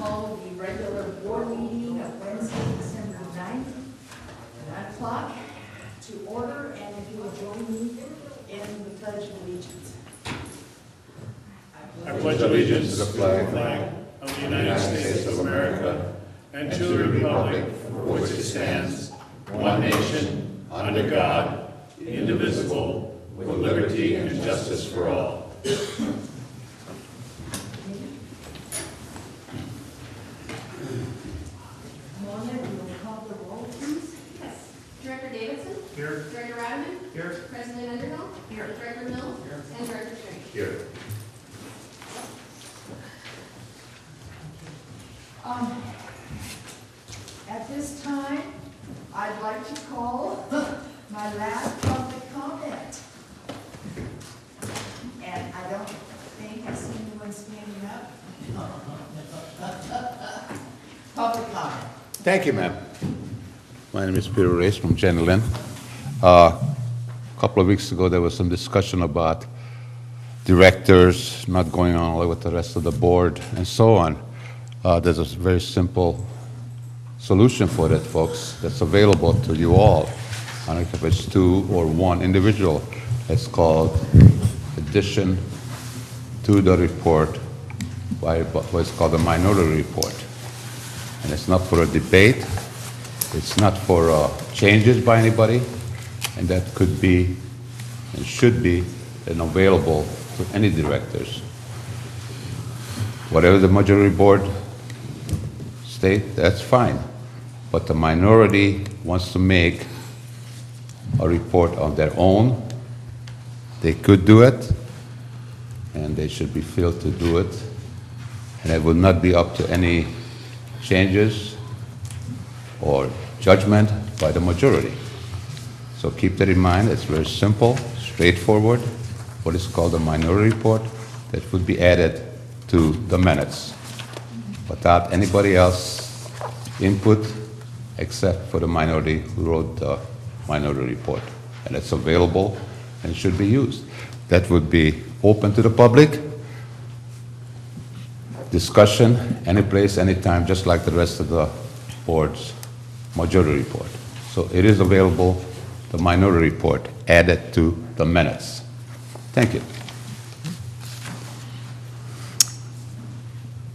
call the regular board meeting of Wednesday, December 9th, at 9 o'clock to order, and if you will join me in the Pledge of Allegiance. I pledge allegiance to the flag of the United States of America and to the republic for which it stands, one nation, under God, indivisible, with liberty and justice for all. Mona, you will call the roll, please? Yes. Director Davidson? Here. Director Radaman? Here. President Underhill? Here. Director Mills? Here. And Director Strange? Here. At this time, I'd like to call my last public comment. And I don't think I see anyone standing up. Public comment. Thank you, ma'am. My name is Peter Race from Jenny Lynn. A couple of weeks ago, there was some discussion about directors not going on with the rest of the board and so on. There's a very simple solution for that, folks, that's available to you all. I don't know if it's two or one individual. It's called addition to the report by what's called a minority report. And it's not for a debate. It's not for changes by anybody. And that could be and should be available to any directors. Whatever the majority board state, that's fine. But the minority wants to make a report on their own. They could do it, and they should be filled to do it. And it will not be up to any changes or judgment by the majority. So keep that in mind. It's very simple, straightforward. What is called a minority report that would be added to the minutes without anybody else input except for the minority who wrote the minority report. And it's available and should be used. That would be open to the public, discussion, any place, anytime, just like the rest of the board's majority report. So it is available, the minority report, added to the minutes. Thank you.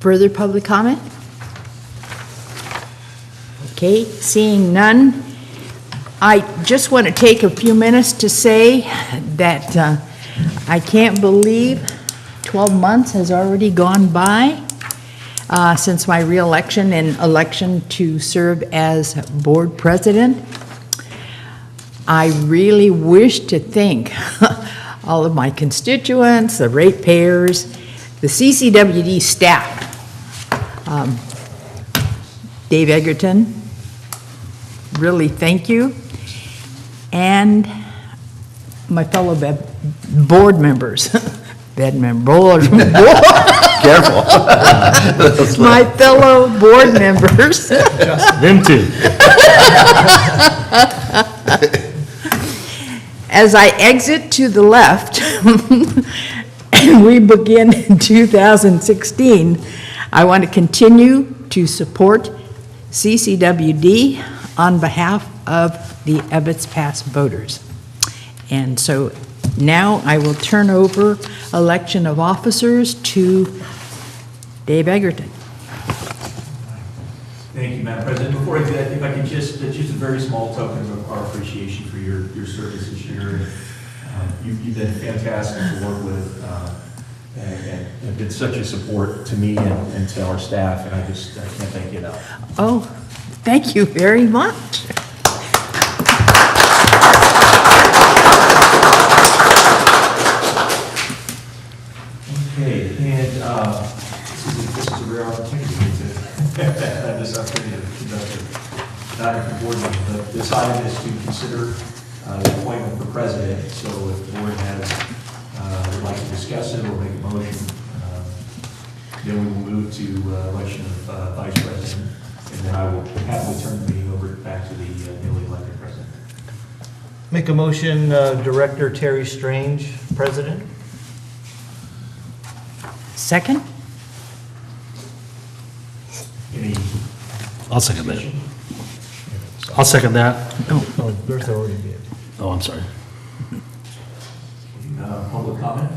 Further public comment? Okay, seeing none, I just want to take a few minutes to say that I can't believe 12 months has already gone by since my reelection and election to serve as board president. I really wish to thank all of my constituents, the ratepayers, the CCWD staff, Dave Egerton, really thank you, and my fellow board members, Careful. my fellow board members. Them too. As I exit to the left, and we begin in 2016, I want to continue to support CCWD on behalf of the Ebbets Pass voters. And so now I will turn over election of officers to Dave Egerton. Thank you, Madam President. Before I do that, if I could just a very small token of our appreciation for your service this year. You've been fantastic to work with and have been such a support to me and to our staff, and I can't thank you enough. Oh, thank you very much. Okay, and this is a rare opportunity to have this opportunity to conduct not a board meeting, but this item is to consider the appointment for president. So if the board would like to discuss it or make a motion, then we will move to election of vice president, and then I will happily turn the meeting over back to the newly elected president. Make a motion, Director Terry Strange, President. Second? Any I'll second that. discussion? I'll second that. Oh, Bertha already did. Oh, I'm sorry. Public comment?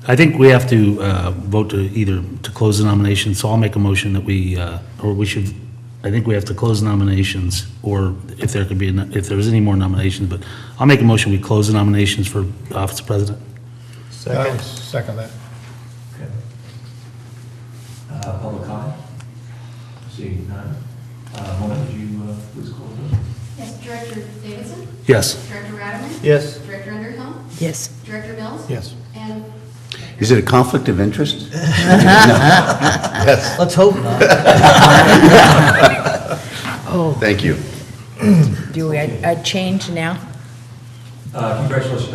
I think we have to vote to either to close the nominations, so I'll make a motion that we, or we should, I think we have to close nominations, or if there could be, if there's any more nominations, but I'll make a motion, we close the nominations for office of president. Second. Second that. Okay. Public comment? Seeing none. Mona, would you please call the vote? Yes, Director Davidson? Yes. Director Radaman? Yes. Director Underhill? Yes. Director Mills? Yes. And Is it a conflict of interest? Let's hope not. Oh, Thank you. do we, I change now? Congratulations.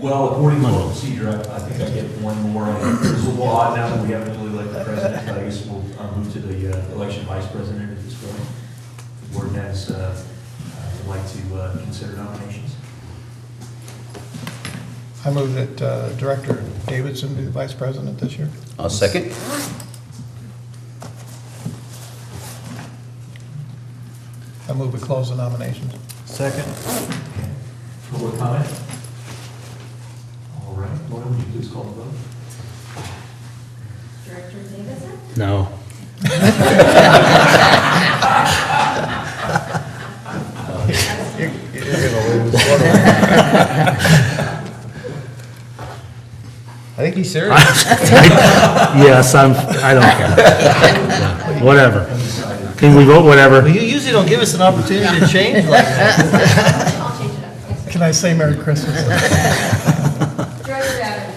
Well, according to the procedure, I think I get one more. It's a little odd now that we haven't really elected president, but I guess we'll move to the election vice president at this point. The board has, would like to consider nominations. I move that Director Davidson be the vice president this year. I'll second. I move we close the nominations. Second. Public comment? All right, Mona, would you please call the vote? Director Davidson? No. You're gonna lose. I think he's serious. Yes, I don't care. Yeah, whatever. Can we vote whatever? Well, you usually don't give us an opportunity to change like that. I'll change it up. Yes. Can I say Merry Christmas? Director Radaman?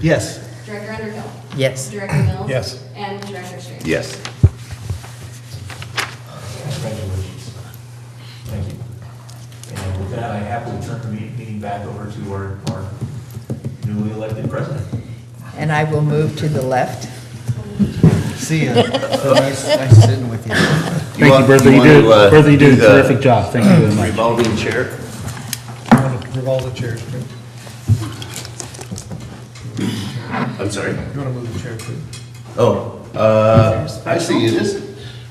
Yes. Director Underhill? Yes. Director Mills? Yes. And Director Strange? Yes. Congratulations. Thank you. And with that, I happily turn the meeting back over to our newly elected president. And I will move to the left. See ya. Nice sitting with you. Thank you, Bertha. You did a terrific job. Thank you very much. Revolving chair. I want to revolve the chairs, too. I'm sorry. You want to move the chair, too? Oh, I see it is.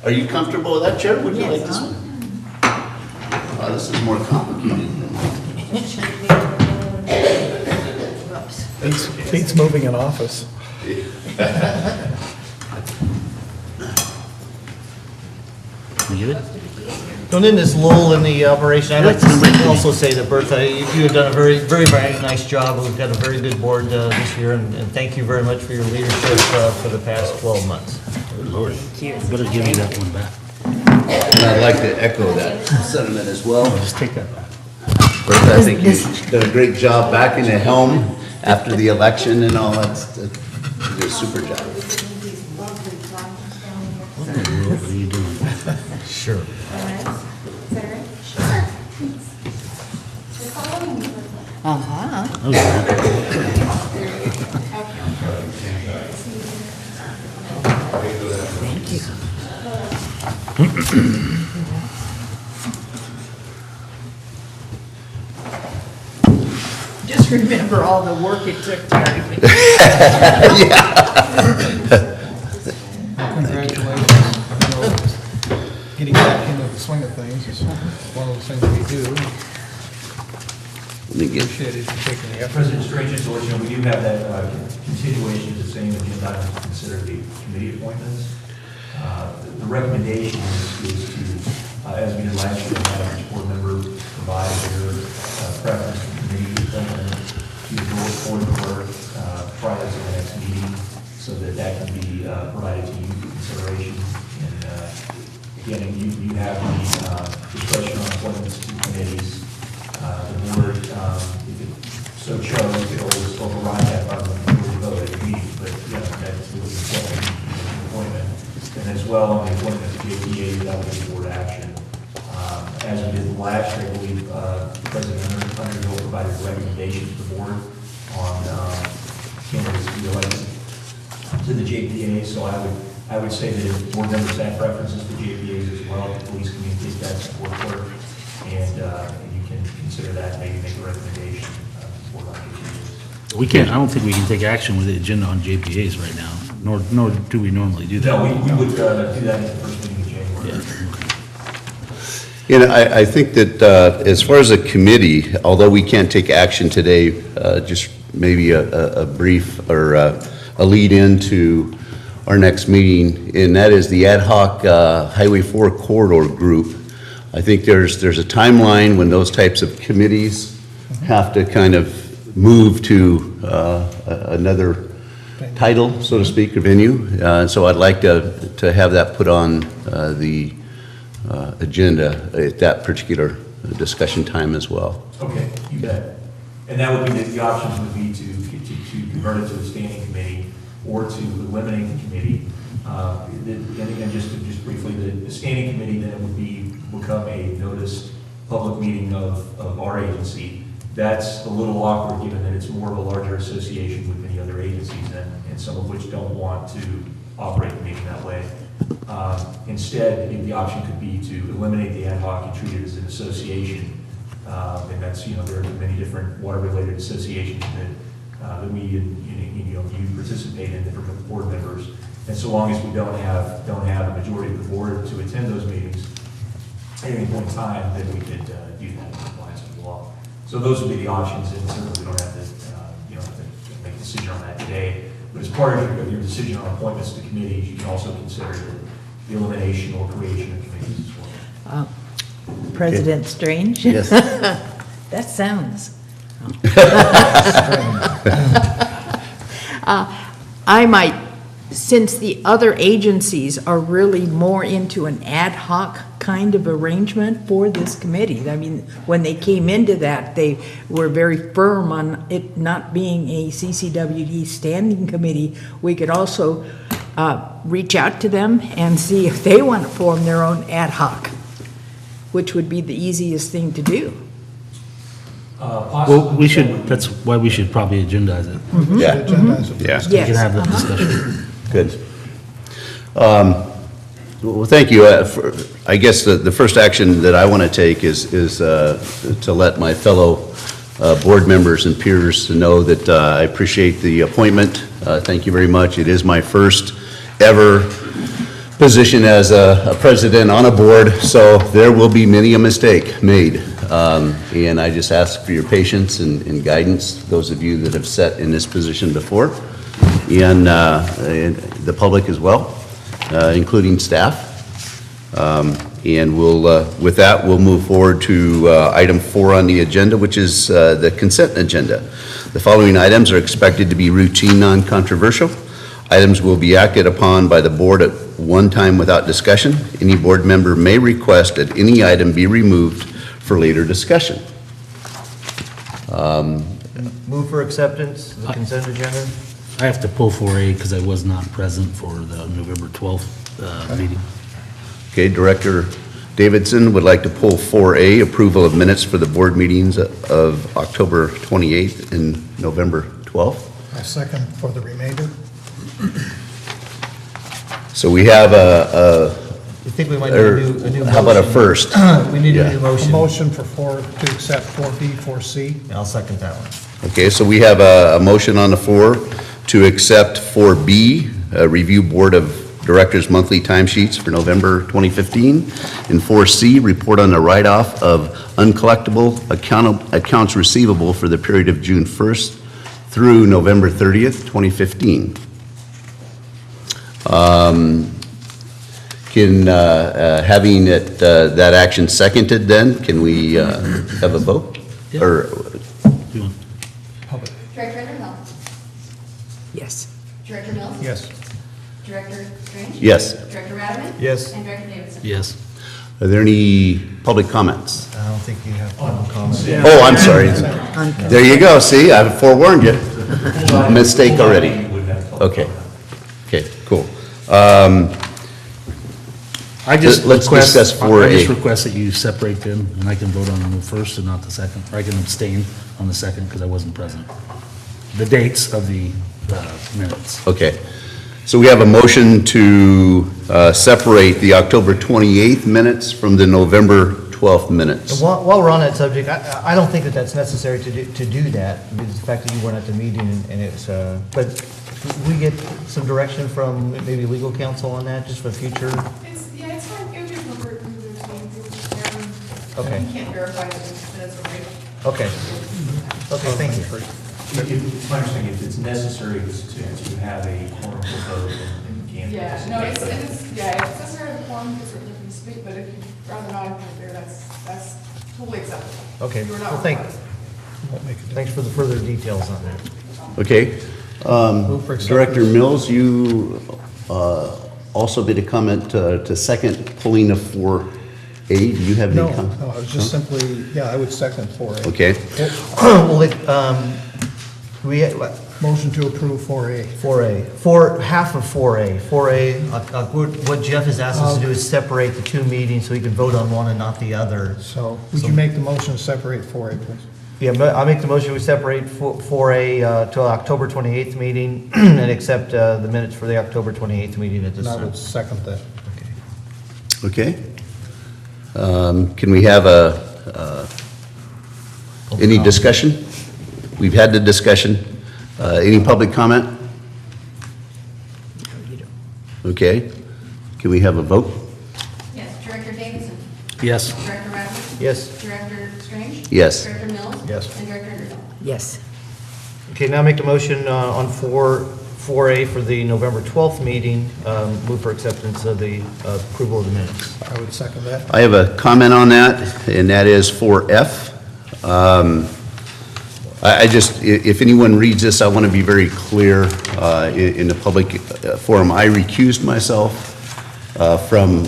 Are you comfortable with that chair? Would you like this one? Oh, this is more complicated than Feet's moving in office. You get it? Don't end this lull in the operation. I'd like to also say that Bertha, you have done a very, very, very nice job. We've got a very good board this year, and thank you very much for your leadership for the past 12 months. Good Lord. You better give me that one back. And I'd like to echo that sentiment as well. Just take that back. Bertha, I think you've done a great job back in the helm after the election and all that. You did a super job. What are you doing? Sure. Sarah? Sure. Just follow me. Uh-huh. Thank you. Just remember all the work it took, Terry. Congratulations. Getting back into the swing of things is one of those things we do. Appreciate it for taking the effort. President Strange, just to let you know, we do have that continuation of the same agenda items to consider the committee appointments. The recommendation is to, as we did last year, have each board member provide their preference for committee appointment to the board clerk prior to the next meeting, so that that can be provided to you for consideration. And again, you have the discretion on appointments to committees. The board, if it so chose, could always override that by the majority vote at the meeting, but, you know, that's really important appointment. And as well, on the appointment to JPA, that would be board action. As we did last year, I believe, President Underhill provided a recommendation to the board on candidates to be elected to the JPA, so I would say that if board members have preferences for JPAs as well, please communicate that to board clerk, and you can consider that, maybe make a recommendation to board on JPAs. We can't, I don't think we can take action with the agenda on JPAs right now. nor do we normally do that. No, we would do that in the first meeting in January. Yeah, okay. You know, I think that as far as a committee, although we can't take action today, just maybe a brief or a lead into our next meeting, and that is the ad hoc Highway 4 corridor group. I think there's a timeline when those types of committees have to kind of move to another title, so to speak, or venue. So I'd like to have that put on the agenda at that particular discussion time as well. Okay, you bet. And that would be, the options would be to convert it to a standing committee or to eliminate the committee. And again, just briefly, the standing committee then would become a noticed public meeting of our agency. That's a little awkward, given that it's more of a larger association with many other agencies, and some of which don't want to operate the meeting that way. Instead, the option could be to eliminate the ad hoc and treat it as an association. And that's, there are many different water-related associations that we, you participate in, different board members. And so long as we don't have a majority of the board to attend those meetings at any point in time, then we could do that in compliance with the law. So those would be the options, and certainly we don't have to make a decision on that today. But as part of your decision on appointments to committees, you can also consider the elimination or creation of committees as well. President Strange? Yes. That sounds. I might, since the other agencies are really more into an ad hoc kind of arrangement for this committee. I mean, when they came into that, they were very firm on it not being a CCWD standing committee. We could also reach out to them and see if they want to form their own ad hoc, which would be the easiest thing to do. Well, that's why we should probably agendize it. Yeah. Yeah. We can Yes, have that discussion. Good. Well, thank you. I guess the first action that I want to take is to let my fellow board members and peers to know that I appreciate the appointment. Thank you very much. It is my first ever position as a president on a board, so there will be many a mistake made. And I just ask for your patience and guidance, those of you that have sat in this position before, and the public as well, including staff. And with that, we'll move forward to item 4 on the agenda, which is the consent agenda. The following items are expected to be routine, non-controversial. Items will be acted upon by the board at one time without discussion. Any board member may request that any item be removed for later discussion. Move for acceptance of the consent agenda? I have to pull 4A because I was not present for the November 12th meeting. Okay, Director Davidson would like to pull 4A, approval of minutes for the board meetings of October 28th and November 12th. I second for the remainder. So we have I think we might need a new motion. how about a first? We need a Yeah. new A motion. motion to accept 4B, 4C. I'll second that one. Okay, so we have a motion on the floor to accept 4B, review Board of Directors monthly timesheets for November 2015, and 4C, report on the write-off of uncollectible accounts receivable for the period of June 1st through November 30th, 2015. Having that action seconded then, can we have a vote? Yeah. Or, You want- Public. Director Underhill. Yes. Director Mills. Yes. Director Strange. yes. Director Radaman. Yes. And Director Davidson. Yes. Are there any public comments? I don't think you have public comment. Oh, I'm sorry. There you go, see, I've forewarned you. Mistake already. You wouldn't have to- Okay, okay, cool. I just Let's request- discuss 4A. I just request that you separate them, and I can vote on the first and not the second, or I can abstain on the second because I wasn't present. The dates of the minutes. Okay, so we have a motion to separate the October 28th minutes from the November 12th minutes. And while we're on that subject, I don't think that that's necessary to do that, because the fact that you weren't at the meeting and it's, but we get some direction from maybe legal counsel on that, just for future? It's fine, it would be appropriate for you to Okay. You can't verify that it's right. Okay. Okay, thank you. It's my understanding, if it's necessary to have a quorum to vote and can't. Yeah, no, it's necessary to form because we're looking to speak, but if you'd rather not include there, that's totally acceptable. Okay, You are not well, required. thanks for the further details on that. Okay. Move for acceptance. Director Mills, you also made a comment to second pulling of 4A. Do you have any No, comment? no, I was just simply, yeah, I would second 4A. Okay. Well, Motion to approve 4A. 4A, half of 4A. 4A, what Jeff has asked us to do is separate the two meetings so we can vote on one and not the other. So would you make the motion to separate 4A, please? Yeah, I'll make the motion, we separate 4A to October 28th meeting and accept the minutes for the October 28th meeting at this And I time. would second that. Okay. Can we have any discussion? We've had the discussion. Any public comment? Okay. Can we have a vote? Yes, Director Davidson. Yes. Director Radley. Yes. Director Strange. Yes. Director Mills. Yes. And Director Underhill. Yes. Okay, now make the motion on 4A for the November 12th meeting, move for acceptance of the approval of the minutes. I would second that. I have a comment on that, and that is for F. I just, if anyone reads this, I want to be very clear in the public forum. I recused myself from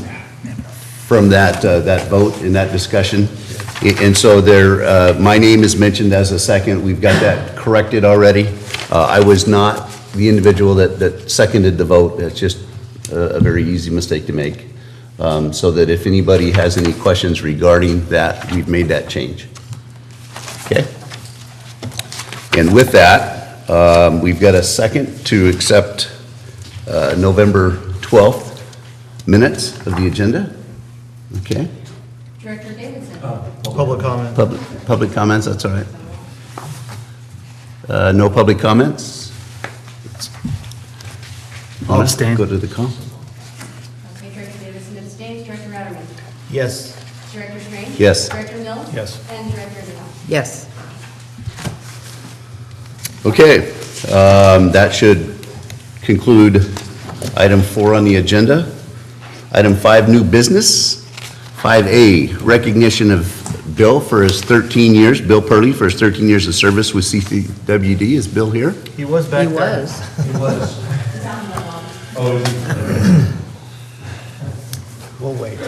that vote in that discussion. And so there, my name is mentioned as a second. We've got that corrected already. I was not the individual that seconded the vote. That's just a very easy mistake to make. So that if anybody has any questions regarding that, we've made that change. Okay? And with that, we've got a second to accept November 12th minutes of the agenda. Okay? Director Davidson. Public comment. Public comments, that's all right. No public comments? I'll abstain. Go to the call. Okay, Director Davidson abstains. Director Ratterman. Yes. Director Strange. Yes. Director Mills. Yes. And Director Underhill. Yes. Okay, that should conclude item 4 on the agenda. Item 5, new business. 5A, recognition of Bill for his 13 years, Bill Purley for his 13 years of service with CCWD. Is Bill here? He was back He there. was. He was. We'll wait.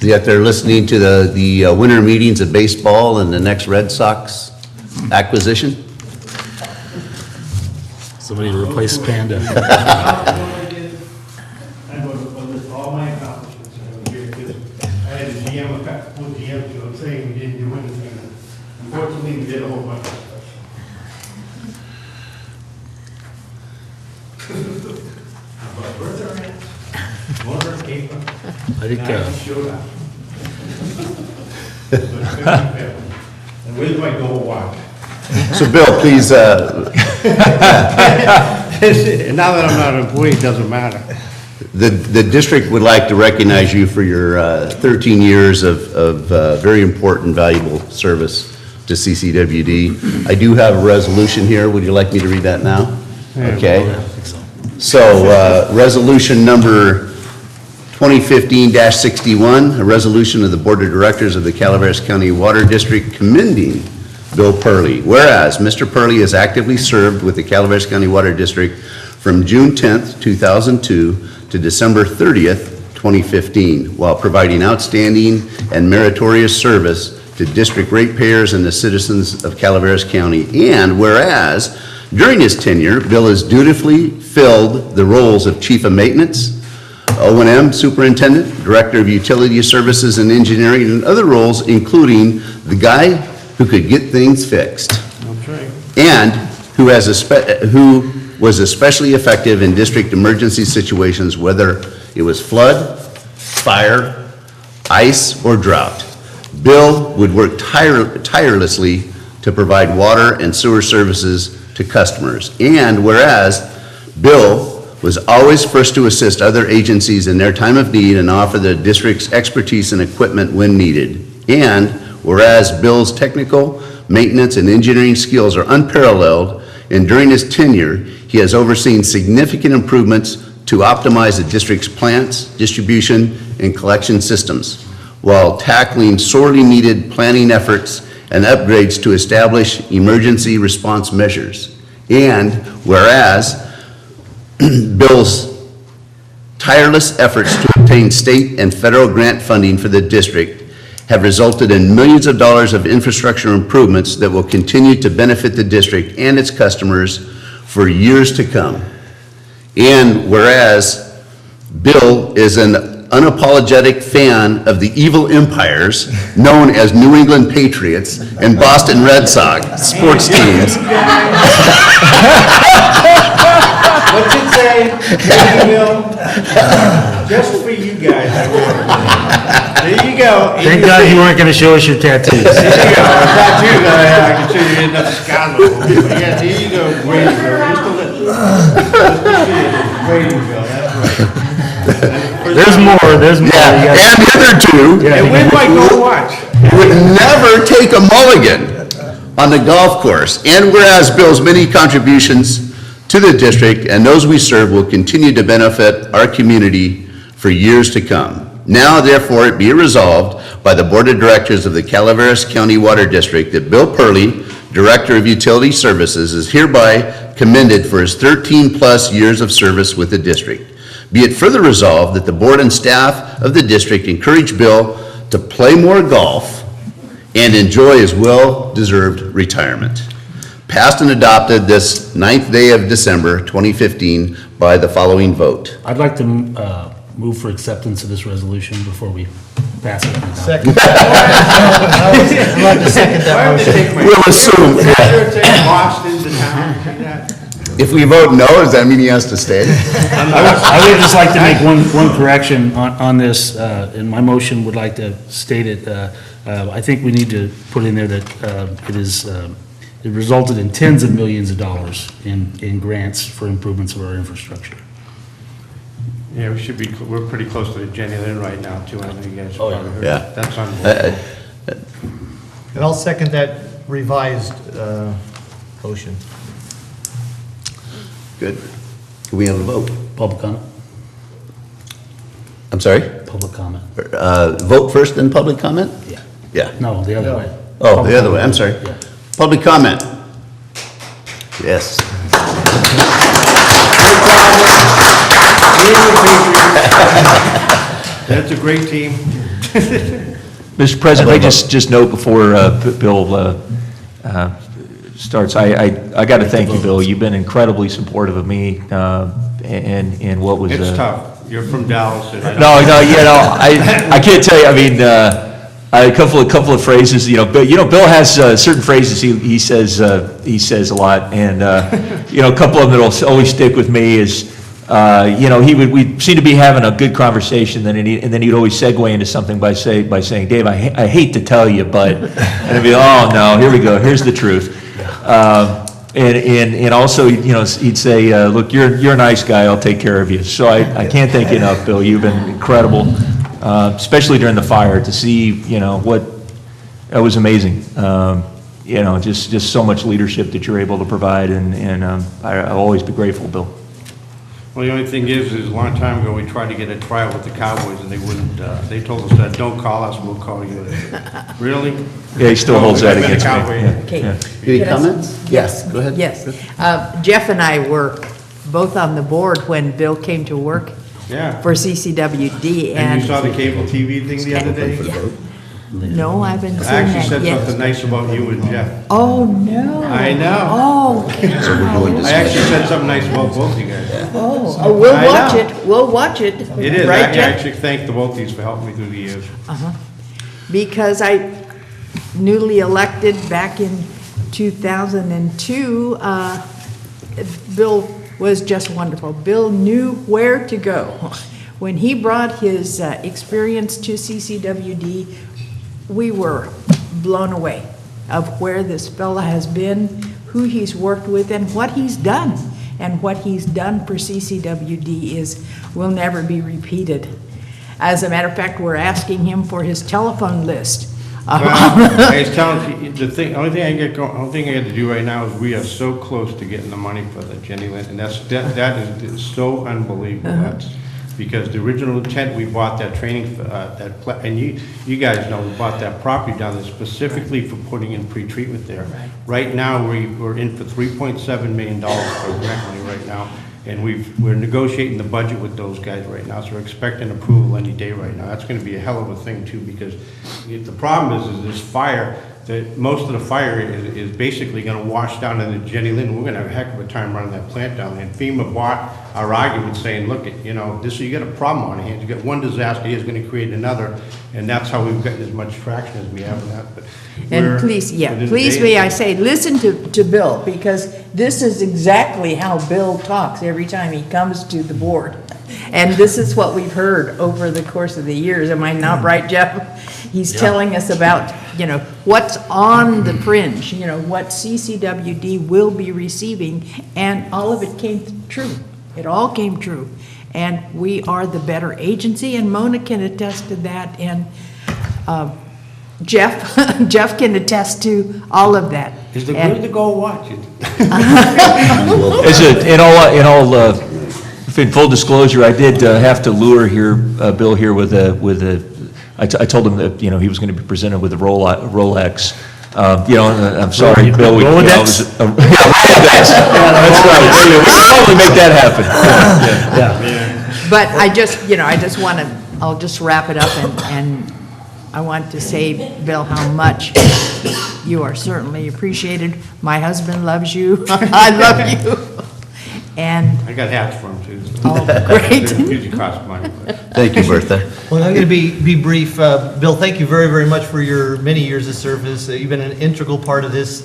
Yet they're listening to the winter meetings of baseball and the next Red Sox acquisition. Somebody to replace Panda. I was with all my accomplishments, I was here because I had a GM, a couple of GMs, so I'm saying we didn't do anything. Unfortunately, we did a whole bunch of stuff. But we're all right. One of our came up. I think, And I showed up. So it's gonna be fair. And where's my gold watch? So Bill, please, And now that I'm not an employee, it doesn't matter. the district would like to recognize you for your 13 years of very important, valuable service to CCWD. I do have a resolution here. Would you like me to read that now? Okay. I think so. So, resolution number 2015-61, a resolution of the Board of Directors of the Calaveras County Water District commending Bill Purley. Whereas Mr. Purley has actively served with the Calaveras County Water District from June 10th, 2002 to December 30th, 2015, while providing outstanding and meritorious service to district ratepayers and the citizens of Calaveras County. And whereas during his tenure, Bill has dutifully filled the roles of Chief of Maintenance, O&M Superintendent, Director of Utility Services and Engineering, and other roles, including the guy who could get things fixed. That's right. And who was especially effective in district emergency situations, whether it was flood, fire, ice, or drought. Bill would work tirelessly to provide water and sewer services to customers. And whereas Bill was always first to assist other agencies in their time of need and offer the district's expertise and equipment when needed. And whereas Bill's technical, maintenance, and engineering skills are unparalleled, and during his tenure, he has overseen significant improvements to optimize the district's plants, distribution, and collection systems, while tackling sorely needed planning efforts and upgrades to establish emergency response measures. And whereas Bill's tireless efforts to obtain state and federal grant funding for the district have resulted in millions of dollars of infrastructure improvements that will continue to benefit the district and its customers for years to come. And whereas Bill is an unapologetic fan of the evil empires known as New England Patriots and Boston Red Sox sports teams. What's it say? Bill? Just for you guys, I will. There you go. Thank God you weren't going to show us your tattoos. There you go. Tattoos, I can show you enough scars. Yeah, there you go, Gradyville. Just a little. Gradyville, that's right. There's more. Yeah, and the other two And when might go watch? would never take a mulligan on the golf course. And whereas Bill's many contributions to the district and those we serve will continue to benefit our community for years to come. Now, therefore, it be resolved by the Board of Directors of the Calaveras County Water District that Bill Purley, Director of Utility Services, is hereby commended for his 13-plus years of service with the district. Be it further resolved that the board and staff of the district encourage Bill to play more golf and enjoy his well-deserved retirement. Passed and adopted this 9th day of December 2015 by the following vote. I'd like to move for acceptance of this resolution before we pass it. Second. I'd like to second that motion. We'll assume. Boston to town, see that? If we vote no, does that mean he has to stay? I would just like to make one correction on this, and my motion would like to state it. I think we need to put in there that it resulted in tens of millions of dollars in grants for improvements of our infrastructure. Yeah, we're pretty close to the Jenny Lynn right now, too. I know you guys Oh, yeah. probably heard. Yeah. That's unbelievable. And I'll second that revised motion. Good. Can we have a vote? Public comment? I'm sorry? Public comment. Vote first, then public comment? Yeah. Yeah. No, the other way. Oh, Public the other way, I'm comment. sorry. Yeah. Public comment? Yes. That's a great team. Mr. President, I just note before Bill starts, I got to thank you, Bill. You've been incredibly supportive of me and what was... It's tough. You're from Dallas. And I I can't tell you, I mean, a couple of phrases, Bill has certain phrases he says a lot, and, a couple of them that'll always stick with me is, we'd seem to be having a good conversation, and then he'd always segue into something by saying, Dave, I hate to tell you, but, and I'd be, oh, no, here we go, here's the truth. And also, he'd say, look, you're a nice guy, I'll take care of you. So I can't thank you enough, Bill, you've been incredible, especially during the fire, to see, what, that was amazing. Just so much leadership that you're able to provide, and I'll always be grateful, Bill. Well, the only thing is a long time ago, we tried to get a trial with the Cowboys, and they wouldn't, they told us that, don't call us, we'll call you. Really? Yeah, he still holds that against me. Yeah. Okay. Any comments? Yes. Go ahead. Yes. Jeff and I were both on the board when Bill came to work Yeah. for CCWD, And you saw the cable TV thing the other day? No, I haven't seen I actually that said yet. something nice about you and Jeff. Oh, no. I know. Oh, I actually said something nice about both of you guys. oh, we'll I watch know. it, we'll watch it. It is. Right, I Jeff? actually thank the both of you for helping me through the years. Because I newly elected back in 2002, Bill was just wonderful. Bill knew where to go When he brought his experience to CCWD, we were blown away of where this fella has been, who he's worked with, and what he's done. And what he's done for CCWD will never be repeated. As a matter of fact, we're asking him for his telephone list. Well, I was telling you, only thing I got to do right now is we are so close to getting the money for the Jenny Lind, and that is so unbelievable. That's because the original intent, we bought that training, and you guys know, we bought that property down there specifically for putting in pre-treatment there. Right now, we're in for $3.7 million for grant money right now, and we're negotiating the budget with those guys right now, so we're expecting approval any day right now. That's gonna be a hell of a thing too, because the problem is this fire, that most of the fire is basically gonna wash down into Jenny Lind. We're gonna have a heck of a time running that plant down there. And FEMA bought our argument saying, look, you got a problem on your hands. You got one disaster here is gonna create another, and that's how we've gotten as much traction as we have in that. But And please may I say, listen to Bill, because this is exactly how Bill talks every time he comes to the board. And this is what we've heard over the course of the years. Am I not right, Jeff? He's telling us about, what's on the fringe, what CCWD will be receiving, and all of it came true. It all came true. And we are the better agency, and Mona can attest to that, and Jeff can attest to all of that. Is the good to go watch it? In full disclosure, I did have to lure Bill here with I told him that, he was going to be presented with a Rolex. I'm sorry, Bill. Rolodex? That's right. We can probably make that happen. Yeah. But I'll just wrap it up, and I want to say, Bill, how much you are certainly appreciated. My husband loves you. I love you. And I got hats for him too. So. Oh, great. It usually costs money. But. Thank you, Bertha. Well, I'm going to be brief. Bill, thank you very, very much for your many years of service. You've been an integral part of this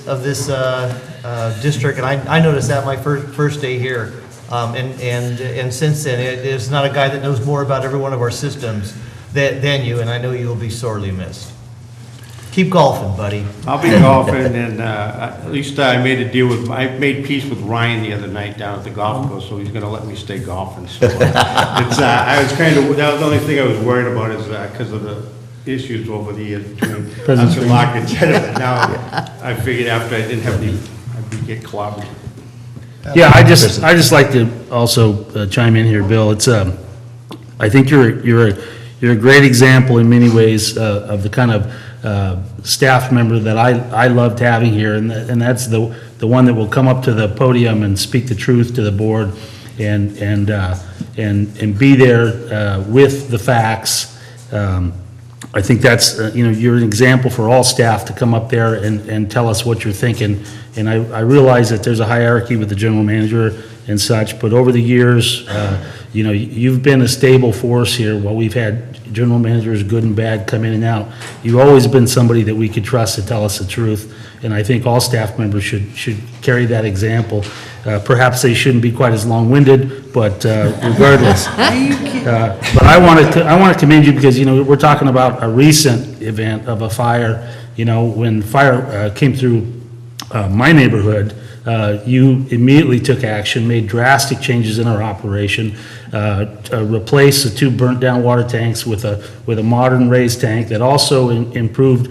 district, and I noticed that my first day here. And since then, there's not a guy that knows more about every one of our systems than you, and I know you will be sorely missed. Keep golfing, buddy. I'll be golfing, and at least I made peace with Ryan the other night down at the golf course, so he's going to let me stay golfing. So that was the only thing I was worried about is because of the issues over the years between us and Lock and Jennifer. Now I figured after I didn't have I'd get clobbered. Yeah, I just like to also chime in here, Bill. It's I think you're a great example in many ways of the kind of staff member that I loved having here, and that's the one that will come up to the podium and speak the truth to the board, and be there with the facts. I think that's you're an example for all staff to come up there and tell us what you're thinking. And I realize that there's a hierarchy with the general manager and such, but over the years, you've been a stable force here. While we've had general managers, good and bad, come in and out, you've always been somebody that we could trust to tell us the truth. And I think all staff members should carry that example. Perhaps they shouldn't be quite as long-winded, but regardless. But I want to commend you because we're talking about a recent event of a fire. When fire came through my neighborhood, you immediately took action, made drastic changes in our operation, replaced the 2 burnt-down water tanks with a modern raised tank that also improved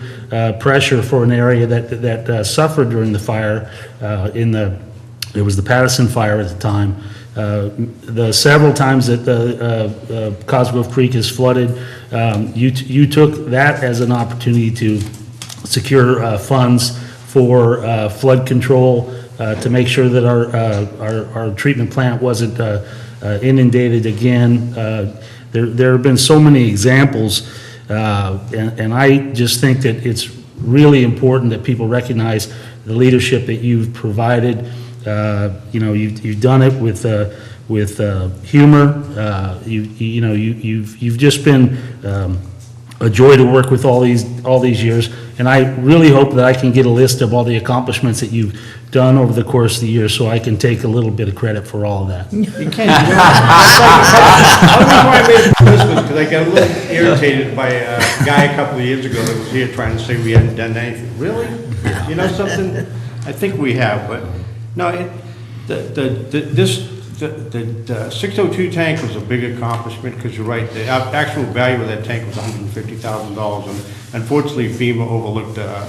pressure for an area that suffered during the fire. It was the Patterson fire at the time. The several times that Cosgrove Creek is flooded, you took that as an opportunity to secure funds for flood control, to make sure that our treatment plant wasn't inundated again. There have been so many examples, and I just think that it's really important that people recognize the leadership that you've provided. You've done it with humor. You've just been a joy to work with all these years, and I really hope that I can get a list of all the accomplishments that you've done over the course of the year, so I can take a little bit of credit for all of that. You can't, you know, the only reason why I made it this was because I got a little irritated by a guy a couple of years ago that was here trying to say we hadn't done anything. Really? You know something? I think we have, but, no, the 602 tank was a big accomplishment, because you're right, the actual value of that tank was $150,000, and unfortunately FEMA overlooked a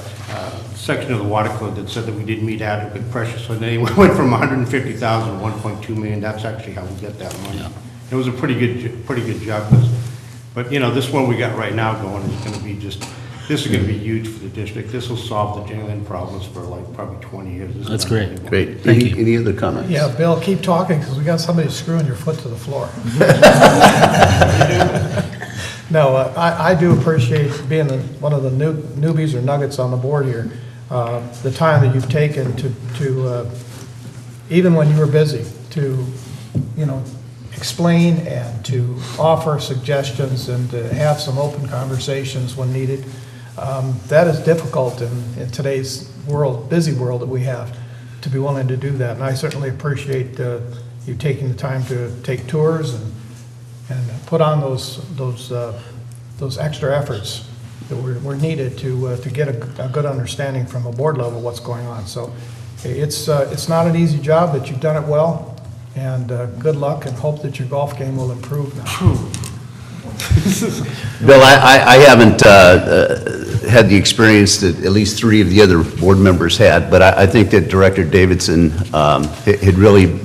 section of the water code that said that we didn't meet adequate pressure, so they went from 150,000 to 1.2 million. That's actually how we get that money. Yeah. It was a pretty good job, but you know, this one we got right now going is gonna be just, this is gonna be huge for the district. This will solve the Jalen problems for like probably 20 years. This is That's great. unbelievable. Great. Thank you. Any other comments? Yeah, Bill, keep talking, because we got somebody screwing your foot to the floor. No, I do appreciate being one of the newbies or nuggets on the board here, the time that you've taken to even when you were busy, to, you know, explain and to offer suggestions and to have some open conversations when needed. That is difficult in today's world, busy world that we have, to be willing to do that. And I certainly appreciate you taking the time to take tours and put on those extra efforts that were needed to get a good understanding from a board level what's going on. So it's not an easy job, but you've done it well. And good luck, and hope that your golf game will improve now. Bill, I haven't had the experience that at least 3 of the other board members had, but I think that Director Davidson had really,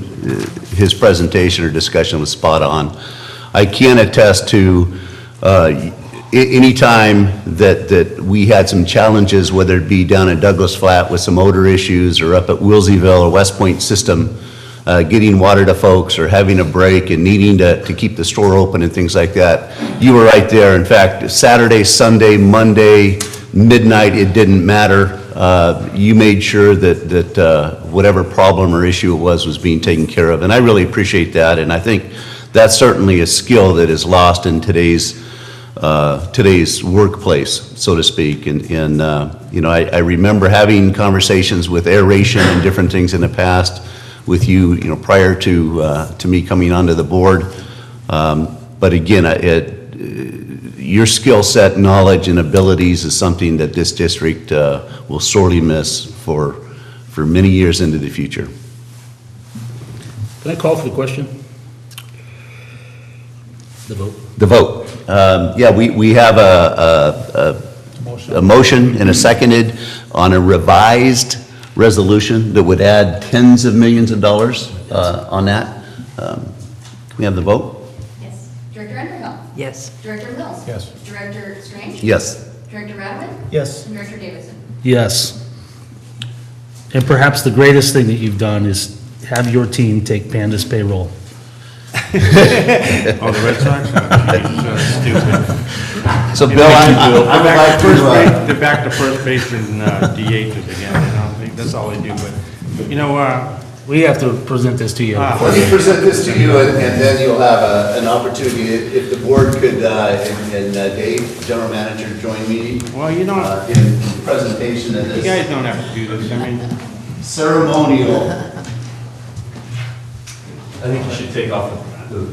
his presentation or discussion was spot on. I can attest to any time that we had some challenges, whether it be down at Douglas Flat with some odor issues, or up at Wilseyville or West Point System, getting water to folks or having a break and needing to keep the store open and things like that. You were right there. In fact, Saturday, Sunday, Monday, midnight, it didn't matter. You made sure that whatever problem or issue it was being taken care of. And I really appreciate that. And I think that's certainly a skill that is lost in today's workplace, so to speak. And you know, I remember having conversations with aeration and different things in the past with you, you know, prior to me coming onto the board. But again, your skill set, knowledge, and abilities is something that this district will sorely miss for many years into the future. Can I call for the question? The vote? The vote. Yeah, we have a motion and a seconded on a revised resolution that would add tens of millions of dollars on that. Can we have the vote? Yes. Director Underhill? Yes. Director Mills? Yes. Director Strange? Yes. Director Radowin? Yes. And Director Davidson? Yes. And perhaps the greatest thing that you've done is have your team take Panda's payroll. Oh, the Red Sox? Stupid. So Bill, I would like to, They're back to first baseman DHs again, you know, that's all they do, but, you know, We have to present this to you. let me present this to you, and then you'll have an opportunity, if the board could, and Dave, General Manager, join me well, you know, in presentation of you this guys don't have to do this, I mean, ceremonial. I think you should take off the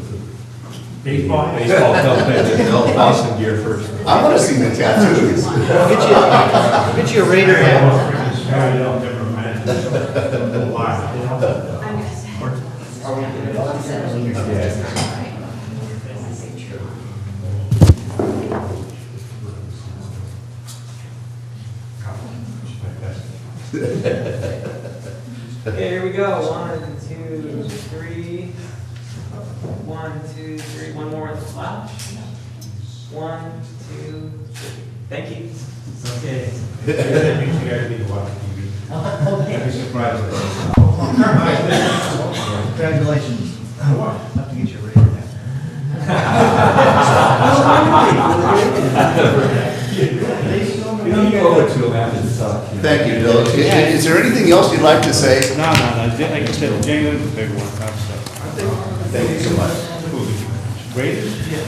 baseball helmet, Boston gear first. I want to see the tattoos. Get you a Raider hat. Okay, here we go. 1, 2, 3. 1, 2, 3. One more splash. 1, 2, 3. Thank you. Okay. you guys need to watch TV. Okay. I'd be surprised. Congratulations. Have to get you a Raider You owe it to them after the talk. Thank you, Bill. Is there anything else you'd like to say? No, like I said, Jalen's a big one, that's, Thank you so much. Raiders? Yeah.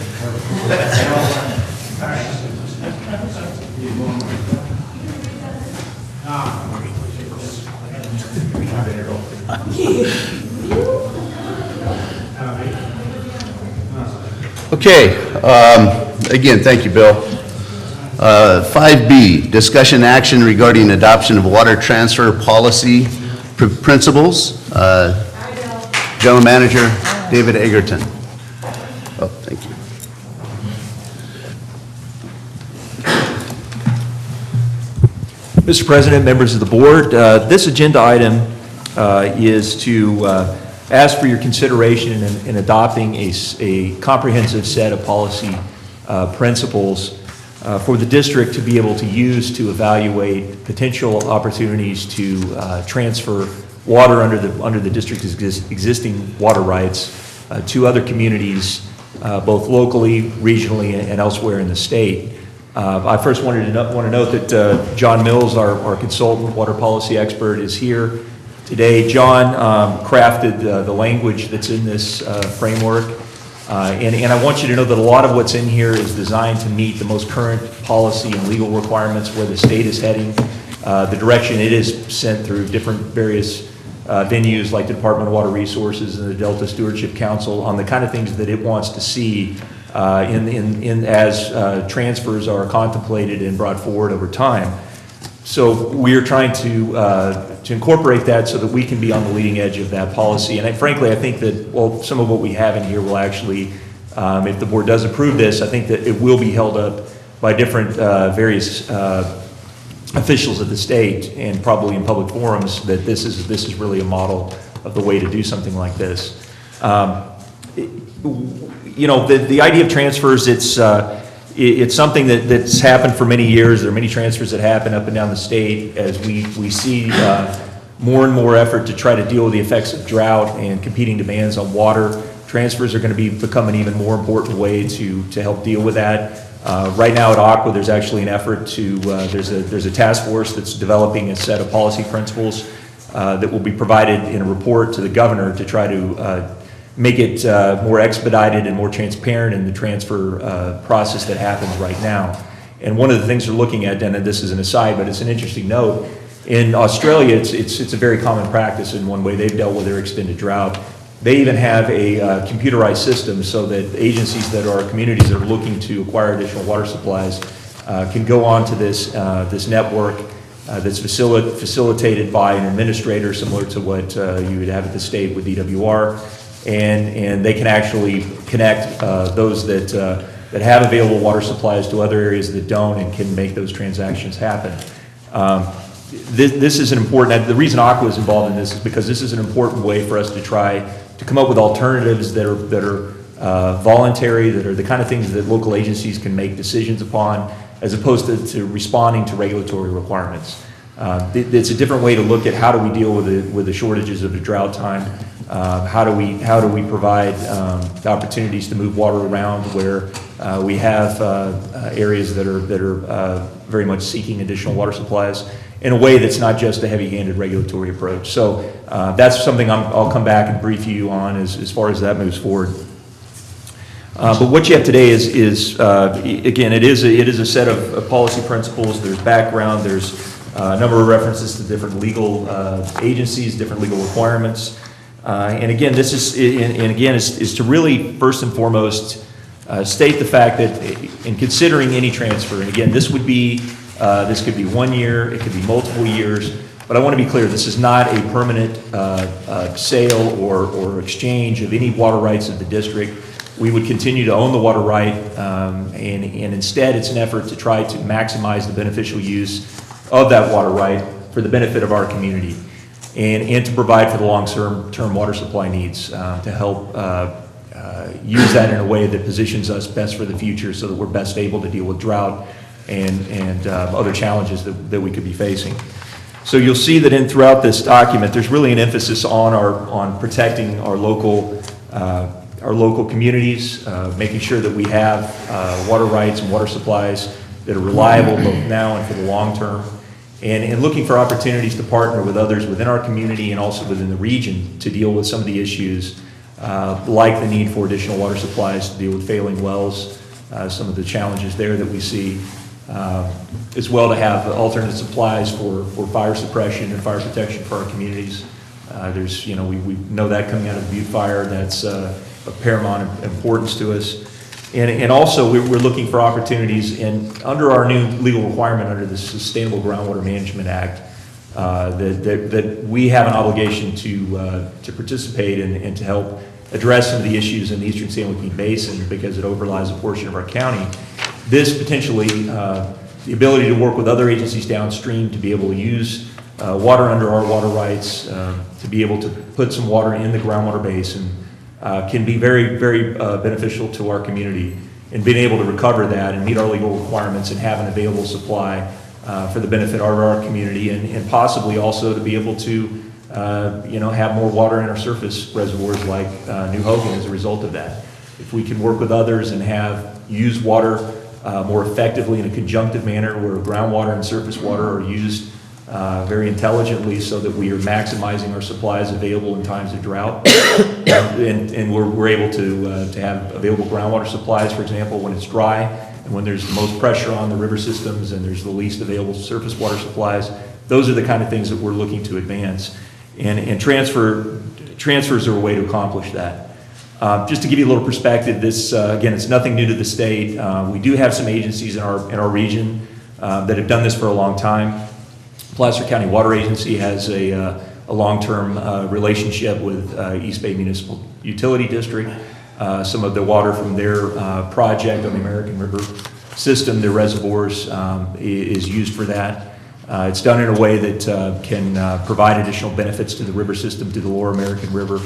Okay, again, thank you, Bill. 5B, discussion action regarding adoption of water transfer policy principles. General Manager David Egerton. Oh, thank you. Mr. President, members of the board, this agenda item is to ask for your consideration in adopting a comprehensive set of policy principles for the district to be able to use to evaluate potential opportunities to transfer water under the district's existing water rights to other communities, both locally, regionally, and elsewhere in the state. I first want to note that John Mills, our consultant, water policy expert, is here today. John crafted the language that's in this framework, and I want you to know that a lot of what's in here is designed to meet the most current policy and legal requirements where the state is heading, the direction it is sent through different various venues like the Department of Water Resources and the Delta Stewardship Council on the kind of things that it wants to see as transfers are contemplated and brought forward over time. So we are trying to incorporate that so that we can be on the leading edge of that policy. And frankly, I think that, well, some of what we have in here will actually, if the board does approve this, I think that it will be held up by different various officials of the state and probably in public forums that this is really a model of the way to do something like this. You know, the idea of transfers, it's something that's happened for many years. There are many transfers that happen up and down the state as we see more and more effort to try to deal with the effects of drought and competing demands on water. Transfers are going to become an even more important way to help deal with that. Right now at Aqua, there's actually an effort to, there's a task force that's developing a set of policy principles that will be provided in a report to the governor to try to make it more expedited and more transparent in the transfer process that happens right now. And one of the things they're looking at, and this is an aside, but it's an interesting note, in Australia, it's a very common practice in one way they've dealt with their extended drought. They even have a computerized system so that agencies that are communities that are looking to acquire additional water supplies can go on to this network that's facilitated by an administrator similar to what you would have at the state with DWR. And they can actually connect those that have available water supplies to other areas that don't and can make those transactions happen. This is an important, the reason Aqua is involved in this is because this is an important way for us to try to come up with alternatives that are voluntary, that are the kind of things that local agencies can make decisions upon, as opposed to responding to regulatory requirements. It's a different way to look at how do we deal with the shortages of the drought time. How do we provide the opportunities to move water around where we have areas that are very much seeking additional water supplies in a way that's not just a heavy-handed regulatory approach. So that's something I'll come back and brief you on as far as that moves forward. But what you have today is again, it is a set of policy principles. There's background. There's a number of references to different legal agencies, different legal requirements. And again, this is to really first and foremost state the fact that in considering any transfer, and again, this could be 1 year, it could be multiple years, but I want to be clear, this is not a permanent sale or exchange of any water rights of the district. We would continue to own the water right, and instead it's an effort to try to maximize the beneficial use of that water right for the benefit of our community. And to provide for the long-term water supply needs to help use that in a way that positions us best for the future so that we're best able to deal with drought and other challenges that we could be facing. So you'll see that throughout this document, there's really an emphasis on protecting our local communities, making sure that we have water rights and water supplies that are reliable both now and for the long term. And looking for opportunities to partner with others within our community and also within the region to deal with some of the issues like the need for additional water supplies to deal with failing wells, some of the challenges there that we see, as well to have alternate supplies for fire suppression and fire protection for our communities. There's, you know, we know that coming out of the Butte fire, that's of paramount importance to us. And also, we're looking for opportunities under our new legal requirement under the Sustainable Groundwater Management Act, that we have an obligation to participate and to help address some of the issues in the Eastern San Joaquin Basin because it overlies a portion of our county. This potentially, the ability to work with other agencies downstream to be able to use water under our water rights, to be able to put some water in the groundwater basin, can be very, very beneficial to our community. And being able to recover that and meet our legal requirements and have an available supply for the benefit of our community, and possibly also to be able to you know, have more water in our surface reservoirs like New Hogan as a result of that. If we can work with others and use water more effectively in a conjunctive manner where groundwater and surface water are used very intelligently so that we are maximizing our supplies available in times of drought, and we're able to have available groundwater supplies, for example, when it's dry and when there's the most pressure on the river systems and there's the least available surface water supplies. Those are the kind of things that we're looking to advance, and transfers are a way to accomplish that. Just to give you a little perspective, this again, it's nothing new to the state. We do have some agencies in our region that have done this for a long time. Placer County Water Agency has a long-term relationship with East Bay Municipal Utility District. Some of the water from their project on the American River system, their reservoirs, is used for that. It's done in a way that can provide additional benefits to the river system, to the Lower American River,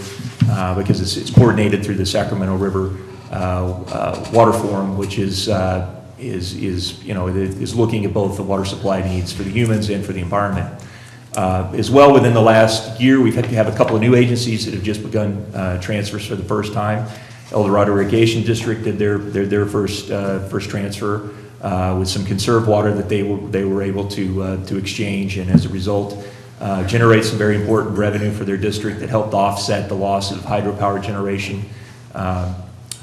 because it's coordinated through the Sacramento River Water Forum, which is looking at both the water supply needs for the humans and for the environment. As well, within the last year, we've had to have a couple of new agencies that have just begun transfers for the first time. El Dorado Irrigation District did their first transfer with some conserved water that they were able to exchange, and as a result, generate some very important revenue for their district that helped offset the loss of hydropower generation.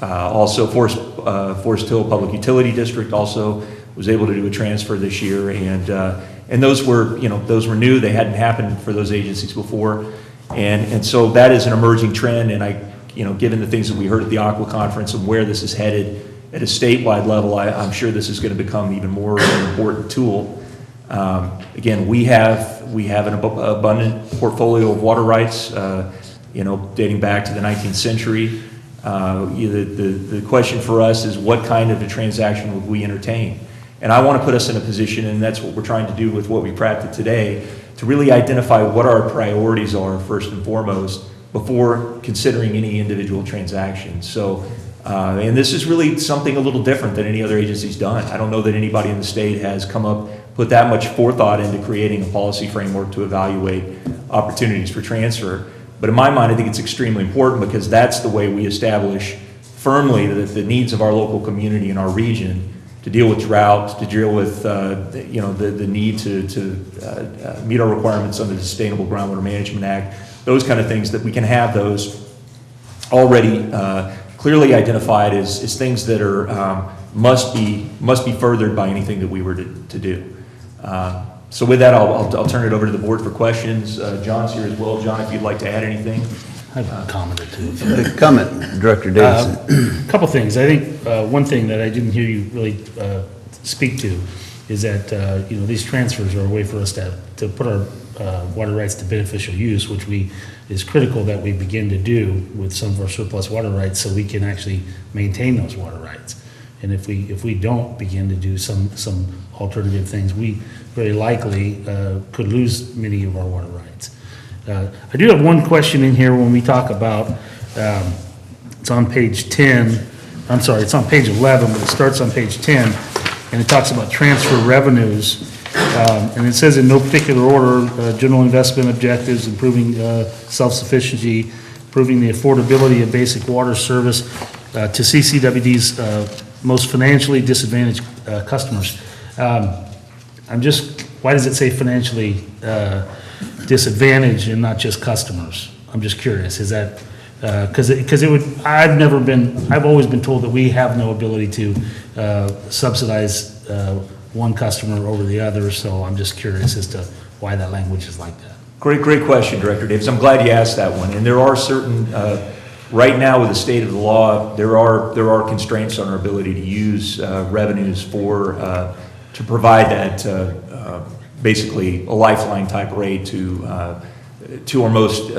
Also, Forest Hill Public Utility District also was able to do a transfer this year, and those were new. They hadn't happened for those agencies before, and so that is an emerging trend. And given the things that we heard at the Aqua Conference and where this is headed at a statewide level, I'm sure this is going to become even more of an important tool. Again, we have an abundant portfolio of water rights, dating back to the 19th century. The question for us is, what kind of a transaction would we entertain? And I want to put us in a position, and that's what we're trying to do with what we practice today, to really identify what our priorities are first and foremost before considering any individual transaction. So, and this is really something a little different than any other agency's done. I don't know that anybody in the state has put that much forethought into creating a policy framework to evaluate opportunities for transfer. But in my mind, I think it's extremely important, because that's the way we establish firmly the needs of our local community and our region to deal with drought, to deal with the need to meet our requirements under the Sustainable Groundwater Management Act. Those kind of things, that we can have those already clearly identified as things that are must be furthered by anything that we were to do. So with that, I'll turn it over to the board for questions. John's here as well. John, if you'd like to add anything. I have a comment or two. Comment, Director Davidson. A couple things. I think one thing that I didn't hear you really speak to is that these transfers are a way for us to put our water rights to beneficial use, which is critical that we begin to do with some of our surplus water rights, so we can actually maintain those water rights. And if we don't begin to do some alternative things, we very likely could lose many of our water rights. I do have one question in here when we talk about, it's on page 10, I'm sorry, it's on page 11, but it starts on page 10, and it talks about transfer revenues. And it says in no particular order, general investment objectives, improving self-sufficiency, improving the affordability of basic water service to CCWD's most financially disadvantaged customers. Why does it say financially disadvantaged and not just customers? I'm just curious. Is that because it would? I've always been told that we have no ability to subsidize one customer over the other, so I'm just curious as to why that language is like that. Great question, Director Davis. I'm glad you asked that one. And there are certain, right now with the state of the law, there are constraints on our ability to use revenues to provide that basically a lifeline type rate to our most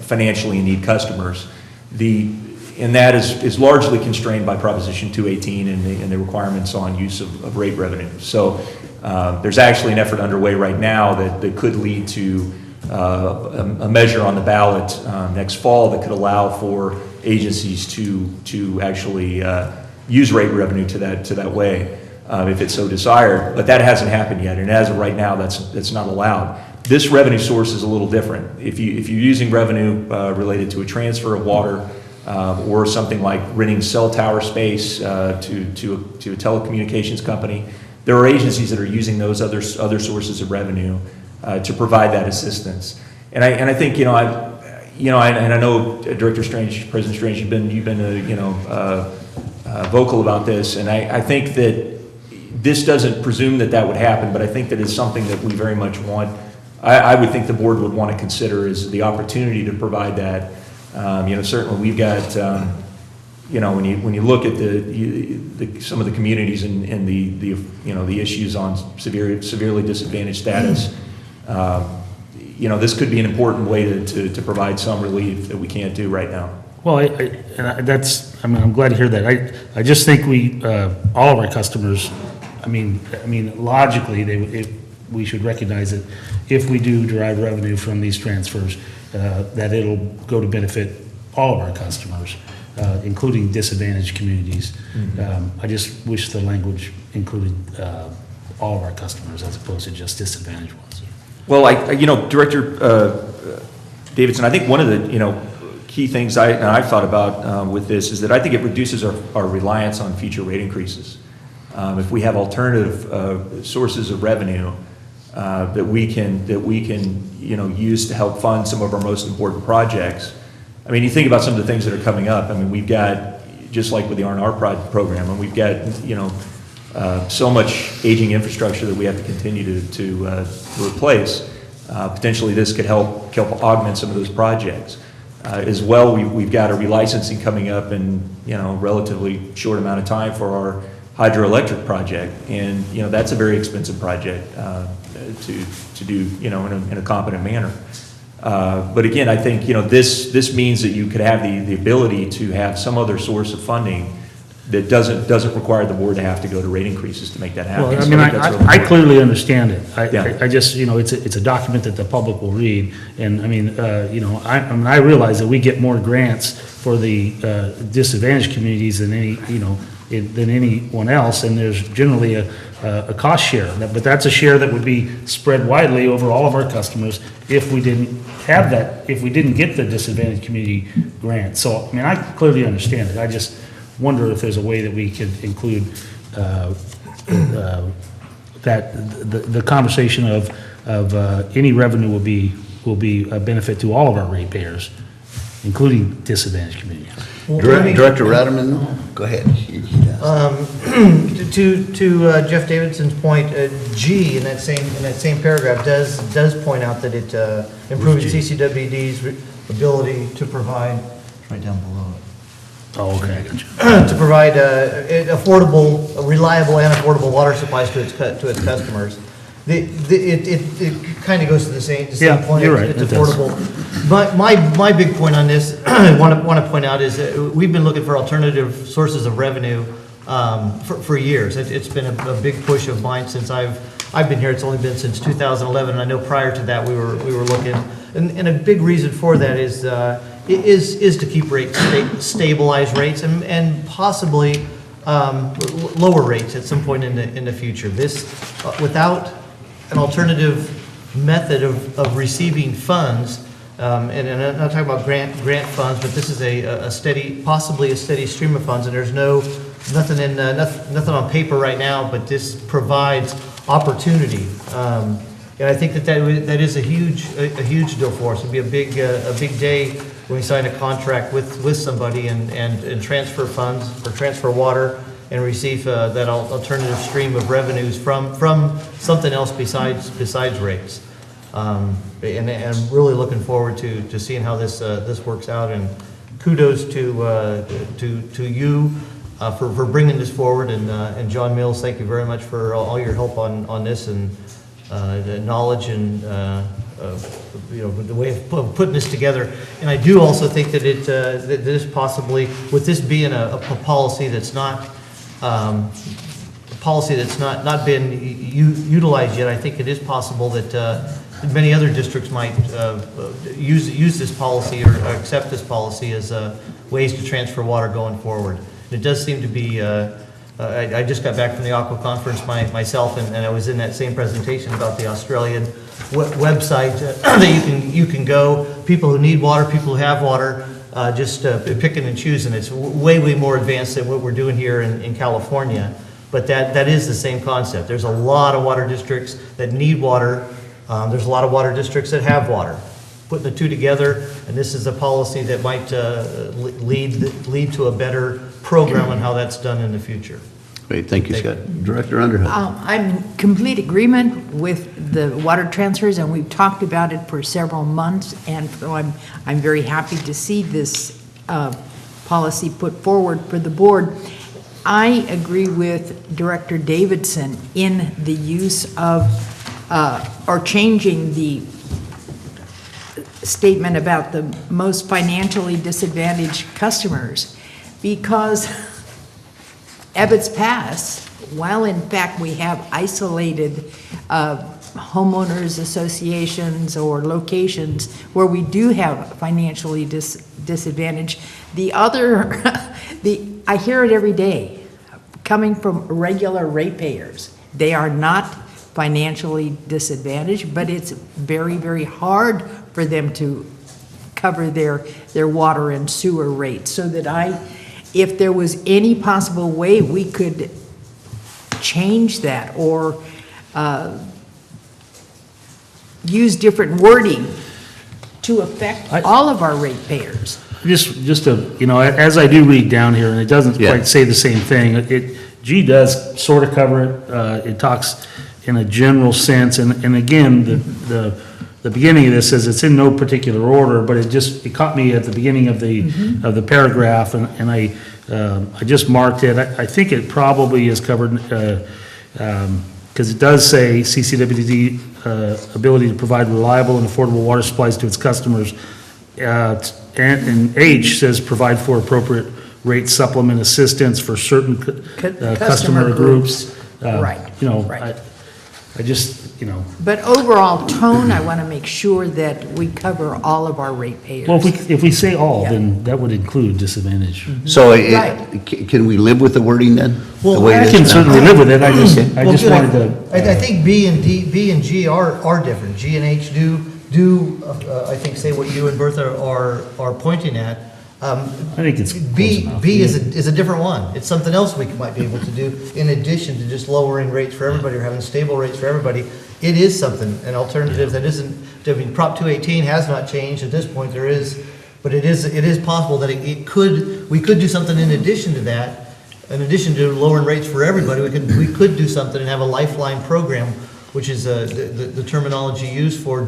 financially in need customers. And that is largely constrained by Proposition 218 and the requirements on use of rate revenue. So there's actually an effort underway right now that could lead to a measure on the ballot next fall that could allow for agencies to actually use rate revenue to that way if it's so desired. But that hasn't happened yet, and as of right now, that's not allowed. This revenue source is a little different. If you're using revenue related to a transfer of water or something like renting cell tower space to a telecommunications company, there are agencies that are using those other sources of revenue to provide that assistance. And I think I know Director Strange, President Strange, you've been vocal about this, and I think that this doesn't presume that would happen, but I think that it's something that we very much want. I would think the board would want to consider is the opportunity to provide that. Certainly we've got, when you look at some of the communities and the issues on severely disadvantaged status, this could be an important way to provide some relief that we can't do right now. Well, I'm glad to hear that. I just think all of our customers, logically, we should recognize that if we do derive revenue from these transfers, that it'll go to benefit all of our customers, including disadvantaged communities. I just wish the language included all of our customers as opposed to just disadvantaged ones. Well, Director Davidson, I think one of the key things I've thought about with this is that I think it reduces our reliance on future rate increases. If we have alternative sources of revenue that we can use to help fund some of our most important projects. You think about some of the things that are coming up. We've got, just like with the R&R program, and we've got so much aging infrastructure that we have to continue to replace. Potentially, this could help augment some of those projects. As well, we've got a relicensing coming up in a relatively short amount of time for our hydroelectric project, and that's a very expensive project to do in a competent manner. But again, I think this means that you could have the ability to have some other source of funding that doesn't require the board to have to go to rate increases to make that happen. Well, I clearly understand it. I just it's a document that the public will read, and I realize that we get more grants for the disadvantaged communities than anyone else, and there's generally a cost share. But that's a share that would be spread widely over all of our customers if we didn't have that, if we didn't get the disadvantaged community grant. So, I clearly understand it. I just wonder if there's a way that we could include that the conversation of any revenue will be a benefit to all of our ratepayers, including disadvantaged communities. Director Raderman, go ahead. To Jeff Davidson's point, G in that same paragraph does point out that it improving CCWD's ability to provide, right down below it. Oh, okay, I got you. To provide reliable and affordable water supplies to its customers. It kind of goes to the same point. You're right. It's affordable. But my big point on this, I want to point out, is that we've been looking for alternative sources of revenue for years. It's been a big push of mine since I've been here. It's only been since 2011, and I know prior to that we were looking. And a big reason for that is to keep rates stabilize rates and possibly lower rates at some point in the future. This without an alternative method of receiving funds, and I'm not talking about grant funds, but this is possibly a steady stream of funds, and there's nothing on paper right now, but this provides opportunity. And I think that is a huge deal for us. It'd be a big day when we sign a contract with somebody and transfer funds or transfer water and receive that alternative stream of revenues from something else besides rates. And I'm really looking forward to seeing how this works out, and kudos to you for bringing this forward, and John Mills, thank you very much for all your help on this, and the knowledge and the way of putting this together. And I do also think that that this possibly, with this being a policy that's not been utilized yet, I think it is possible that many other districts might use this policy or accept this policy as ways to transfer water going forward. It does seem to be, I just got back from the Aqua Conference myself, and I was in that same presentation about the Australian website that you can go, people who need water, people who have water, just picking and choosing. It's way more advanced than what we're doing here in California, but that is the same concept. There's a lot of water districts that need water. There's a lot of water districts that have water. Putting the two together, and this is a policy that might lead to a better program on how that's done in the future. Great, thank you, Scott. Director Underhood. I'm in complete agreement with the water transfers, and we've talked about it for several months, and so I'm very happy to see this policy put forward for the board. I agree with Director Davidson in the use of or changing the statement about the most financially disadvantaged customers, because Ebbets Pass, while in fact we have isolated homeowners associations or locations where we do have financially disadvantaged, the other, I hear it every day, coming from regular ratepayers. They are not financially disadvantaged, but it's very hard for them to cover their water and sewer rates, so that if there was any possible way we could change that or use different wording to affect all of our ratepayers. Just to, as I do read down here, and it doesn't quite say the same thing, G does sort of cover it. It talks in a general sense, and again, the beginning of this says it's in no particular order, but it caught me at the beginning of the paragraph, and I just marked it. I think it probably is covered, because it does say CCWD ability to provide reliable and affordable water supplies to its customers, and H says provide for appropriate rate supplement assistance for certain customer groups. Right. Right. I just, But overall tone, I want to make sure that we cover all of our ratepayers. Well, if we say all, then that would include disadvantage. So Right. can we live with the wording then? Well, The way it I is can now? certainly live with it, I just Well, wanted to. I think B and G are different. G and H do I think say what you and Bertha are pointing at. I think it's close B enough. is a different one. It's something else we might be able to do in addition to just lowering rates for everybody or having stable rates for everybody. It is something, an alternative that isn't, Prop 218 has not changed at this point. There is, but it is possible that we could do something in addition to that. In addition to lowering rates for everybody, we could do something and have a lifeline program, which is the terminology used for a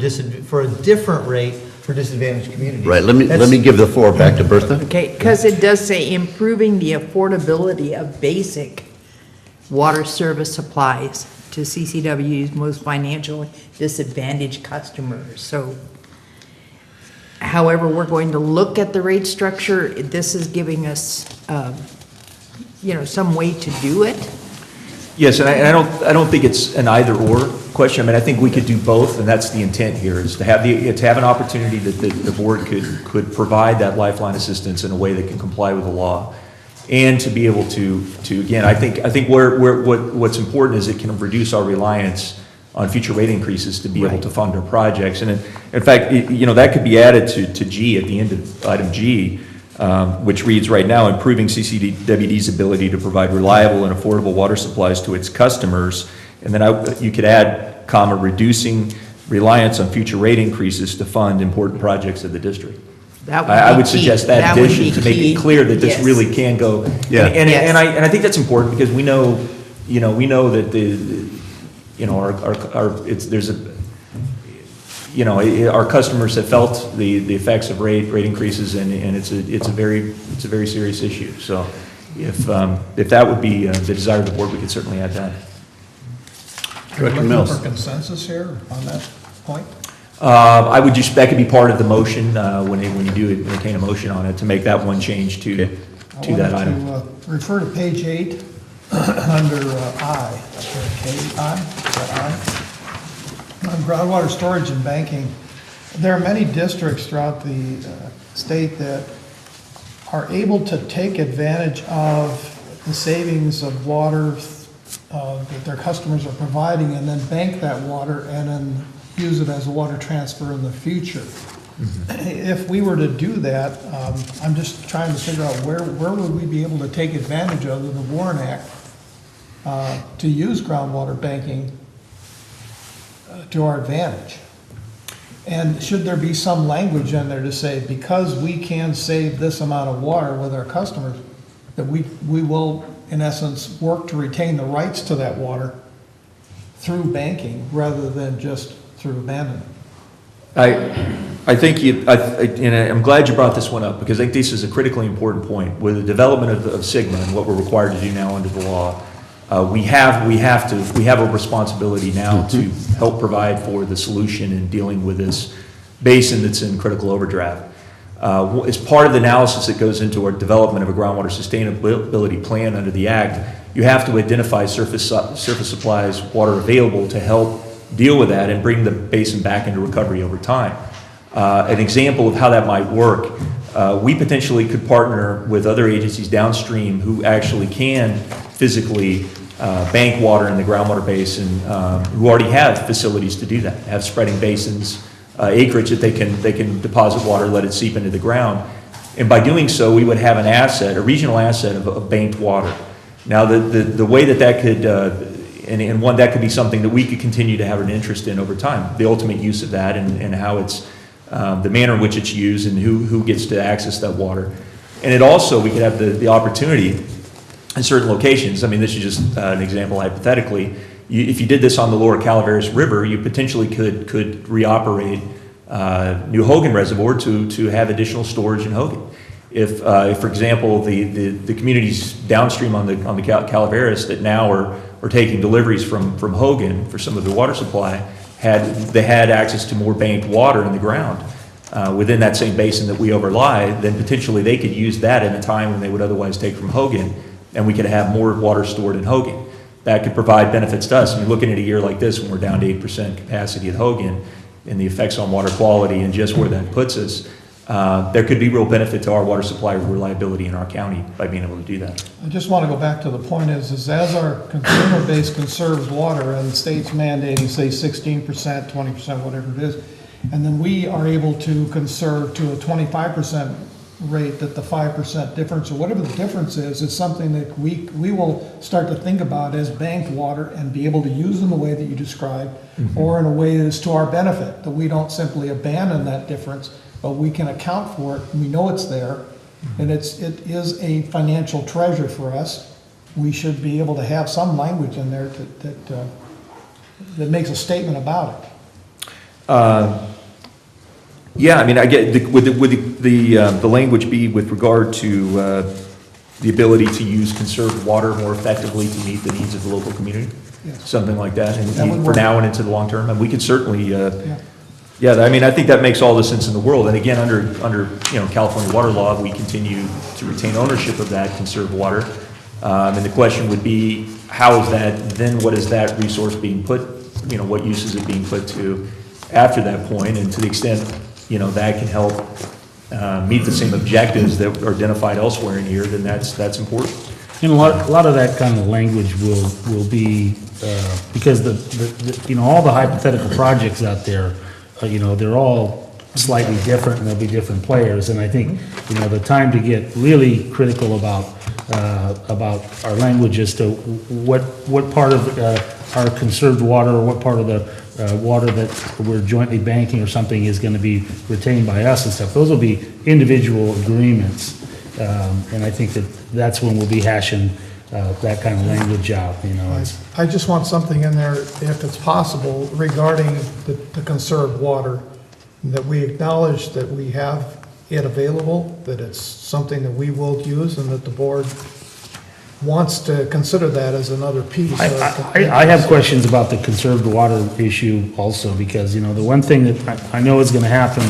different rate for disadvantaged communities. Right, let me give the floor back to Bertha. Okay, because it does say improving the affordability of basic water service supplies to CCW's most financially disadvantaged customers. So however we're going to look at the rate structure, this is giving us, some way to do it. Yes, and I don't think it's an either-or question. I mean, I think we could do both, and that's the intent here, is to have an opportunity that the board could provide that lifeline assistance in a way that can comply with the law, and to be able to again, I think what's important is it can reduce our reliance on future rate increases to be able to fund our projects. And in fact, that could be added to G at the end of item G, which reads right now, improving CCWD's ability to provide reliable and affordable water supplies to its customers. And then you could add, reducing reliance on future rate increases to fund important projects of the district. That would I be would key. suggest that That would addition be to make key. it clear that this Yes. really can go. Yeah. Yes. And I think that's important because we know that our customers have felt the effects of rate increases, and it's a very serious issue. So if that would be the desire of the board, we could certainly add that. Director Looking Mills. for consensus here on that point? That could be part of the motion, when you do entertain a motion on it, to make that one change to that I item. wanted to refer to page 8, under I, K-I, is that I? On groundwater storage and banking, there are many districts throughout the state that are able to take advantage of the savings of water that their customers are providing, and then bank that water and then use it as a water transfer in the future. If we were to do that, I'm just trying to figure out where would we be able to take advantage of the Warren Act to use groundwater banking to our advantage? And should there be some language in there to say, because we can save this amount of water with our customers, that we will, in essence, work to retain the rights to that water through banking rather than just through abandonment? I think and I'm glad you brought this one up, because I think this is a critically important point. With the development of SGMA and what we're required to do now under the law, we have a responsibility now to help provide for the solution in dealing with this basin that's in critical overdraft. As part of the analysis that goes into our development of a groundwater sustainability plan under the Act, you have to identify surface supplies, water available to help deal with that and bring the basin back into recovery over time. An example of how that might work, we potentially could partner with other agencies downstream who actually can physically bank water in the groundwater basin, who already have facilities to do that, have spreading basins, acreage that they can deposit water, let it seep into the ground. And by doing so, we would have an asset, a regional asset of banked water. Now, the way that could, and one, that could be something that we could continue to have an interest in over time, the ultimate use of that and how it's, the manner in which it's used and who gets to access that water. And it also, we could have the opportunity in certain locations, I mean, this is just an example hypothetically, if you did this on the lower Calaveras River, you potentially could reoperate New Hogan Reservoir to have additional storage in Hogan. If for example, the communities downstream on the Calaveras that now are taking deliveries from Hogan for some of their water supply, they had access to more banked water in the ground within that same basin that we overlie, then potentially they could use that in a time when they would otherwise take from Hogan, and we could have more water stored in Hogan. That could provide benefits to us. I mean, looking at a year like this, when we're down to 8% capacity at Hogan, and the effects on water quality and just where that puts us, there could be real benefit to our water supply reliability in our county by being able to do that. I just want to go back to the point is as our consumer base conserves water and the state's mandating, say, 16%, 20%, whatever it is, and then we are able to conserve to a 25% rate, that the 5% difference, or whatever the difference is something that we will start to think about as banked water and be able to use in the way that you described, or in a way that is to our benefit, that we don't simply abandon that difference, but we can account for it, we know it's there, and it is a financial treasure for us. We should be able to have some language in there that makes a statement about it. Yeah, I mean, I get, would the language be with regard to the ability to use conserved water more effectively to meet the needs of the local community? Yes. Something like that, That would and for work. now and into the long term, and we could certainly, Yeah. yeah, I mean, I think that makes all the sense in the world, and again, under California water law, we continue to retain ownership of that conserved water, and the question would be, how is that, then what is that resource being put, what use is it being put to after that point, and to the extent that can help meet the same objectives that are identified elsewhere in here, then that's important. And a lot of that kind of language will be, because all the hypothetical projects out there, they're all slightly different, and there'll be different players. And I think, you know, the time to get really critical about our language as to what part of our conserved water, or what part of the water that we're jointly banking or something is gonna be retained by us and stuff. Those will be individual agreements. And I think that's when we'll be hashing that kind of language out, you know. I just want something in there, if it's possible, regarding the conserved water, that we acknowledge that we have it available, that it's something that we will use, and that the board wants to consider that as another piece. I have questions about the conserved water issue also, because, you know, the one thing that I know is gonna happen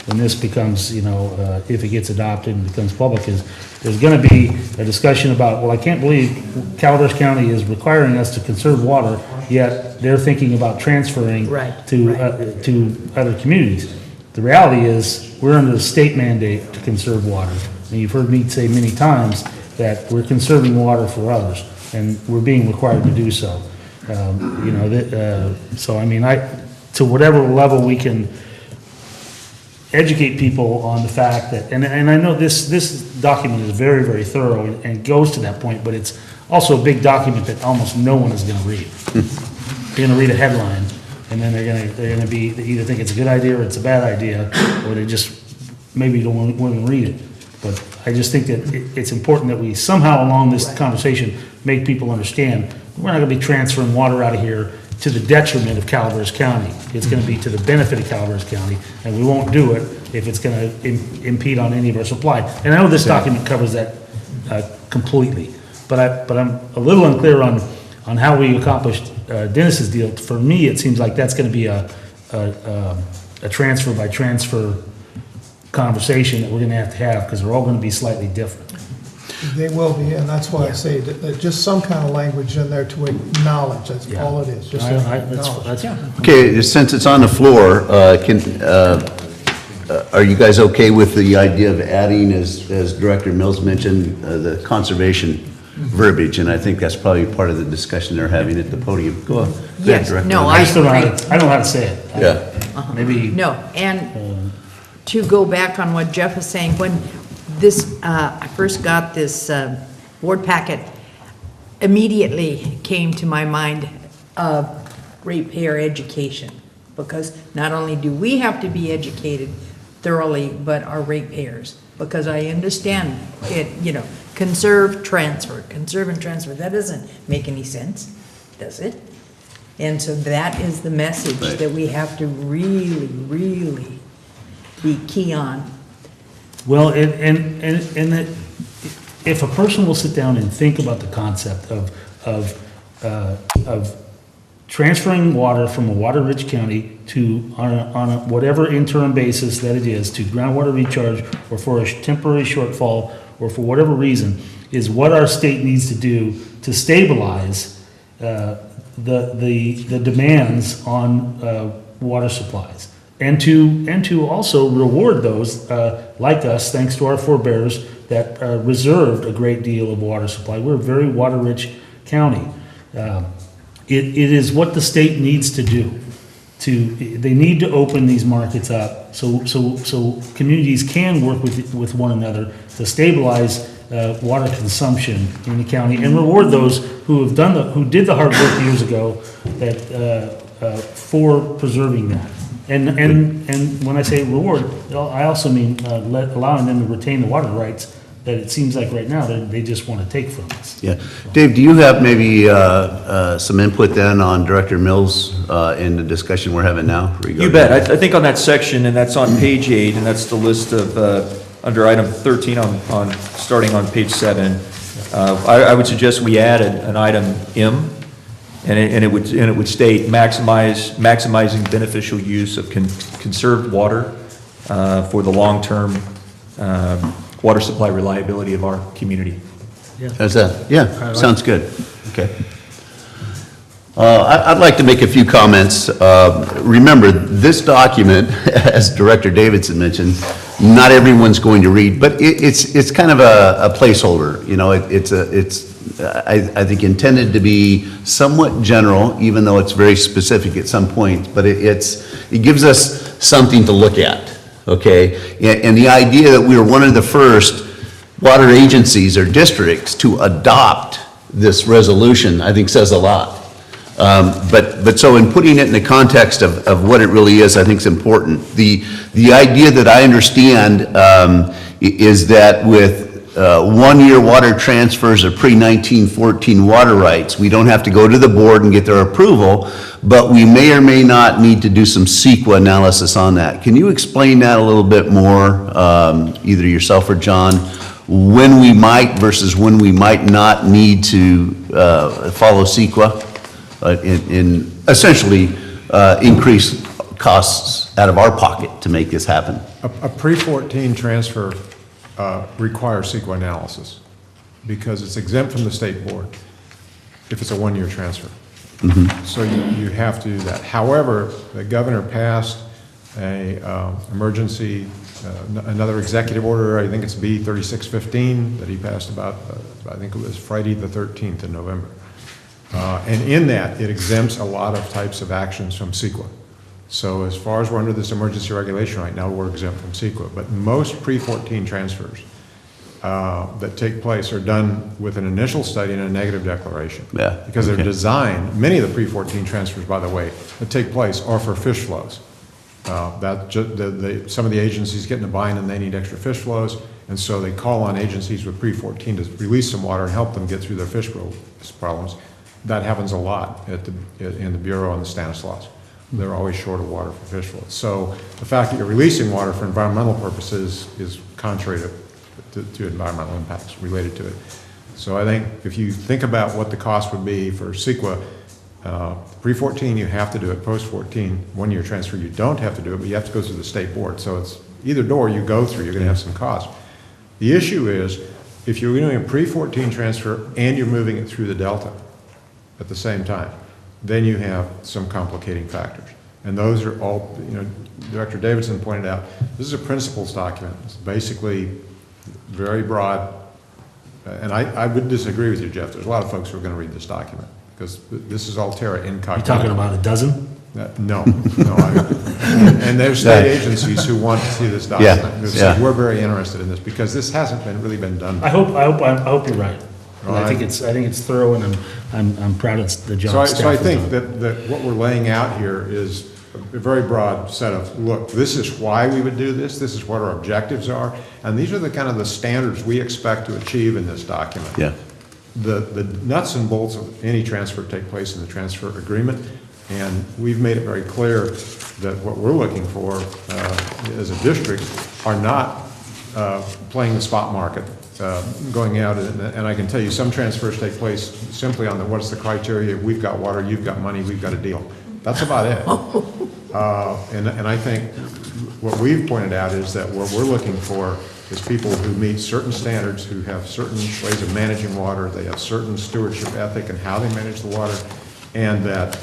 when this becomes, you know, if it gets adopted and becomes public, is there's gonna be a discussion about, well, I can't believe Calaveras County is requiring us to conserve water, yet they're thinking about transferring to other communities. The reality is, we're under a state mandate to conserve water. And you've heard me say many times that we're conserving water for others, and we're being required to do so. You know, so I mean, to whatever level we can educate people on the fact that, and I know this document is very, very thorough and goes to that point, but it's also a big document that almost no one is gonna read. They're gonna read a headline, and then they're gonna be, they either think it's a good idea or it's a bad idea, or they just maybe don't want to read it. But I just think that it's important that we somehow along this conversation make people understand we're not gonna be transferring water out of here to the detriment of Calaveras County. It's gonna be to the benefit of Calaveras County, and we won't do it if it's gonna impede on any of our supply. And I know this document covers that completely, but I'm a little unclear on how we accomplished Dennis's deal. For me, it seems like that's gonna be a transfer by transfer conversation that we're gonna have to have, because they're all gonna be slightly different. They will be, and that's why I say that just some kind of language in there to acknowledge, that's all it is, just acknowledge. Okay, since it's on the floor, are you guys okay with the idea of adding, as Director Mills mentioned, the conservation verbiage? And I think that's probably part of the discussion they're having at the podium. Go ahead, Yes, Director. no, I still don't know how to say it. Yeah. Maybe. No, and to go back on what Jeff is saying, when this, I first got this board packet, immediately came to my mind ratepayer education, because not only do we have to be educated thoroughly, but our ratepayers, because I understand it, you know, conserve and transfer, that doesn't make any sense, does it? And so that is the message that we have to really, really be key on. Well, and that if a person will sit down and think about the concept of transferring water from a water-rich county to, on a whatever interim basis that it is, to groundwater recharge, or for a temporary shortfall, or for whatever reason, is what our state needs to do to stabilize the demands on water supplies. And to also reward those, like us, thanks to our forebears, that reserved a great deal of water supply. We're a very water-rich county. It is what the state needs to do. They need to open these markets up so communities can work with one another to stabilize water consumption in the county, and reward those who did the hard work years ago for preserving that. And when I say reward, I also mean allowing them to retain the water rights that it seems like right now they just want to take from us. Yeah. Dave, do you have maybe some input then on Director Mills in the discussion we're having now? You bet. I think on that section, and that's on page 8, and that's the list of, under item 13 on starting on page 7, I would suggest we add an item M, and it would state maximizing beneficial use of conserved water for the long-term water supply reliability of our community. How's that? Yeah, sounds good. Okay. I'd like to make a few comments. Remember, this document, as Director Davidson mentioned, not everyone's going to read, but it's kind of a placeholder. You know, it's I think intended to be somewhat general, even though it's very specific at some point. But it gives us something to look at. okay? And the idea that we were one of the first water agencies or districts to adopt this resolution, I think says a lot. But so in putting it in the context of what it really is, I think is important. The idea that I understand is that with one-year water transfers of pre-1914 water rights, we don't have to go to the board and get their approval, but we may or may not need to do some CEQA analysis on that. Can you explain that a little bit more, either yourself or John, when we might versus when we might not need to follow CEQA in essentially increase costs out of our pocket to make this happen? A pre-14 transfer requires CEQA analysis because it's exempt from the state board if it's a one-year transfer. So you have to do that. However, the governor passed a emergency, another executive order, I think it's B 3615, that he passed about, I think it was Friday the 13th in November. And in that, it exempts a lot of types of actions from CEQA. So as far as we're under this emergency regulation right now, we're exempt from CEQA. But most pre-14 transfers that take place are done with an initial study and a negative declaration. Yeah. Because they're designed, many of the pre-14 transfers, by the way, that take place are for fish flows. Some of the agencies get in a bind and they need extra fish flows, and so they call on agencies with pre-14 to release some water and help them get through their fish problems. That happens a lot in the Bureau and the Stanislaus. They're always short of water for fish flows. So the fact that you're releasing water for environmental purposes is contrary to environmental impacts related to it. So I think if you think about what the cost would be for CEQA, pre-14 you have to do it, post-14 one-year transfer you don't have to do it, but you have to go through the state board. So it's either door you go through, you're going to have some cost. The issue is if you're doing a pre-14 transfer and you're moving it through the Delta at the same time, then you have some complicating factors. And those are all, Director Davidson pointed out, this is a principles document. It's basically very broad. And I would disagree with you, Jeff. There's a lot of folks who are going to read this document because this is all terra incognita. You talking about a dozen? No. And there's state agencies who want to see this document. Who say, we're very interested in this because this hasn't really been done. I hope you're right. I think it's thorough, and I'm proud of the job. So I think that what we're laying out here is a very broad set of, look, this is why we would do this. This is what our objectives are, and these are the kind of the standards we expect to achieve in this document. Yeah. The nuts and bolts of any transfer take place in the transfer agreement, and we've made it very clear that what we're looking for as a district are not playing the spot market. Going out, and I can tell you some transfers take place simply on what's the criteria, we've got water, you've got money, we've got a deal. That's about it. And I think what we've pointed out is that what we're looking for is people who meet certain standards, who have certain ways of managing water, they have certain stewardship ethic in how they manage the water, and that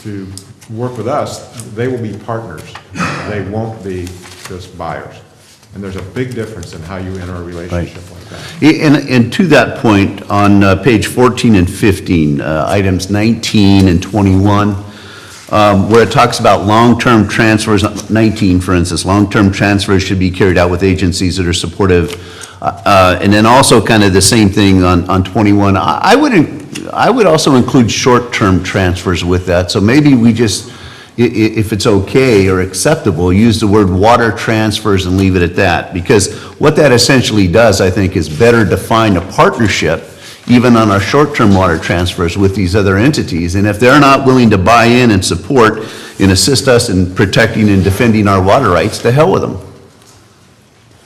to work with us, they will be partners. They won't be just buyers. And there's a big difference in how you enter a relationship like that. And to that point, on page 14 and 15, items 19 and 21, where it talks about long-term transfers, 19 for instance, long-term transfers should be carried out with agencies that are supportive. And then also kind of the same thing on 21. I would also include short-term transfers with that. So maybe we just, if it's okay or acceptable, use the word water transfers and leave it at that. Because what that essentially does, I think, is better define a partnership, even on our short-term water transfers with these other entities. And if they're not willing to buy in and support and assist us in protecting and defending our water rights, to hell with them.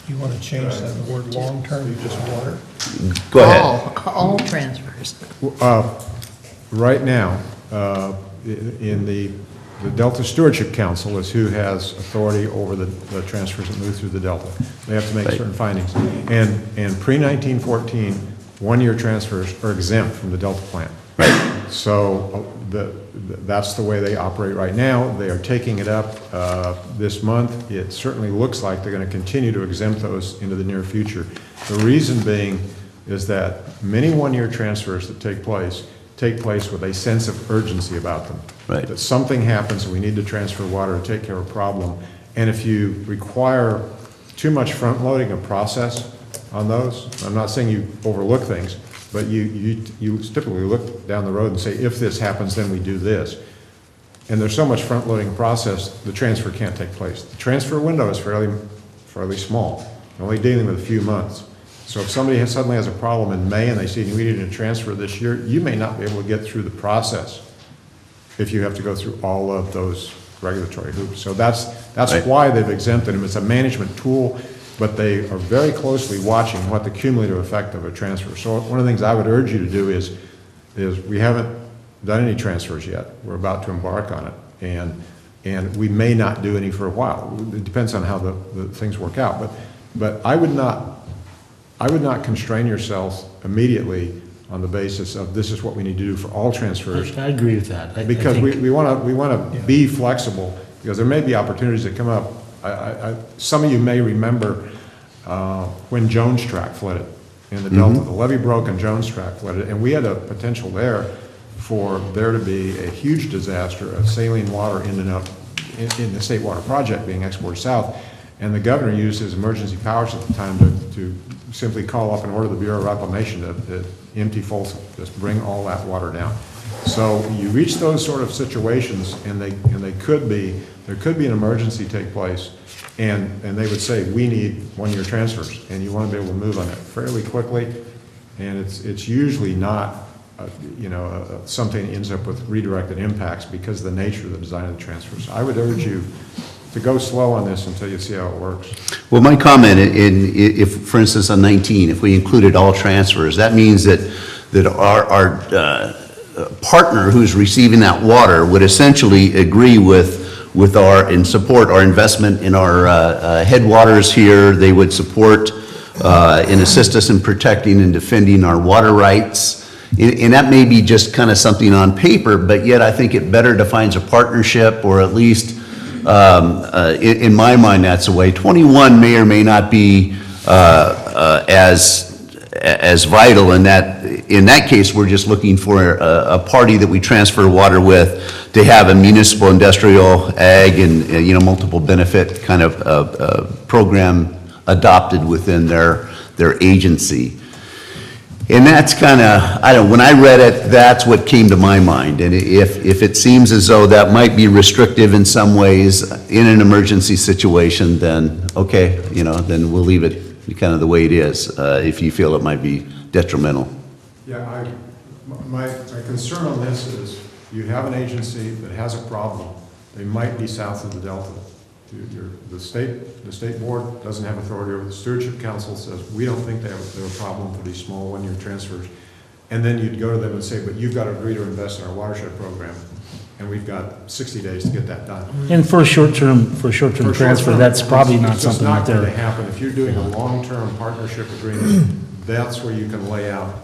You want to change that word long-term, just water? Go ahead. All transfers. Right now, in the Delta Stewardship Council is who has authority over the transfers that move through the Delta. They have to make certain findings. And pre-1914, one-year transfers are exempt from the Delta plan. Right. So that's the way they operate right now. They are taking it up this month. It certainly looks like they're going to continue to exempt those into the near future. The reason being is that many one-year transfers that take place with a sense of urgency about them. Right. That something happens and we need to transfer water to take care of a problem, And if you require too much front-loading of process on those, I'm not saying you overlook things, but you typically look down the road and say, if this happens, then we do this. And there's so much front-loading process, the transfer can't take place. The transfer window is fairly small, only dealing with a few months. So if somebody suddenly has a problem in May and they see you needed a transfer this year, you may not be able to get through the process if you have to go through all of those regulatory hoops. So that's Right. why they've exempted them. It's a management tool, but they are very closely watching what the cumulative effect of a transfer. So one of the things I would urge you to do is we haven't done any transfers yet. We're about to embark on it. And we may not do any for a while. It depends on how the things work out. But I would not constrain yourselves immediately on the basis of this is what we need to do for all transfers. I agree with that. Because we want to be flexible, because there may be opportunities that come up. Some of you may remember when Jones Tract flooded in the Delta. The levee broke and Jones Tract flooded, and we had a potential there for there to be a huge disaster of saline water ending up in the State Water Project being exported south. And the governor used his emergency powers at the time to simply call up and order the Bureau of Reclamation to empty Folsom, just bring all that water down. So you reach those sort of situations, and there could be an emergency take place, and they would say, we need one-year transfers, and you want to be able to move on it fairly quickly, and it's usually not, something that ends up with redirected impacts because of the nature of the design of the transfers. I would urge you to go slow on this until you see how it works. Well, my comment, if, for instance, on 19, if we included all transfers, that means that our partner who's receiving that water would essentially agree with our, and support our investment in our headwaters here. They would support and assist us in protecting and defending our water rights. And that may be just kind of something on paper, but yet I think it better defines a partnership, or at least in my mind, that's the way. 21 may or may not be as vital in that. In that case, we're just looking for a party that we transfer water with to have a municipal, industrial, ag, and multiple benefit kind of program adopted within their agency. And that's kind of, when I read it, that's what came to my mind. And if it seems as though that might be restrictive in some ways in an emergency situation, then okay, then we'll leave it kind of the way it is, if you feel it might be detrimental. Yeah, my concern on this is you have an agency that has a problem. They might be south of the Delta. The state board doesn't have authority over. The Stewardship Council says, we don't think they have a problem for these small one-year transfers. And then you'd go to them and say, but you've got to agree to invest in our watershed program. And we've got 60 days to get that done. And for a short-term transfer, that's probably not something that It's just not going to happen. If you're doing a long-term partnership agreement, that's where you can lay out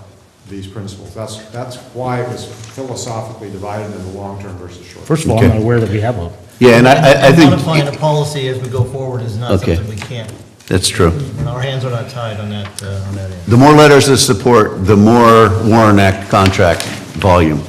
these principles. That's why it was philosophically divided into long-term versus short. First of all, I'm not aware that we have a. Yeah, and I think. Modifying a policy as we go forward is not Okay. something we can't. That's true. And our hands are not tied on that end. The more letters of support, the more Warren Act contract volume.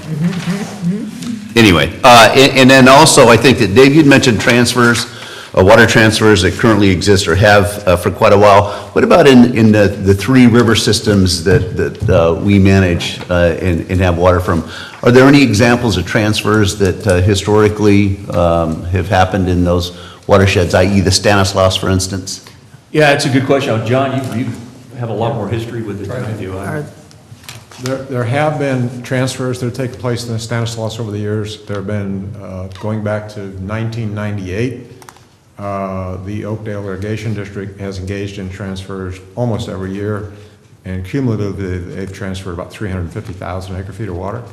Anyway, and then also, I think that Dave, you'd mentioned transfers, water transfers that currently exist or have for quite a while. What about in the three river systems that we manage and have water from? Are there any examples of transfers that historically have happened in those watersheds, i.e. the Stanislaus, for instance? Yeah, it's a good question. John, you have a lot more history with it than I do. There have been transfers that have taken place in the Stanislaus over the years. There have been, going back to 1998, the Oakdale Irrigation District has engaged in transfers almost every year, and cumulatively they've transferred about 350,000 acre-feet of water.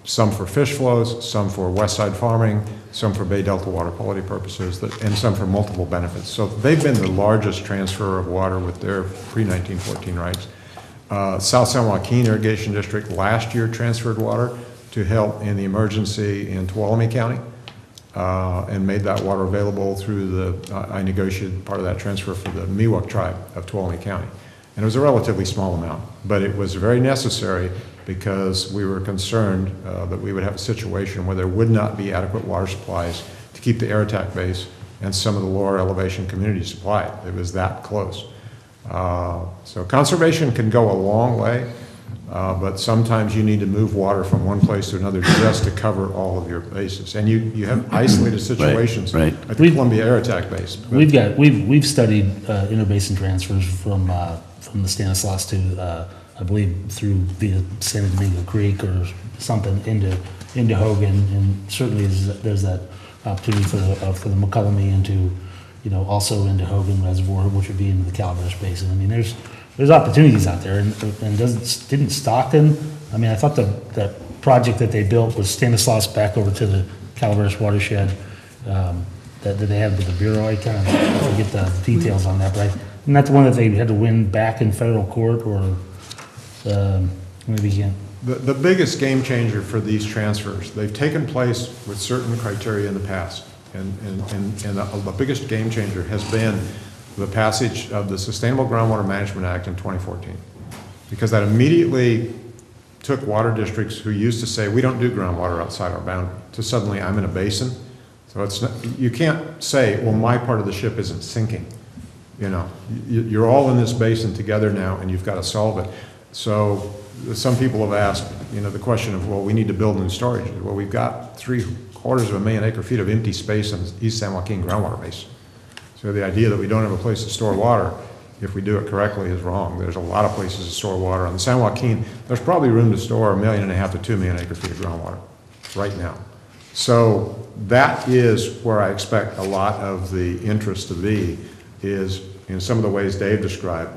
Some for fish flows, some for west side farming, some for Bay Delta water quality purposes, and some for multiple benefits. So they've been the largest transfer of water with their pre-1914 rights. South San Joaquin Irrigation District last year transferred water to help in the emergency in Tuolumne County, and made that water available through I negotiated part of that transfer for the Miwok tribe of Tuolumne County. And it was a relatively small amount, but it was very necessary because we were concerned that we would have a situation where there would not be adequate water supplies to keep the air attack base and some of the lower elevation community supply it. It was that close. So conservation can go a long way, but sometimes you need to move water from one place to another just to cover all of your bases. And you have isolated situations right. at the Columbia Air Attack Base. But We've studied interbasin transfers from the Stanislaus to, I believe, through via San Domingo Creek or something into Hogan, and certainly there's that opportunity for the McCullum into, also into Hogan Reservoir, which would be into the Calaveras Basin. I mean, there's opportunities out there, and didn't Stockton, I mean, I thought that project that they built was Stanislaus back over to the Calaveras watershed, that they had with the Bureau. I kind of forget the details on that, but isn't that the one that they had to win back in federal court, or maybe again? The biggest game changer for these transfers, they've taken place with certain criteria in the past. And the biggest game changer has been the passage of the Sustainable Groundwater Management Act in 2014. Because that immediately took water districts who used to say, we don't do groundwater outside our boundary, to suddenly, I'm in a basin. So it's not, you can't say, well, my part of the ship isn't sinking. You're all in this basin together now, and you've got to solve it. So some people have asked, the question of, well, we need to build new storage. Well, we've got 750,000 acre-feet of empty space in the East San Joaquin groundwater basin. So the idea that we don't have a place to store water, if we do it correctly, is wrong. There's a lot of places to store water. On the San Joaquin, there's probably room to store 1.5 million to 2 million acre-feet of groundwater right now. So that is where I expect a lot of the interest to be, is in some of the ways Dave described,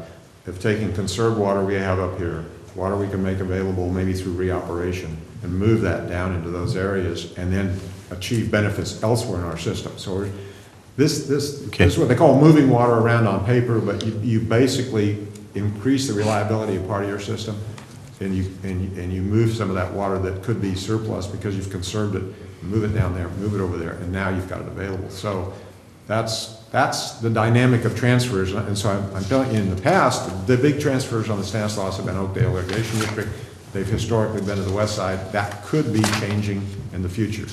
of taking conserved water we have up here, water we can make available maybe through reoperation, and move that down into those areas, and then achieve benefits elsewhere in our system. So this is what they call moving water around on paper, but you basically increase the reliability of part of your system, and you move some of that water that could be surplus because you've conserved it, move it down there, move it over there, and now you've got it available. So that's the dynamic of transfers. And so I'm telling you, in the past, the big transfers on the Stanislaus have been Oakdale Irrigation District. They've historically been to the west side. That could be changing in the future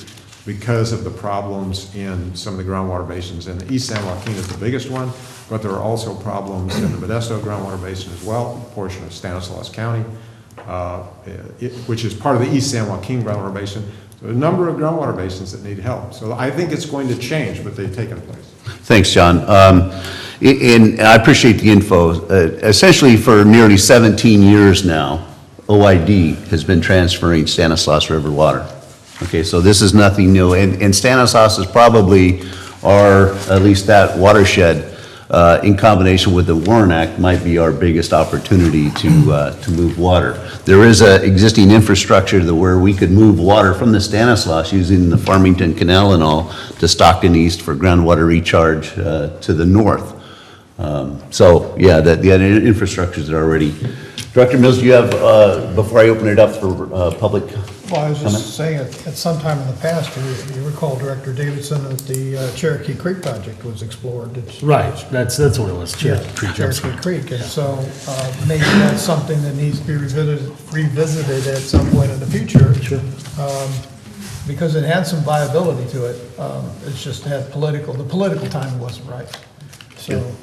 because of the problems in some of the groundwater basins. And the East San Joaquin is the biggest one, but there are also problems in the Modesto groundwater basin as well, a portion of Stanislaus County, which is part of the East San Joaquin groundwater basin. So a number of groundwater basins that need help. So I think it's going to change, but they've taken place. Thanks, John. And I appreciate the info. Essentially, for nearly 17 years now, OID has been transferring Stanislaus River water. Okay, so this is nothing new. And Stanislaus is probably, or at least that watershed, in combination with the Warren Act, might be our biggest opportunity to move water. There is an existing infrastructure where we could move water from the Stanislaus using the Farmington Canal and all to Stockton East for groundwater recharge to the north. So yeah, the infrastructures are already. Director Mills, do you have, before I open it up for public Well, I was comment? just saying, at some time in the past, you recall, Director Davidson, that the Cherokee Creek project was explored. Right, that's what it was, Cherokee Creek, and so maybe that's something that needs to be revisited at some point in the future. Sure. Because it had some viability to it. It's just had the political timing wasn't right. So.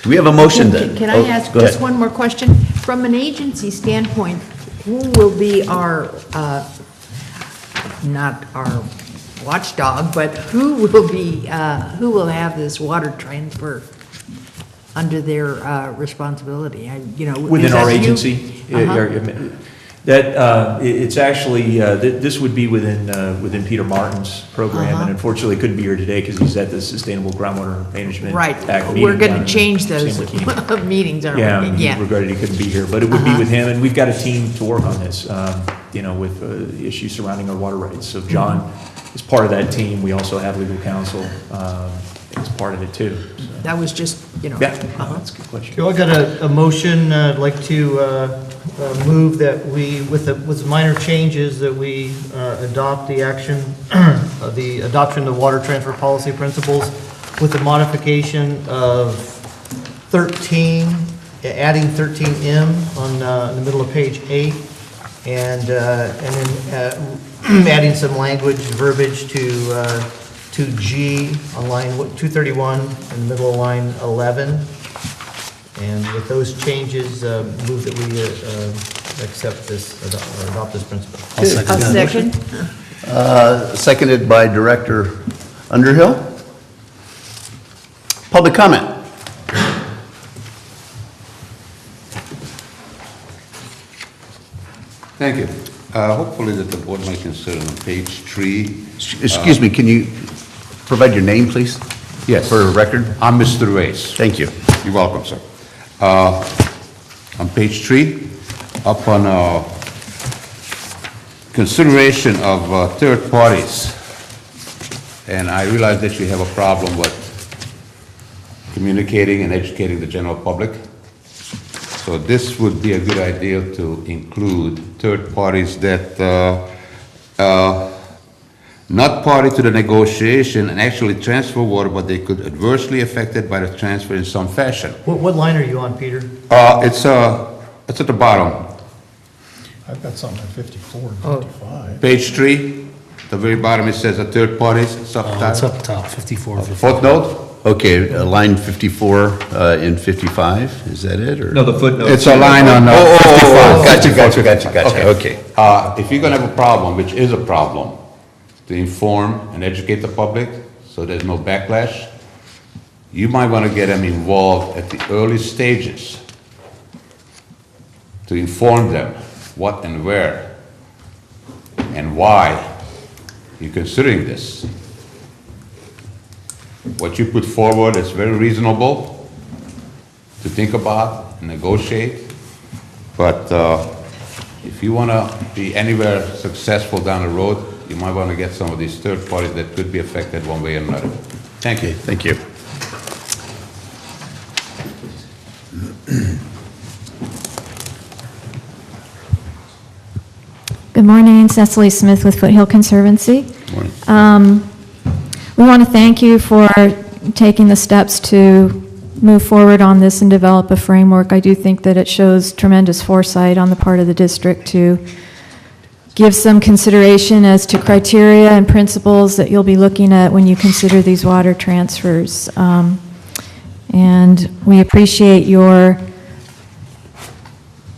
Do we have a motion then? Can I ask go just ahead. one more question? From an agency standpoint, who will be our, not our watchdog, but who will have this water transfer under their responsibility? Within is our that you? agency? Uh-huh. It's actually, this would be within Peter Martin's program, Uh-huh. and unfortunately couldn't be here today because he's at the Sustainable Groundwater Management Right, Act meeting. we're going down to in change those San Joaquin. meetings, aren't we? Yeah, he regretted he couldn't be here, but it would be with him, and we've got a team to work on this, with issues surrounding our water rights. So John is part of that team. We also have legal counsel as part of it too. So. That was just, Yeah, that's a good question. Okay, I got a motion. I'd like to move that we, with minor changes, that we adopt the action, the adoption of water transfer policy principles with the modification of 13, adding 13M on in the middle of page 8, and then adding some language, verbiage to 2G on line 231 in the middle of line 11. And with those changes, move that we accept this, or adopt this principle. I'll second I'll that motion. second. Seconded by Director Underhill. Public comment. Thank you. Hopefully that the board might consider on page 3. Excuse me, can you provide your name, please? Yes. For record? I'm Mr. Reyes. Thank you. You're welcome, sir. On page 3, up on consideration of third parties, and I realize that you have a problem with communicating and educating the general public. So this would be a good idea to include third parties that not party to the negotiation and actually transfer water, but they could adversely affected by the transfer in some fashion. What line are you on, Peter? It's at the bottom, I've got something at 54 and 55. page 3, the very bottom, it says a third parties, It's subtitle, up top, 54, 55. footnote. Okay, line 54 and 55, is that it, or? No, the footnote. It's a line on 55. Gotcha, okay. If you're gonna have a problem, which is a problem, to inform and educate the public, so there's no backlash, you might wanna get them involved at the early stages to inform them what and where and why you're considering this. What you put forward is very reasonable to think about and negotiate, but if you want to be anywhere successful down the road, you might want to get some of these third parties that could be affected one way or another. Thank you. Thank you. Good morning, Cecily Smith with Foothill Conservancy. Morning. We want to thank you for taking the steps to move forward on this and develop a framework. I do think that it shows tremendous foresight on the part of the district to give some consideration as to criteria and principles that you'll be looking at when you consider these water transfers. And we appreciate your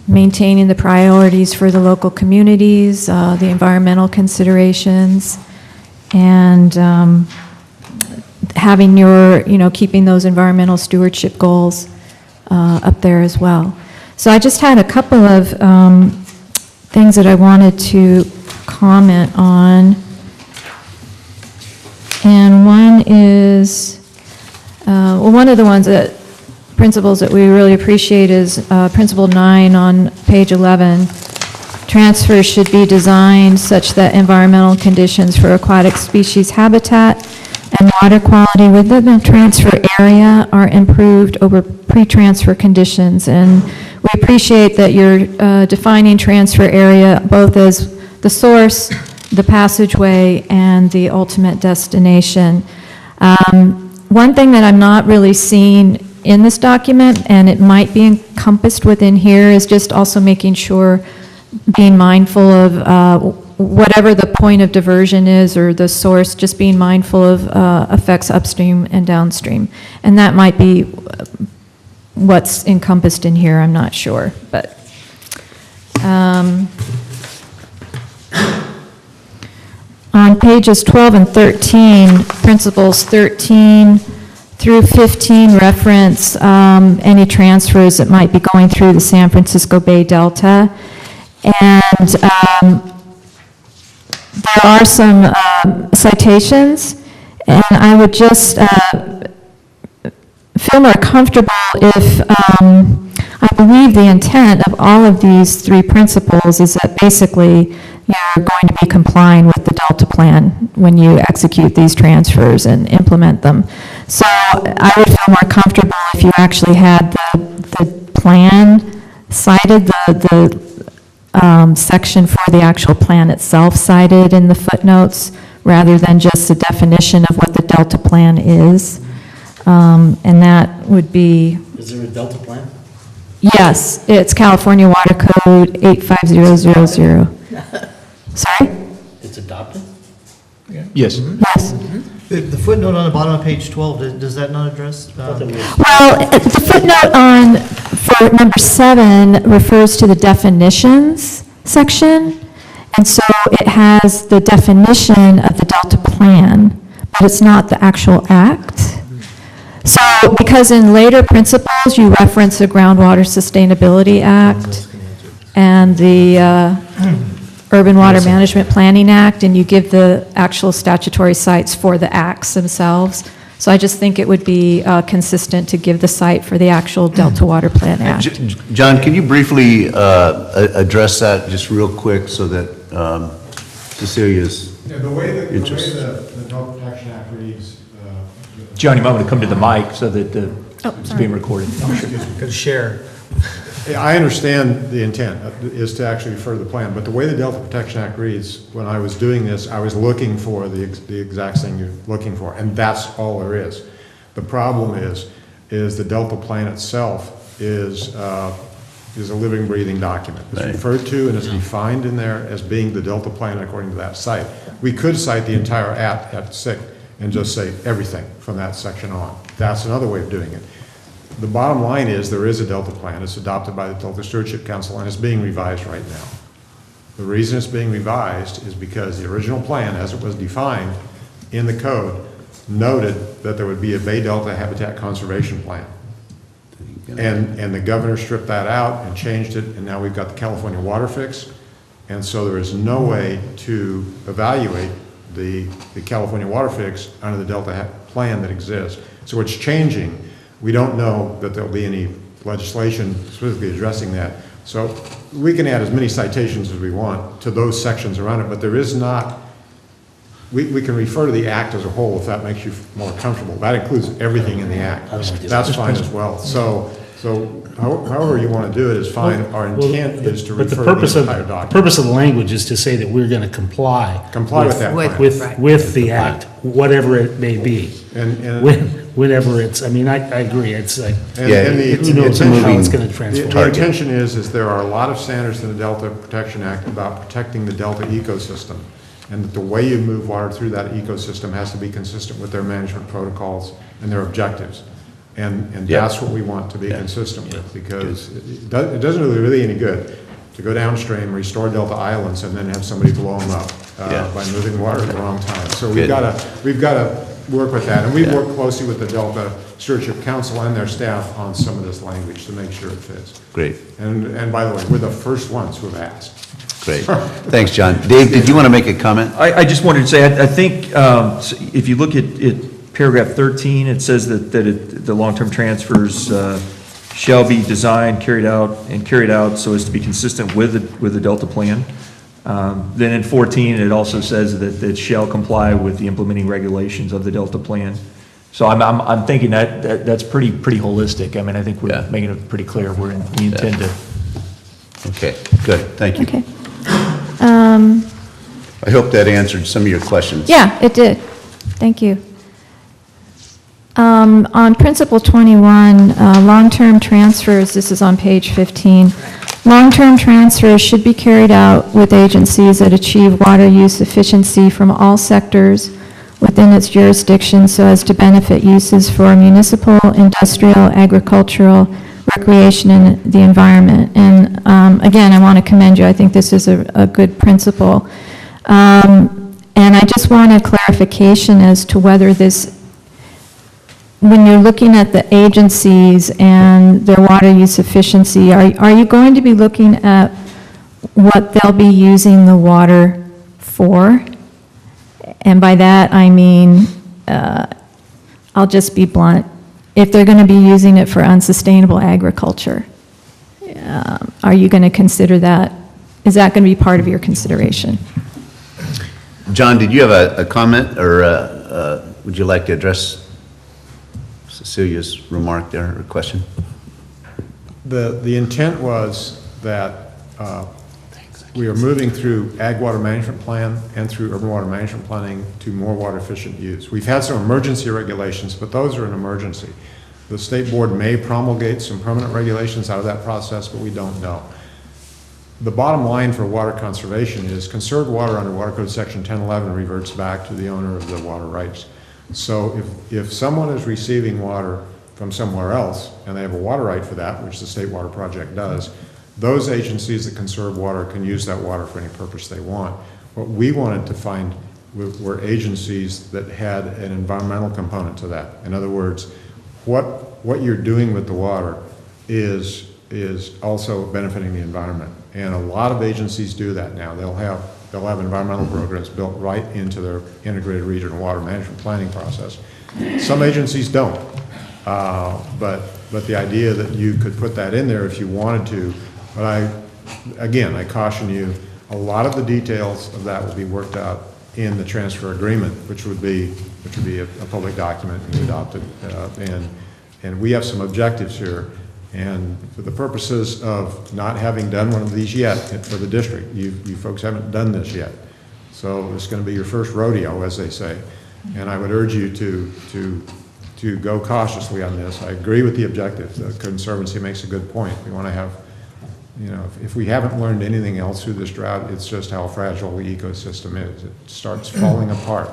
maintaining the priorities for the local communities, the environmental considerations, and having your, keeping those environmental stewardship goals up there as well. So I just had a couple of things that I wanted to comment on. And one is, one of the ones that principles that we really appreciate is Principle 9 on page 11. Transfers should be designed such that environmental conditions for aquatic species habitat and water quality within the transfer area are improved over pre-transfer conditions. And we appreciate that you're defining transfer area both as the source, the passageway, and the ultimate destination. One thing that I'm not really seeing in this document, and it might be encompassed within here, is just also making sure, being mindful of whatever the point of diversion is or the source, just being mindful of effects upstream and downstream. And that might be what's encompassed in here, I'm not sure. But on pages 12 and 13, principles 13 through 15 reference any transfers that might be going through the San Francisco Bay Delta. And there are some citations, and I would just feel more comfortable if I believe the intent of all of these three principles is that basically you're going to be complying with the Delta plan when you execute these transfers and implement them. So I would feel more comfortable if you actually had the plan cited, the section for the actual plan itself cited in the footnotes, rather than just the definition of what the Delta plan is. And that would be... Is there a Delta plan? Yes, it's California Water Code 85000. Sorry? It's adopted? Yes. Yes. The footnote on the bottom of page 12, does that not address? Well, the footnote for number 7 refers to the definitions section, and so it has the definition of the Delta plan, but it's not the actual act. So, because in later principles, you reference the Groundwater Sustainability Act and the Urban Water Management Planning Act, and you give the actual statutory sites for the acts themselves. So I just think it would be consistent to give the site for the actual Delta Water Plan Act. John, can you briefly address that just real quick so that Cecilia's Yeah, the way the interest. Delta Protection Act reads. John, you might want to come to the mic so that it's being recorded. Could share. I understand the intent is to actually refer to the plan, but the way the Delta Protection Act reads, when I was doing this, I was looking for the exact thing you're looking for, and that's all there is. The problem is the Delta plan itself is a living, breathing document. It's referred to and it's defined in there as being the Delta plan according to that site. We could cite the entire at SIC and just say everything from that section on. That's another way of doing it. The bottom line is there is a Delta plan. It's adopted by the Delta Stewardship Council and it's being revised right now. The reason it's being revised is because the original plan, as it was defined in the code, noted that there would be a Bay Delta habitat conservation plan. And the governor stripped that out and changed it, and now we've got the California water fix. And so there is no way to evaluate the California water fix under the Delta plan that exists. So it's changing. We don't know that there'll be any legislation specifically addressing that. So we can add as many citations as we want to those sections around it, but there is not, we can refer to the act as a whole if that makes you more comfortable. That includes everything in the act. That's fine as well. So however you want to do it is fine. Our intent is to refer to the entire document. The purpose of the language is to say that we're going to comply. Comply with that plan. With the act, whatever it may be. Whenever it's, I mean, I agree, it's like, who knows how it's going to transform. The intention is there are a lot of standards in the Delta Protection Act about protecting the Delta ecosystem. And that the way you move water through that ecosystem has to be consistent with their management protocols and their objectives. And that's what we want to be consistent with, because it doesn't really any good to go downstream, restore Delta Islands, and then have somebody blow them up by moving water at the wrong time. So we've got to work with that, and we work closely with the Delta Stewardship Council and their staff on some of this language to make sure it fits. Great. And by the way, we're the first ones who have asked. Great. Thanks, John. Dave, did you want to make a comment? I just wanted to say, I think if you look at paragraph 13, it says that the long-term transfers shall be designed, carried out so as to be consistent with the Delta plan. Then in 14, it also says that it shall comply with the implementing regulations of the Delta plan. So I'm thinking that's pretty holistic. I mean, I think we're making it pretty clear we intend to. Okay, good. Thank you. Okay. I hope that answered some of your questions. Yeah, it did. Thank you. On Principle 21, long-term transfers, this is on page 15. Long-term transfers should be carried out with agencies that achieve water use efficiency from all sectors within its jurisdiction so as to benefit uses for municipal, industrial, agricultural, recreation, and the environment. And again, I want to commend you. I think this is a good principle. And I just want a clarification as to whether this, when you're looking at the agencies and their water use efficiency, are you going to be looking at what they'll be using the water for? And by that, I mean, I'll just be blunt. If they're going to be using it for unsustainable agriculture, are you going to consider that? Is that going to be part of your consideration? John, did you have a comment, or would you like to address Cecilia's remark there, or question? The intent was that we are moving through Ag Water Management Plan and through Urban Water Management Planning to more water efficient use. We've had some emergency regulations, but those are an emergency. The state board may promulgate some permanent regulations out of that process, but we don't know. The bottom line for water conservation is conserved water under Water Code Section 1011 reverts back to the owner of the water rights. So if someone is receiving water from somewhere else, and they have a water right for that, which the State Water Project does, those agencies that conserve water can use that water for any purpose they want. What we wanted to find were agencies that had an environmental component to that. In other words, what you're doing with the water is also benefiting the environment. And a lot of agencies do that now. They'll have environmental programs built right into their integrated regional water management planning process. Some agencies don't, but the idea that you could put that in there if you wanted to, but I caution you, a lot of the details of that will be worked out in the transfer agreement, which would be a public document and adopted, and we have some objectives here. And for the purposes of not having done one of these yet for the district, you folks haven't done this yet. So it's going to be your first rodeo, as they say. And I would urge you to go cautiously on this. I agree with the objective. The Conservancy makes a good point. We want to have, if we haven't learned anything else through this drought, it's just how fragile the ecosystem is. It starts falling apart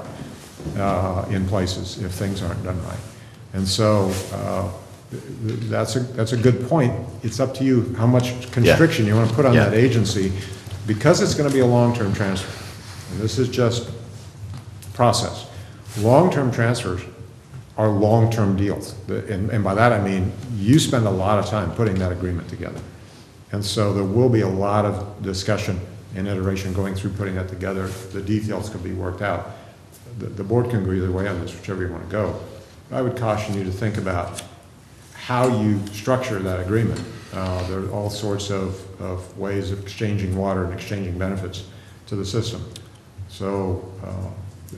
in places if things aren't done right. And so, that's a good point. It's up to you how much constriction you want to put on that agency, because it's going to be a long-term transfer. And this is just process. Long-term transfers are long-term deals. And by that I mean you spend a lot of time putting that agreement together. And so there will be a lot of discussion and iteration going through putting that together. The details could be worked out. The board can go either way on this, whichever you want to go. I would caution you to think about how you structure that agreement. There are all sorts of ways of exchanging water and exchanging benefits to the system. So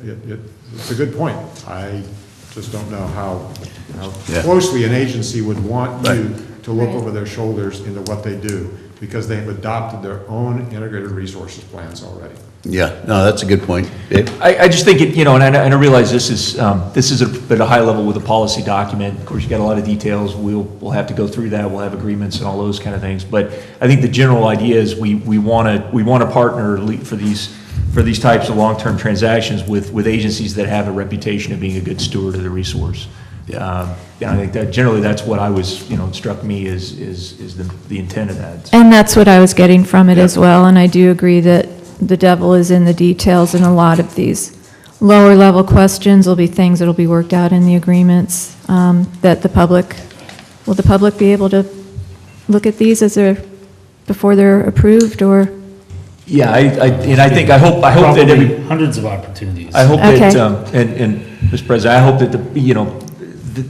it's a good point. I just don't know how closely an agency would want you to look over their shoulders into what they do, because they have adopted their own integrated resources plans already. Yeah, no, that's a good point. Dave? I just think it, and I realize this is at a high level with a policy document. Of course, you got a lot of details. We'll have to go through that. We'll have agreements and all those kind of things. But I think the general idea is we want to partner for these types of long-term transactions with agencies that have a reputation of being a good steward of the resource. I think that generally that's what I was, struck me is the intent of that. And that's what I was getting from it as well, and I do agree that the devil is in the details, and a lot of these lower level questions will be things that will be worked out in the agreements, that the public be able to look at these before they're approved, or? Yeah, I hope that hundreds of opportunities. I hope that, and Mr. President, I hope that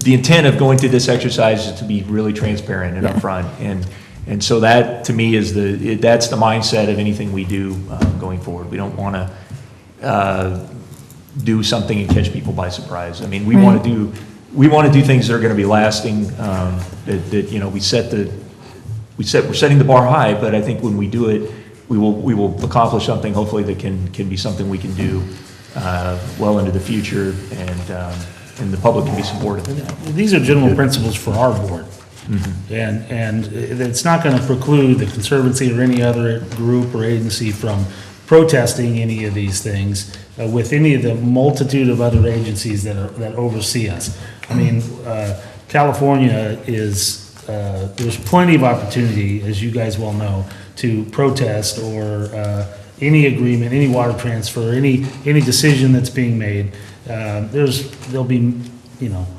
the intent of going through this exercise is to be really transparent and upfront, and so that to me is that's the mindset of anything we do going forward. We don't want to do something and catch people by surprise. I mean, we want to do things that are going to be lasting. We're setting the bar high, but I think when we do it, we will accomplish something hopefully that can be something we can do well into the future, and the public can be supportive of that. These are general principles for our board. Mm-hmm. And it's not going to preclude the Conservancy or any other group or agency from protesting any of these things with any of the multitude of other agencies that oversee us. I mean, California is, there's plenty of opportunity, as you guys well know, to protest or any agreement, any water transfer, any decision that's being made. There'll be,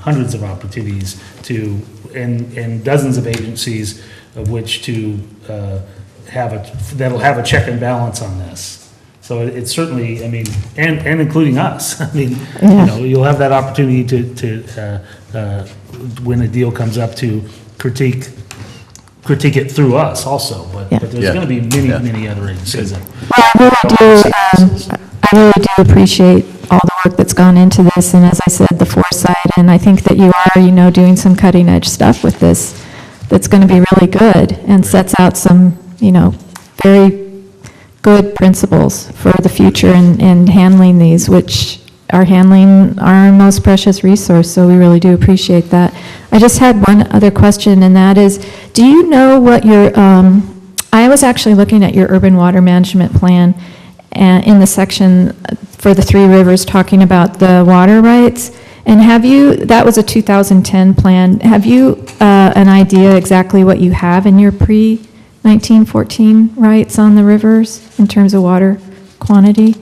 hundreds of opportunities to, and dozens of agencies of which to that'll have a check and balance on this. So it's certainly, I mean, and including us. I mean, you'll have that opportunity to when a deal comes up, to critique it through us also. But there's going to be many other agencies. I really do appreciate all the work that's gone into this, and as I said, the foresight, and I think that you are, doing some cutting edge stuff with this that's going to be really good and sets out some, very good principles for the future in handling these, which are handling our most precious resource, so we really do appreciate that. I just had one other question, and that is, do you know what your, I was actually looking at your urban water management plan, and in the section for the Three Rivers talking about the water rights, And have you, that was a 2010 plan, have you an idea exactly what you have in your pre-1914 rights on the rivers in terms of water quantity?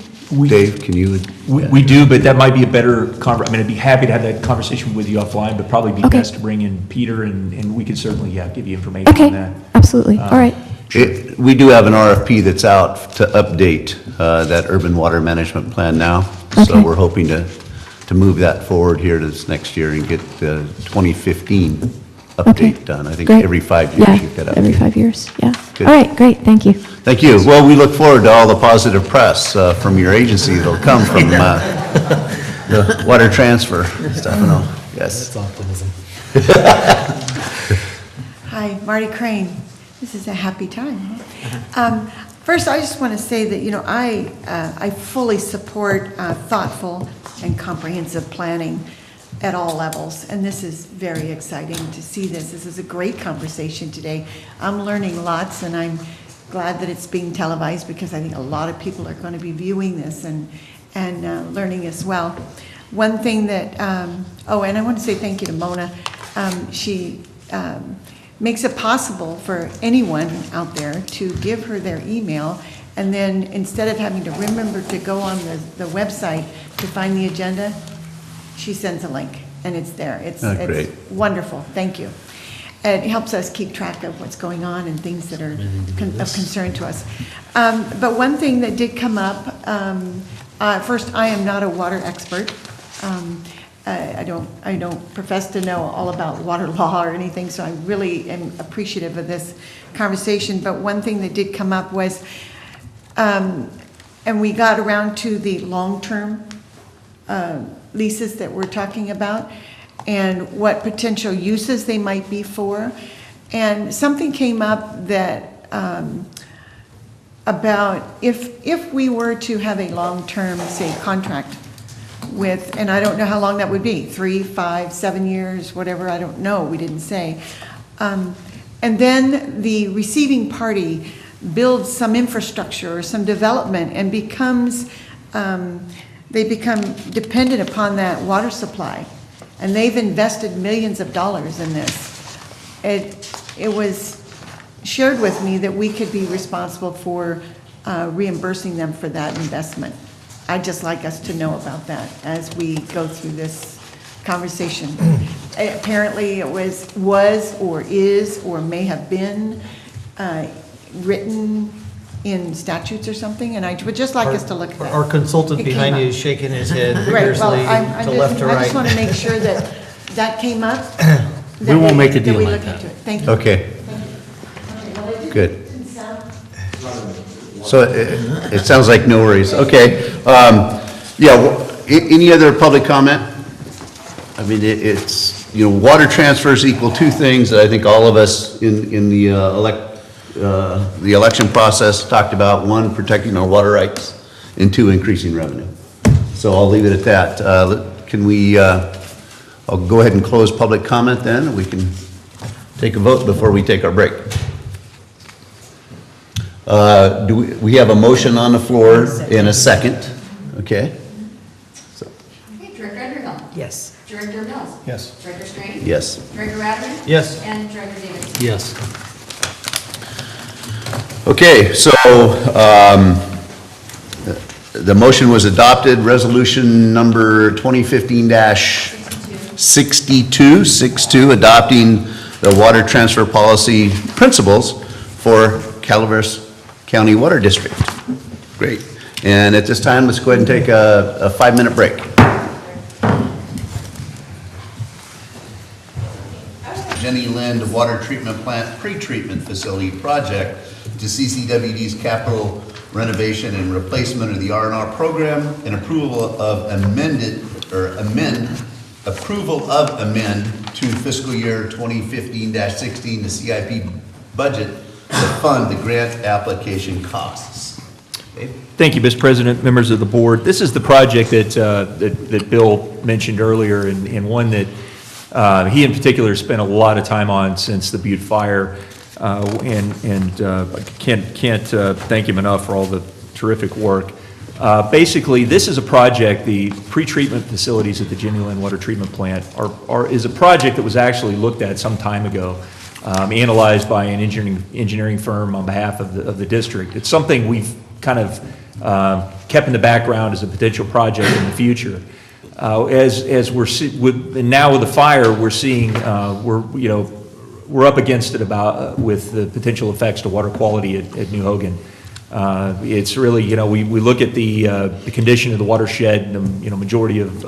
Dave, can you? We do, but that might be a better I'd be happy to have that conversation with you offline, but probably be Okay. best to bring in Peter, and we could certainly, give you information on Okay, that. absolutely, all right. We do have an RFP that's out to update that urban water management plan now. So Okay. we're hoping to move that forward here this next year and get the 2015 Okay. update done. I think Great. every 5 years Yeah, you've got to. every 5 years, yeah. Good. All right, great, thank you. Thank you. Well, we look forward to all the positive press from your agency that'll come from the water transfer, Stefano. Yes. That's optimism. Hi, Marty Crane. This is a happy time. First, I just want to say that, I fully support thoughtful and comprehensive planning at all levels, and this is very exciting to see this. This is a great conversation today. I'm learning lots, and I'm glad that it's being televised because I think a lot of people are going to be viewing this and learning as well. One thing that, and I want to say thank you to Mona. She makes it possible for anyone out there to give her their email, and then instead of having to remember to go on the website to find the agenda, she sends a link, and it's there. It's great. Wonderful. Thank you. It helps us keep track of what's going on and things that are of concern to us. But one thing that did come up, first, I am not a water expert. I don't profess to know all about water law or anything, so I really am appreciative of this conversation. But one thing that did come up was, and we got around to the long-term leases that we're talking about and what potential uses they might be for. And something came up that about if we were to have a long-term, say, contract with, and I don't know how long that would be, 3, 5, 7 years, whatever, I don't know, we didn't say. And then the receiving party builds some infrastructure or some development and they become dependent upon that water supply. And they've invested millions of dollars in this. It was shared with me that we could be responsible for reimbursing them for that investment. I'd just like us to know about that as we go through this conversation. Apparently it was or is or may have been written in statutes or something, and I would just like us to look at that. Our consultant It behind came you up. is shaking his head Right, well, vigorously to left to right. I just want to make sure that that came up. We won't make a deal we like look that. into it. Thank you. Okay. Good. So it sounds like no worries. Okay. Any other public comment? I mean, it's, water transfers equal two things that I think all of us in the election process talked about. One, protecting our water rights, and two, increasing revenue. So I'll leave it at that. I'll go ahead and close public comment then, and we can take a vote before we take our break. We have a motion on the floor in a second? Okay. Okay, Director Underhill. Yes. Director Mills. Yes. Director Strange. Yes. Director Ratterman. Yes. And Director Davidson. Yes. Okay, so the motion was adopted, resolution number 2015-62, adopting the water transfer policy principles for Calaveras County Water District. Great. And at this time, let's go ahead and take a 5-minute break. Jenny Lind Water Treatment Plant Pretreatment Facility Project to CCWD's capital renovation and replacement of the R&R program and approval of amend to fiscal year 2015-16 the CIP budget to fund the grant application costs. Dave? Thank you, Mr. President, members of the board. This is the project that Bill mentioned earlier, and one that he in particular spent a lot of time on since the Butte fire, and I can't thank him enough for all the terrific work. Basically, this is a project, the pretreatment facilities at the Jenny Lynn Water Treatment Plant is a project that was actually looked at some time ago, analyzed by an engineering firm on behalf of the district. It's something we've kind of kept in the background as a potential project in the future. As and now with the fire, we're seeing, we're up against it with the potential effects to water quality at New Hogan. It's really, we look at the condition of the watershed, and the majority of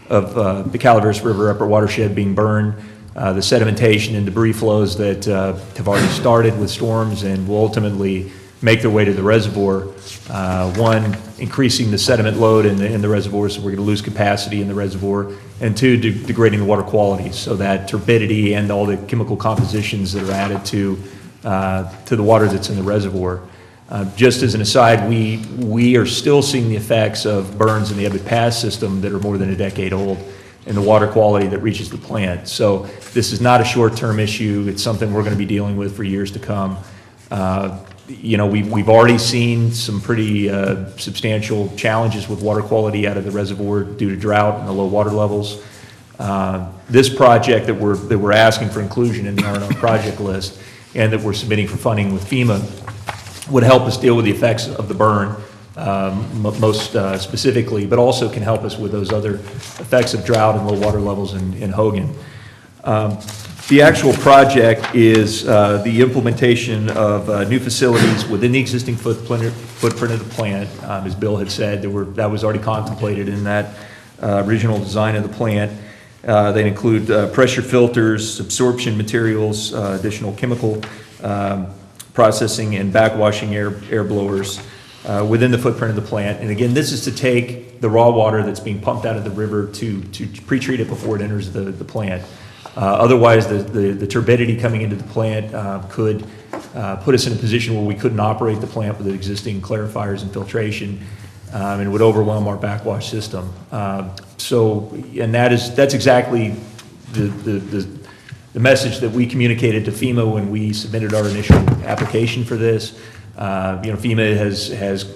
the Calaveras River upper watershed being burned, the sedimentation and debris flows that have already started with storms and will ultimately make their way to the reservoir. One, increasing the sediment load in the reservoir, so we're going to lose capacity in the reservoir, and two, degrading the water quality, so that turbidity and all the chemical compositions that are added to the water that's in the reservoir. Just as an aside, we are still seeing the effects of burns in the Ebbet Pass system that are more than a decade old, and the water quality that reaches the plant. So this is not a short-term issue. It's something we're going to be dealing with for years to come. We've already seen some pretty substantial challenges with water quality out of the reservoir due to drought and the low water levels. This project that we're asking for inclusion in the R&R project list, and that we're submitting for funding with FEMA, would help us deal with the effects of the burn, most specifically, but also can help us with those other effects of drought and low water levels in Hogan. The actual project is the implementation of new facilities within the existing footprint of the plant. As Bill had said, that was already contemplated in that original design of the plant. They include pressure filters, absorption materials, additional chemical processing, and backwashing air blowers within the footprint of the plant. And again, this is to take the raw water that's being pumped out of the river to pre-treat it before it enters the plant. Otherwise, the turbidity coming into the plant could put us in a position where we couldn't operate the plant with the existing clarifiers and filtration, and would overwhelm our backwash system. And that's exactly the message that we communicated to FEMA when we submitted our initial application for this. FEMA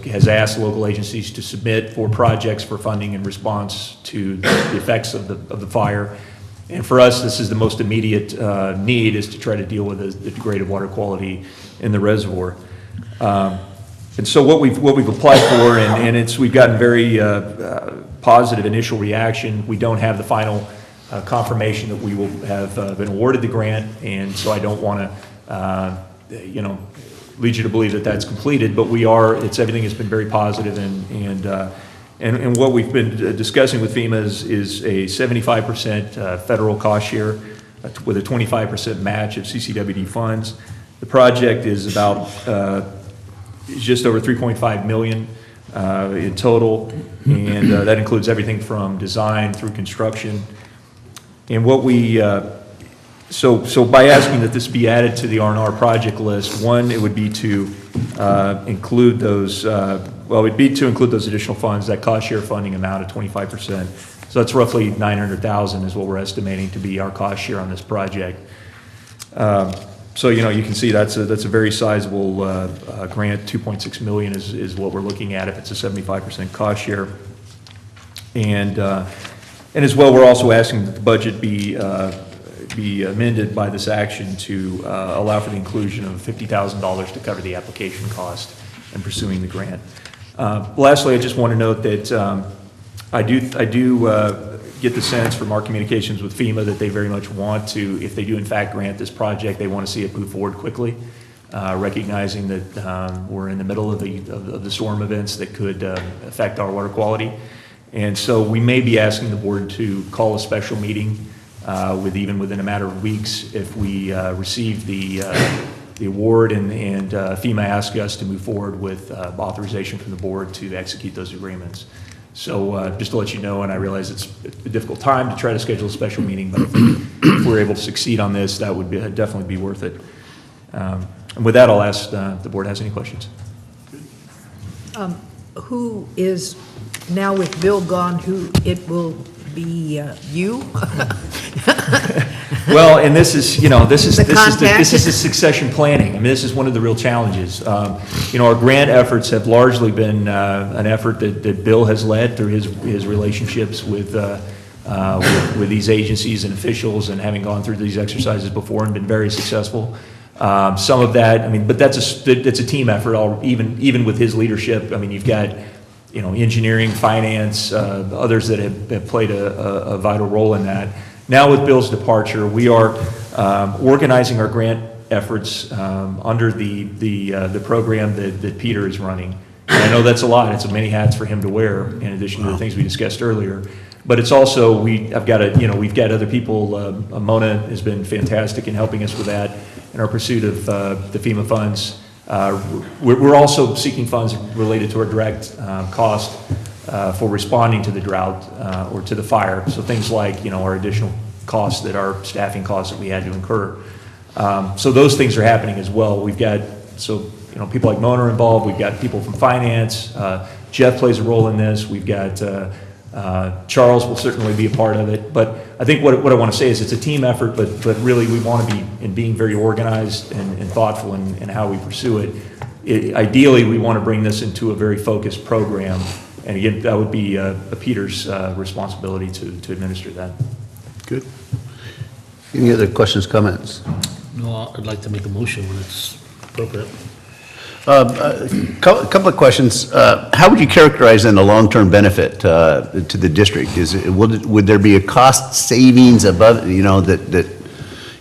has asked local agencies to submit for projects for funding in response to the effects of the fire. And for us, this is the most immediate need, is to try to deal with the degraded water quality in the reservoir. And so what we've applied for, and we've gotten very positive initial reaction. We don't have the final confirmation that we will have been awarded the grant, and so I don't want to, lead you to believe that that's completed. But everything has been very positive, and what we've been discussing with FEMA is a 75% federal cost share with a 25% match of CCWD funds. The project is about just over $3.5 million in total, and that includes everything from design through construction. And what so by asking that this be added to the R&R project list, one, it would be to include those, include those additional funds, that cost share funding amount of 25%. So that's roughly $900,000 is what we're estimating to be our cost share on this project. So you can see that's a very sizable grant. 2.6 million is what we're looking at if it's a 75% cost share. And as well, we're also asking that the budget be amended by this action to allow for the inclusion of $50,000 to cover the application cost in pursuing the grant. Lastly, I just want to note that I do get the sense from our communications with FEMA that they very much want to, if they do in fact grant this project, they want to see it move forward quickly, recognizing that we're in the middle of the storm events that could affect our water quality. And so we may be asking the board to call a special meeting within a matter of weeks if we receive the award and FEMA asks us to move forward with authorization from the board to execute those agreements. So just to let you know, and I realize it's a difficult time to try to schedule a special meeting, but if we're able to succeed on this, that would definitely be worth it. And with that, I'll ask if the board has any questions. Who is, now with Bill gone, it will be you? Well, and this is, you know, this is contact. the succession planning. I mean, this is one of the real challenges. You know, our grant efforts have largely been an effort that Bill has led through his relationships with these agencies and officials, and having gone through these exercises before and been very successful. Some of that, I mean, but it's a team effort, even with his leadership. I mean, you've got, you know, engineering, finance, others that have played a vital role in that. Now with Bill's departure, we are organizing our grant efforts under the program that Peter is running. And I know that's a lot. It's many hats for him to wear, in addition to the things we discussed earlier. But it's also, we've got other people. Mona has been fantastic in helping us with that in our pursuit of the FEMA funds. We're also seeking funds related to our direct cost for responding to the drought or to the fire. So things like, you know, our additional costs, our staffing costs that we had to incur. So those things are happening as well. We've got, you know, people like Mona are involved. We've got people from finance. Jeff plays a role in this. We've got Charles will certainly be a part of it. But I think what I want to say is it's a team effort, but really we want to be in being very organized and thoughtful in how we pursue it. Ideally, we want to bring this into a very focused program. And again, that would be Peter's responsibility to administer that. Good. Any other questions, comments? No, I'd like to make a motion when it's appropriate. Couple of questions. How would you characterize then the long-term benefit to the district? Would there be a cost savings above, you know, that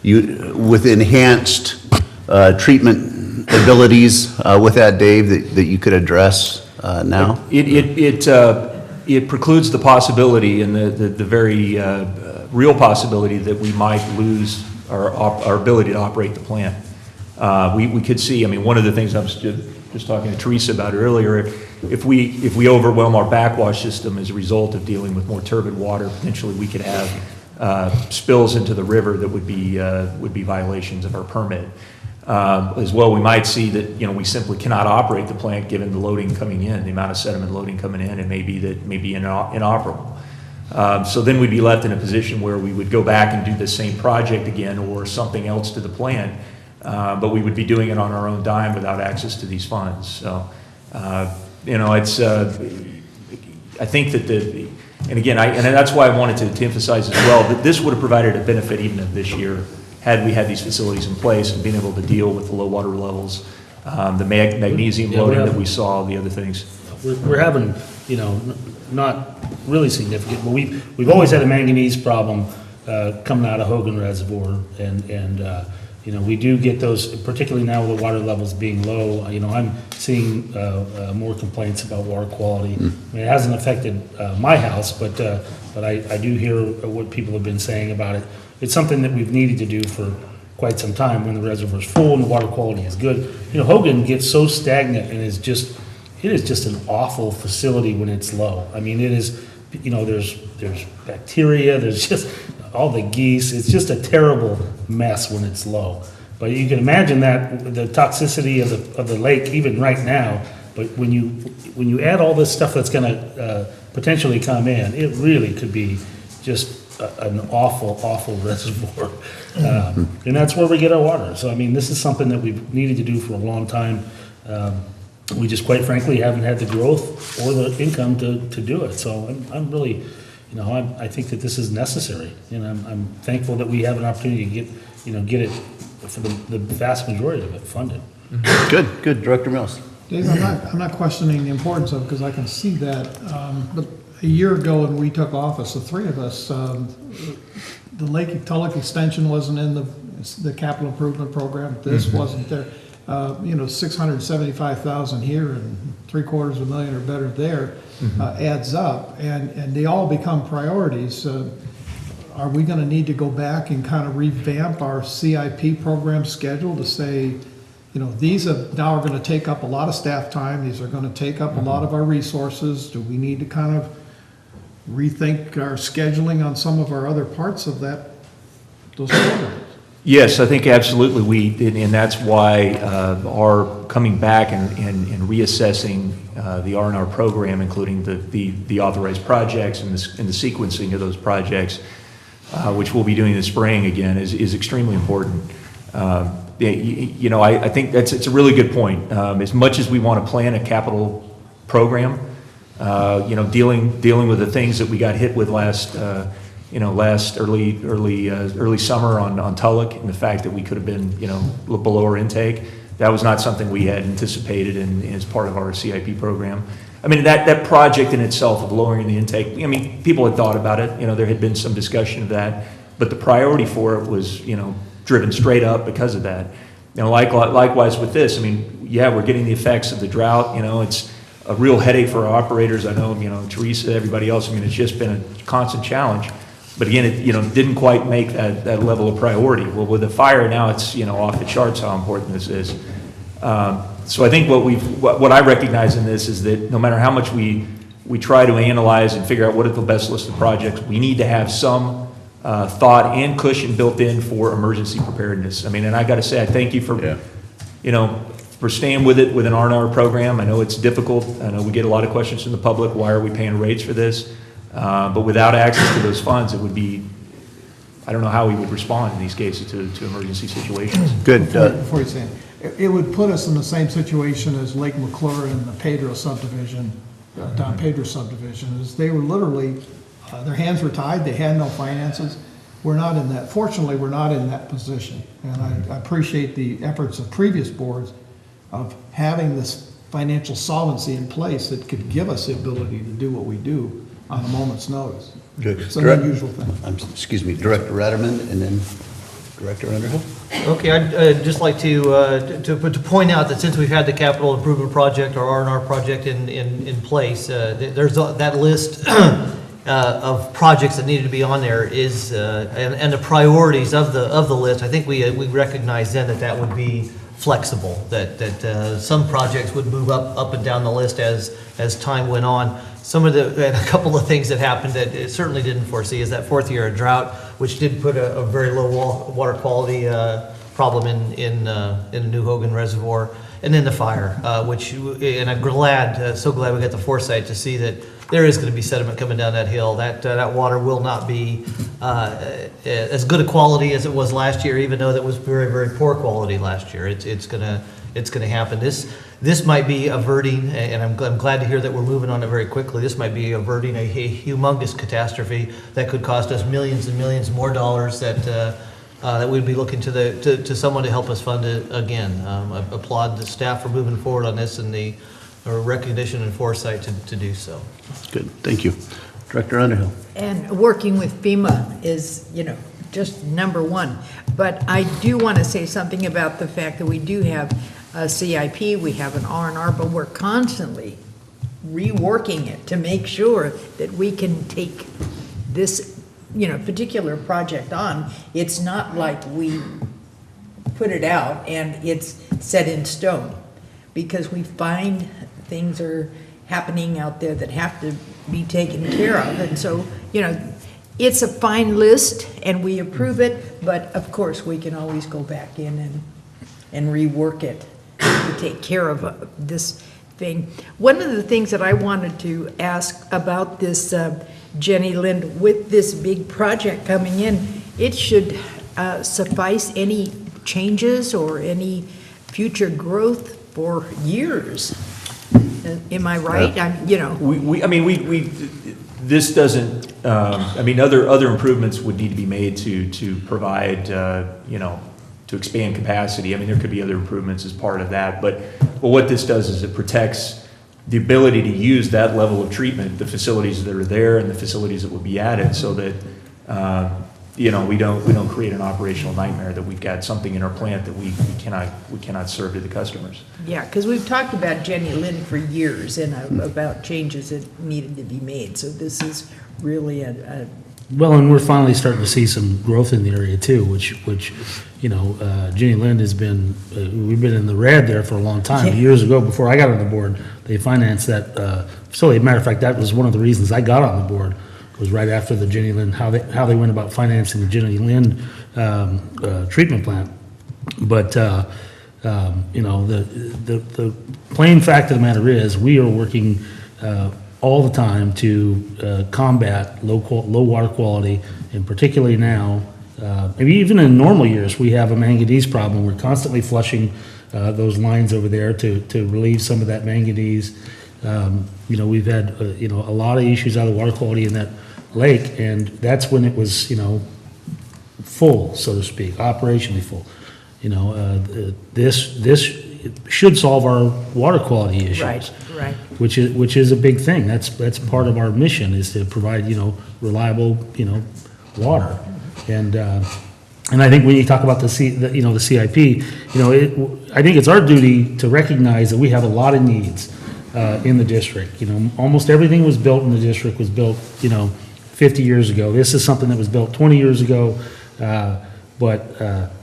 you with enhanced treatment abilities with that, Dave, that you could address now? It precludes the possibility and the very real possibility that we might lose our ability to operate the plant. We could see, I mean, one of the things I was just talking to Teresa about earlier, if we overwhelm our backwash system as a result of dealing with more turbid water, potentially we could have spills into the river that would be violations of our permit. As well, we might see that, you know, we simply cannot operate the plant given the loading coming in, the amount of sediment loading coming in, and may be inoperable. So then we'd be left in a position where we would go back and do the same project again or something else to the plant, but we would be doing it on our own dime without access to these funds. So, you know, it's, I think that and again, and that's why I wanted to emphasize as well that this would have provided a benefit even of this year had we had these facilities in place and been able to deal with the low water levels, the magnesium loading that we saw, the other things. We're having, you know, not really significant, but we've always had a manganese problem coming out of Hogan Reservoir, and you know, we do get those, particularly now with the water levels being low. You know, I'm seeing more complaints about water quality. I mean, it hasn't affected my house, but I do hear what people have been saying about it. It's something that we've needed to do for quite some time when the reservoir's full and the water quality is good. You know, Hogan gets so stagnant and it is just an awful facility when it's low. I mean, it is, you know, there's bacteria, there's just all the geese. It's just a terrible mess when it's low. But you can imagine that the toxicity of the lake even right now. But when you add all this stuff that's going to potentially come in, it really could be just an awful reservoir. And that's where we get our water. So I mean, this is something that we've needed to do for a long time. We just quite frankly haven't had the growth or the income to do it. So I'm really, you know, I think that this is necessary, and I'm thankful that we have an opportunity to get it for the vast majority of it funded. Good, Director Mills. Dave, I'm not questioning the importance of it because I can see that. But a year ago when we took office, the three of us, the Lake Tulloch extension wasn't in the capital improvement program. This wasn't there. You know, 675,000 here and $750,000 or better there adds up, and they all become priorities. Are we going to need to go back and kind of revamp our CIP program schedule to say, you know, these now are going to take up a lot of staff time. These are going to take up a lot of our resources. Do we need to kind of rethink our scheduling on some of our other parts of those programs? Yes, I think absolutely and that's why our coming back and reassessing the R&R program, including the authorized projects and the sequencing of those projects, which we'll be doing this spring again, is extremely important. You know, I think it's a really good point. As much as we want to plan a capital program, you know, dealing with the things that we got hit with last early summer on Tulloch, and the fact that we could have been, you know, below our intake, that was not something we had anticipated as part of our CIP program. I mean, that project in itself of lowering the intake, I mean, people had thought about it, you know, there had been some discussion of that, but the priority for it was, you know, driven straight up because of that. You know, likewise with this, I mean, yeah, we're getting the effects of the drought, you know, it's a real headache for our operators. I know, you know, Teresa, everybody else, I mean, it's just been a constant challenge. But again, it, you know, didn't quite make that level of priority. Well, with the fire now, it's, you know, off the charts how important this is. So I think what I recognize in this is that no matter how much we try to analyze and figure out what is the best list of projects, we need to have some thought and cushion built in for emergency preparedness. I mean, and I got to say, I thank you for, you know, for staying with it with an R&R program. I know it's difficult. I know we get a lot of questions from the public. Why are we paying rates for this? But without access to those funds, it would be, I don't know how we would respond in these cases to emergency situations. Good. Before you say it would put us in the same situation as Lake McClure and the Pedro subdivision, Don Pedro subdivision, is they were literally, their hands were tied, they had no finances. We're not in that, fortunately, we're not in that position. And I appreciate the efforts of previous boards of having this financial solvency in place that could give us the ability to do what we do on a moment's notice. Good. It's an unusual thing. Excuse me, Director Ratterman, and then Director Underhill. Okay, I'd just like to point out that since we've had the capital improvement project or R&R project in place, there's that list of projects that needed to be on there is, and the priorities of the list. I think we recognized then that would be flexible, that some projects would move up and down the list as time went on. And a couple of things that happened that it certainly didn't foresee is that fourth year of drought, which did put a very low water quality problem in the New Hogan Reservoir, and then the fire, and I'm so glad we got the foresight to see that there is going to be sediment coming down that hill. That water will not be as good a quality as it was last year, even though that was very, very poor quality last year. It's going to happen. This might be averting, and I'm glad to hear that we're moving on it very quickly. This might be averting a humongous catastrophe that could cost us millions and millions more dollars that we'd be looking to someone to help us fund it again. I applaud the staff for moving forward on this and the recognition and foresight to do so. Good, thank you. Director Underhill. And working with FEMA is, you know, just number one. But I do want to say something about the fact that we do have a CIP, we have an R&R, but we're constantly reworking it to make sure that we can take this, you know, particular project on. It's not like we put it out and it's set in stone, because we find things are happening out there that have to be taken care of. And so, you know, it's a fine list and we approve it, but of course we can always go back in and rework it to take care of this thing. One of the things that I wanted to ask about this, Jenny Lind, with this big project coming in, it should suffice any changes or any future growth for years. Am I right? This doesn't, I mean, other improvements would need to be made to provide, you know, to expand capacity. I mean, there could be other improvements as part of that, but what this does is it protects the ability to use that level of treatment, the facilities that are there and the facilities that will be added, so that, you know, we don't create an operational nightmare that we've got something in our plant that we cannot serve to the customers. Yeah, because we've talked about Jenny Lind for years and about changes that needed to be made. So this is really Well, and we're finally starting to see some growth in the area too, which you know, Jenny Lind has been, we've been in the red there for a long time. Yeah. Years ago, before I got on the board, they financed that facility. Matter of fact, that was one of the reasons I got on the board, was right after the Jenny Lind, how they went about financing the Jenny Lind treatment plant. But you know, the plain fact of the matter is, we are working all the time to combat low water quality, and particularly now, maybe even in normal years, we have a manganese problem. We're constantly flushing those lines over there to relieve some of that manganese. We've had, a lot of issues out of water quality in that lake, and that's when it was, full, so to speak, operationally full. This should solve our water quality issues. Right. Which is a big thing. That's part of our mission, is to provide, reliable, water. And I think when you talk about the CIP, I think it's our duty to recognize that we have a lot of needs in the district. Almost everything was built in the district was built, 50 years ago. This is something that was built 20 years ago. But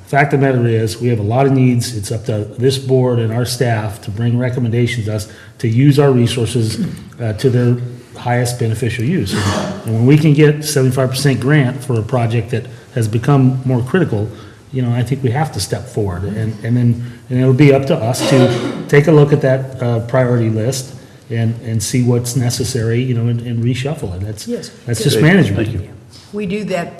fact of the matter is, we have a lot of needs. It's up to this board and our staff to bring recommendations to us to use our resources to their highest beneficial use. And when we can get 75% grant for a project that has become more critical, I think we have to step forward. And then it'll be up to us to take a look at that priority list and see what's necessary, and reshuffle it. That's just management. We do that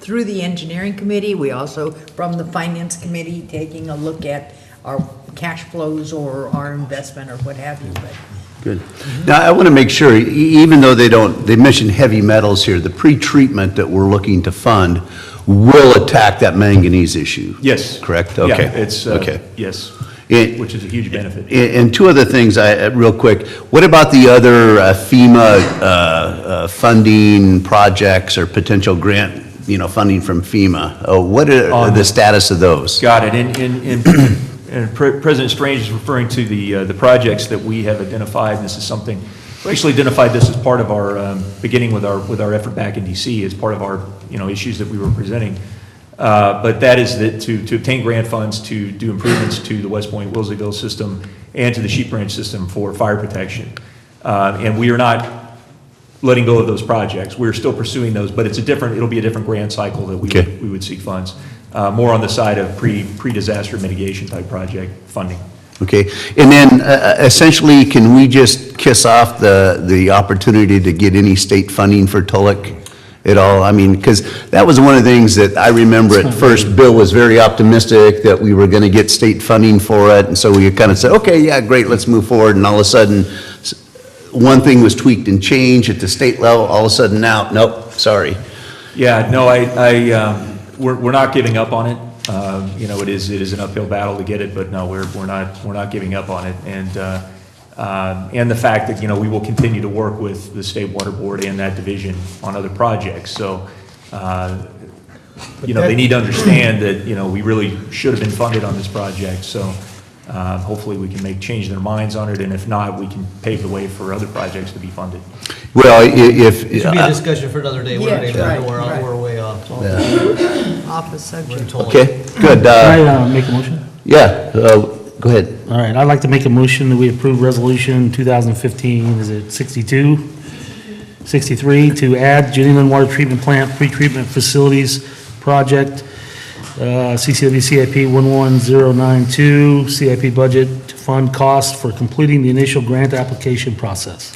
through the engineering committee. We also, from the finance committee, taking a look at our cash flows or our investment or what have you. But Good. Now, I want to make sure, even though they mention heavy metals here, the pre-treatment that we're looking to fund will attack that manganese issue. Yes. Correct? Yeah, Okay. it's, Okay. yes, which is a huge benefit. And two other things, real quick. What about the other FEMA funding projects or potential grant, funding from FEMA? What are the status of those? Got it. And President Strange is referring to the projects that we have identified. And this is something, we actually identified this as part of our, beginning with our effort back in DC, as part of our, issues that we were presenting. But that is that to obtain grant funds to do improvements to the West Point Willseyville system and to the Sheep Branch system for fire protection. And we are not letting go of those projects. We're still pursuing those, but it'll be a different grant cycle that we would seek funds. More on the side of pre-disaster mitigation type project funding. Okay, and then essentially, can we just kiss off the opportunity to get any state funding for Tulloch at all? I mean, because that was one of the things that I remember at first, Bill was very optimistic that we were going to get state funding for it, and so we kind of said, okay, yeah, great, let's move forward, and all of a sudden, one thing was tweaked and changed at the state level, all of a sudden now, nope, sorry. Yeah, no, we're not giving up on it. It is an uphill battle to get it, but no, we're not giving up on it. And the fact that, we will continue to work with the State Water Board and that division on other projects. So, they need to understand that, we really should have been funded on this project. So, hopefully we can change their minds on it. And if not, we can pave the way for other projects to be funded. Well, It should be a discussion for another day. Yes, right. We're way off. off the subject. Okay, good. Can I make a motion? Yeah, go ahead. All right, I'd like to make a motion that we approve resolution 2015, is it 62? 63, to add Jennyland Water Treatment Plant Pretreatment Facilities Project, CCWD CIP 11092, CIP budget to fund costs for completing the initial grant application process.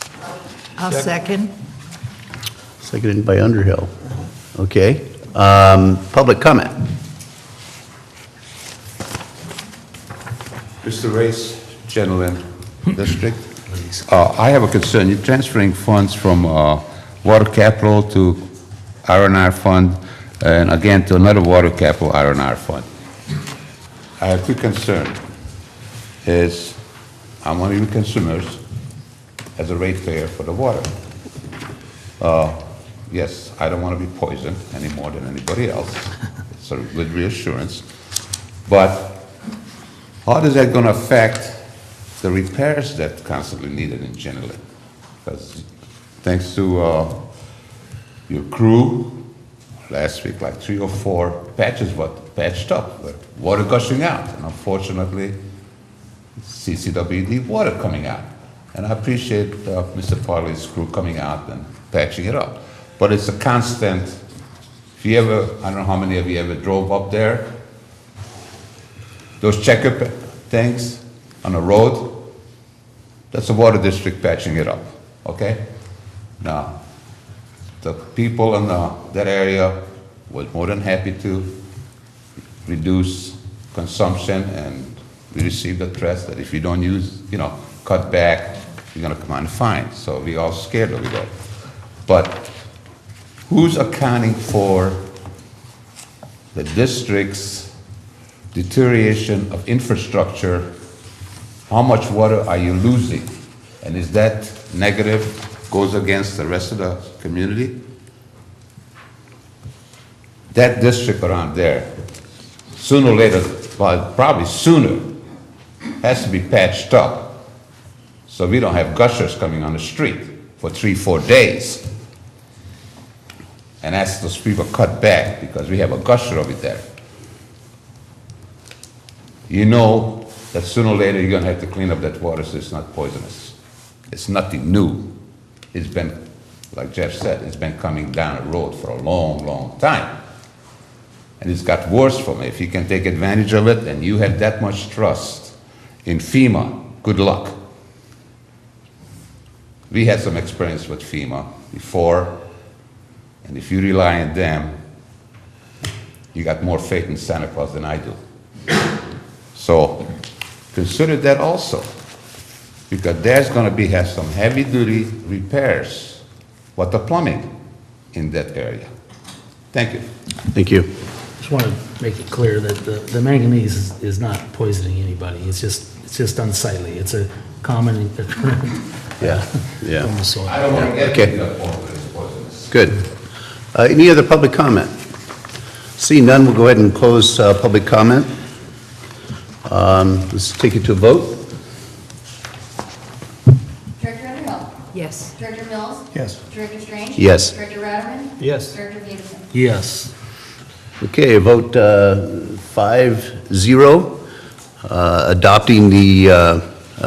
I'll second. Seconded by Underhill. Okay. Public comment. Mr. Race, Jennyland District. I have a concern. You're transferring funds from water capital to R&R fund, and again to another water capital R&R fund. I have two concerns. I'm one of your consumers as a ratepayer for the water. Yes, I don't want to be poisoned any more than anybody else. It's a good reassurance. But how is that going to affect the repairs that constantly needed in Jennyland? Because thanks to your crew, last week, like 3 or 4 patches were patched up with water gushing out. And unfortunately, CCWD water coming out. And I appreciate Mr. Farley's crew coming out and patching it up. But it's a constant. If you ever, I don't know how many of you ever drove up there, those checker tanks on the road, that's the water district patching it up. okay? Now, the people in that area were more than happy to reduce consumption, and we received the threats that if you don't use, cut back, you're gonna come on fine. So we all scared of that. But who's accounting for the district's deterioration of infrastructure? How much water are you losing? And is that negative, goes against the rest of the community? That district around there, sooner or later, well, probably sooner, has to be patched up. So we don't have gushers coming on the street for 3-4 days. And ask those people cut back because we have a gusher over there. You know that sooner or later you're gonna have to clean up that water so it's not poisonous. It's nothing new. It's been, like Jeff said, it's been coming down the road for a long, long time. And it's got worse for me. If you can take advantage of it and you have that much trust in FEMA, good luck. We had some experience with FEMA before, and if you rely on them, you got more faith in Santa Claus than I do. So consider that also, because there's going to have some heavy-duty repairs with the plumbing in that area. Thank you. Thank you. Just want to make it clear that the manganese is not poisoning anybody. It's just unsightly. It's a common occurrence. Yeah. From the soil. I don't want to get Okay. to that point where it's poisonous. Good. Any other public comment? Seeing none, we'll go ahead and close public comment. Let's take it to a vote. Director Underhill? Yes. Director Mills? Yes. Director Strange? Yes. Director Radaman? Yes. Director Davidson? Yes. Okay, vote 5-0, adopting the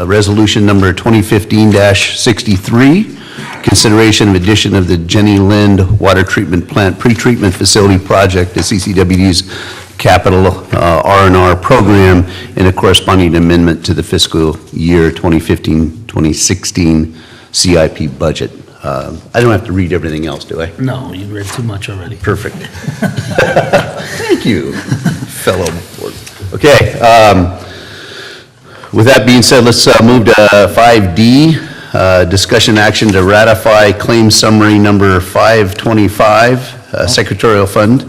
resolution number 2015-63, consideration of addition of the Jenny Lind Water Treatment Plant Pretreatment Facility Project to CCWD's capital R&R program, and a corresponding amendment to the fiscal year 2015-2016 CIP budget. I don't have to read everything else, do I? No, you read too much already. Perfect. Thank you, fellow board. Okay, with that being said, let's move to 5D, discussion action to ratify claim summary number 525, Secretarial Fund,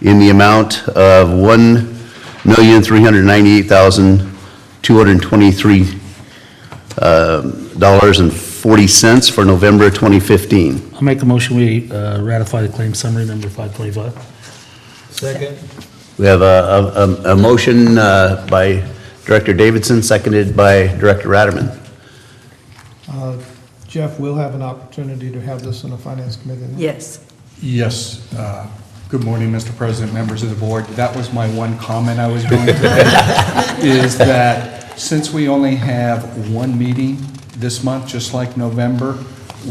in the amount of $1,398,223.40 for November 2015. I'll make a motion, we ratify the claim summary number 525. Second. We have a motion by Director Davidson, seconded by Director Ratterman. Jeff, we'll have an opportunity to have this in the Finance Committee. Yes. Yes. Good morning, Mr. President, members of the board. That was my one comment I was going to make, is that since we only have one meeting this month, just like November,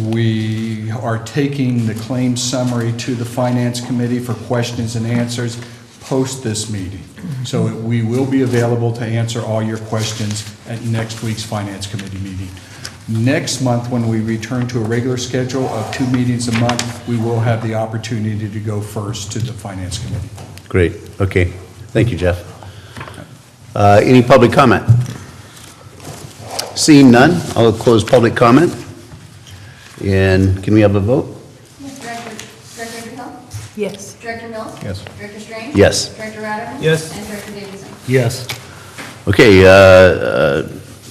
we are taking the claim summary to the Finance Committee for questions and answers post this meeting. So we will be available to answer all your questions at next week's Finance Committee meeting. Next month, when we return to a regular schedule of 2 meetings a month, we will have the opportunity to go first to the Finance Committee. Great, okay. Thank you, Jeff. Any public comment? Seeing none, I'll close public comment. And can we have a vote? Director Underhill? Yes. Director Mills? Yes. Director Strange? Yes. Director Radaman? Yes. And Director Davidson? Yes. Okay,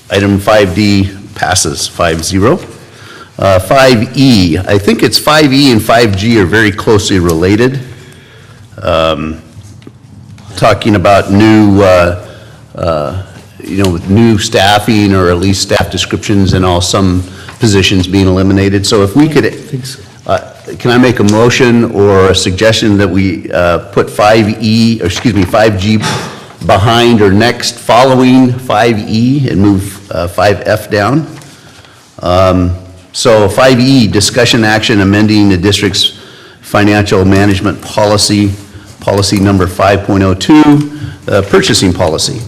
item 5D passes 5-0. 5E, I think it's 5E and 5G are very closely related. Talking about new, with new staffing, or at least staff descriptions and all, some positions being eliminated. So if we could, can I make a motion or a suggestion that we put 5G behind or next following 5E and move 5F down? So 5E, discussion action amending the district's financial management policy, policy number 5.02, purchasing policy.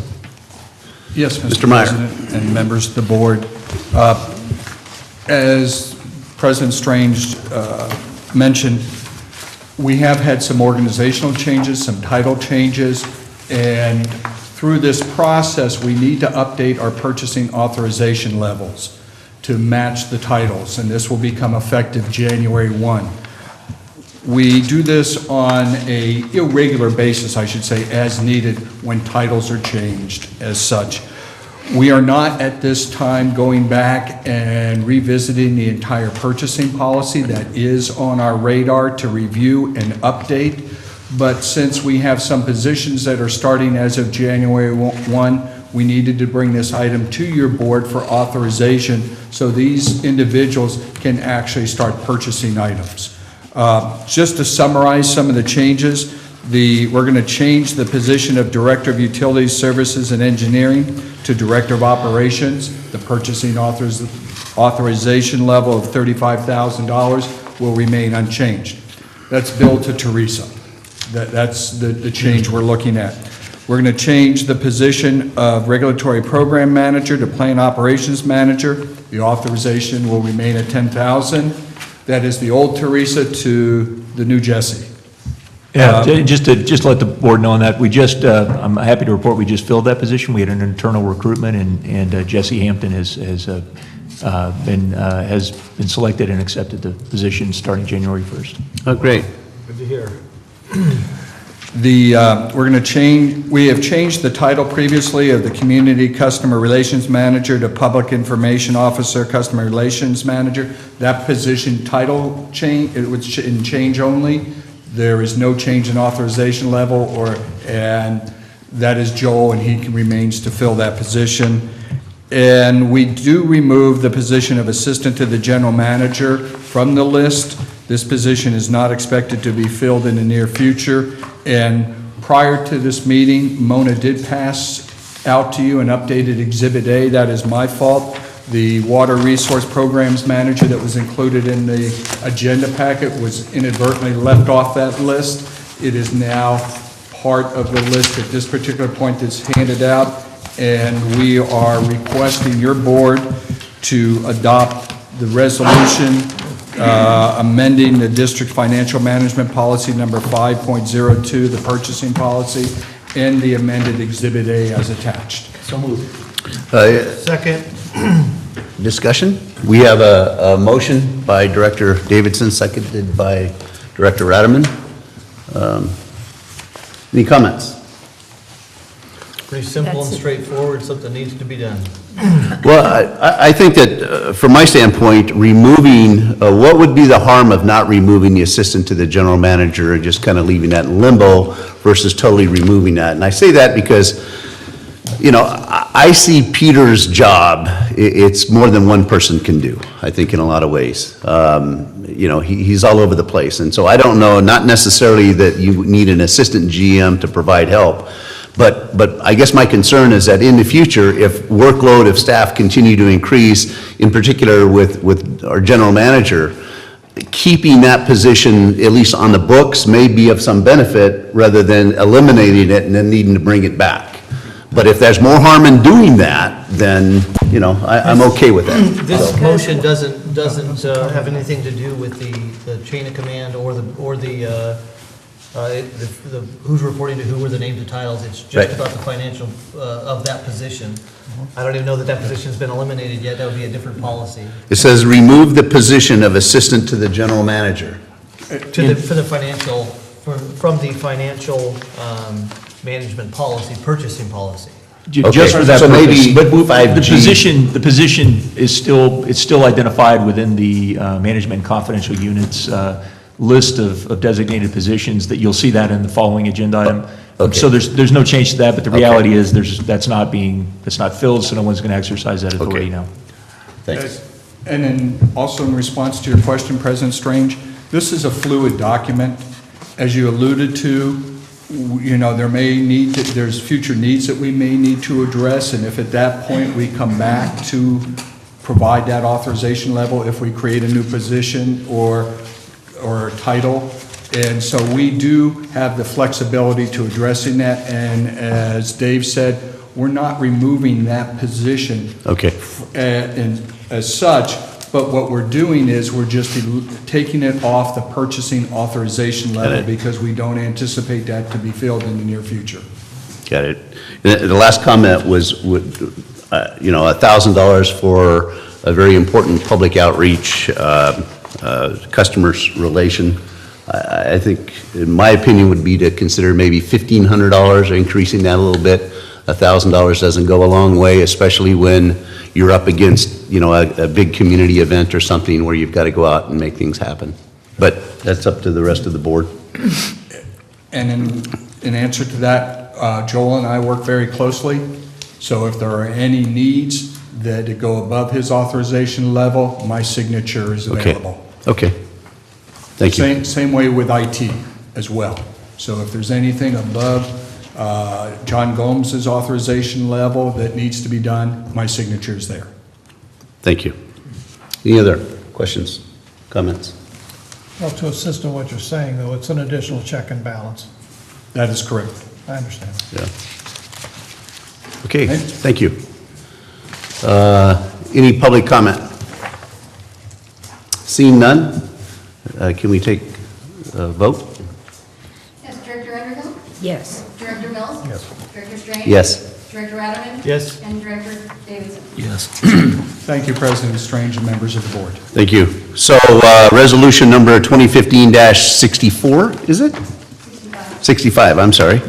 Yes, Mr. Meyer. President and members of the board. As President Strange mentioned, we have had some organizational changes, some title changes, and through this process, we need to update our purchasing authorization levels to match the titles, and this will become effective January 1. We do this on a irregular basis, I should say, as needed when titles are changed as such. We are not at this time going back and revisiting the entire purchasing policy. That is on our radar to review and update. But since we have some positions that are starting as of January 1, we needed to bring this item to your board for authorization so these individuals can actually start purchasing items. Just to summarize some of the changes, we're going to change the position of Director of Utilities, Services, and Engineering to Director of Operations. The purchasing authorization level of $35,000 will remain unchanged. That's billed to Teresa. That's the change we're looking at. We're going to change the position of Regulatory Program Manager to Plant Operations Manager. The authorization will remain at $10,000. That is the old Teresa to the new Jesse. Yeah, just to let the board know on that, I'm happy to report we just filled that position. We had an internal recruitment, and Jesse Hampton has been selected and accepted the position starting January 1st. Oh, great. Good to hear. We have changed the title previously of the Community Customer Relations Manager to Public Information Officer, Customer Relations Manager. That position title change, it was in change only. There is no change in authorization level, and that is Joel, and he remains to fill that position. And we do remove the position of Assistant to the General Manager from the list. This position is not expected to be filled in the near future. And prior to this meeting, Mona did pass out to you an updated Exhibit A. That is my fault. The Water Resource Programs Manager that was included in the agenda packet was inadvertently left off that list. It is now part of the list at this particular point that's handed out, and we are requesting your board to adopt the resolution amending the district financial management policy number 5.02, the purchasing policy, and the amended Exhibit A as attached. So moved. Second. Discussion? We have a motion by Director Davidson, seconded by Director Ratterman. Any comments? Pretty simple and straightforward, something needs to be done. Well, I think that from my standpoint, removing, what would be the harm of not removing the assistant to the general manager and just kind of leaving that in limbo versus totally removing that? And I say that because, you know, I see Peter's job, it's more than one person can do, I think, in a lot of ways. You know, he's all over the place. And so I don't know, not necessarily that you need an assistant GM to provide help, but I guess my concern is that in the future, if workload of staff continue to increase, in particular with our general manager, keeping that position, at least on the books, may be of some benefit rather than eliminating it and then needing to bring it back. But if there's more harm in doing that, then, you know, I'm okay with that. This motion doesn't have anything to do with the chain of command or the who's reporting to who or the names and titles. It's just Right. about the financial of that position. I don't even know that position's been eliminated yet. That would be a different policy. It says remove the position of assistant to the general manager. From the financial management policy, purchasing policy. Just for that so purpose. maybe But 5G. the position is still identified within the management confidential units list of designated positions, that you'll see that in the following agenda item. Okay. So there's no change to that, but the reality is that's not filled, so no one's going to exercise that authority now. Thanks. And then also in response to your question, President Strange, this is a fluid document. As you alluded to, you know, there's future needs that we may need to address, and if at that point we come back to provide that authorization level, if we create a new position or a title. And so we do have the flexibility to addressing that, and as Dave said, we're not removing that position. Okay. And as such, but what we're doing is we're just taking it off the purchasing authorization level because we don't anticipate that to be filled in the near future. Got it. The last comment was, $1,000 for a very important public outreach, customers relation. I think, in my opinion, would be to consider maybe $1,500, or increasing that a little bit. $1,000 doesn't go a long way, especially when you're up against, a big community event or something where you've got to go out and make things happen. But that's up to the rest of the board. And in answer to that, Joel and I work very closely. So if there are any needs that go above his authorization level, my signature is available. Okay. Thank you. Same way with IT as well. So if there's anything above John Gomez's authorization level that needs to be done, my signature is there. Thank you. Any other questions, comments? Well, to assist in what you're saying, though, it's an additional check and balance. That is correct. I understand. Yeah. Okay, thank you. Any public comment? Seeing none, can we take a vote? Yes, Director Underhill? Yes. Director Mills? Yes. Director Strange? Yes. Director Adamant? Yes. And Director Davidson? Yes. Thank you, President Strange and members of the board. Thank you. So, resolution number 2015-64, is it? 65, I'm sorry.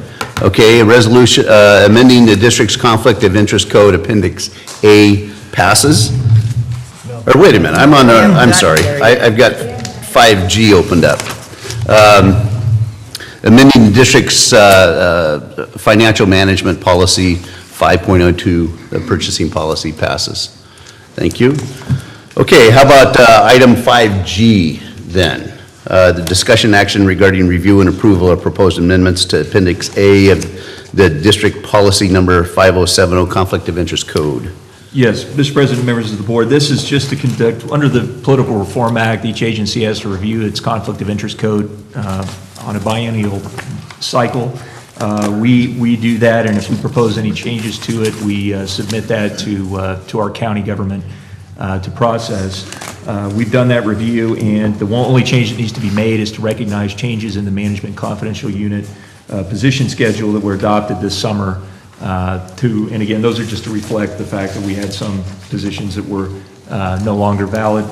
Okay, a resolution amending the district's conflict of interest code, Appendix A passes. Or wait a minute, I'm sorry. I've got 5G opened up. Amending the district's financial management policy 5.02, the purchasing policy passes. Thank you. Okay, how about item 5G then? The discussion action regarding review and approval of proposed amendments to Appendix A of the district policy number 5070, conflict of interest code. Yes, Mr. President, members of the board, this is just to conduct, under the Political Reform Act, each agency has to review its conflict of interest code on a biennial cycle. We do that, and if we propose any changes to it, we submit that to our county government to process. We've done that review, and the only change that needs to be made is to recognize changes in the management confidential unit position schedule that were adopted this summer. And again, those are just to reflect the fact that we had some positions that were no longer valid,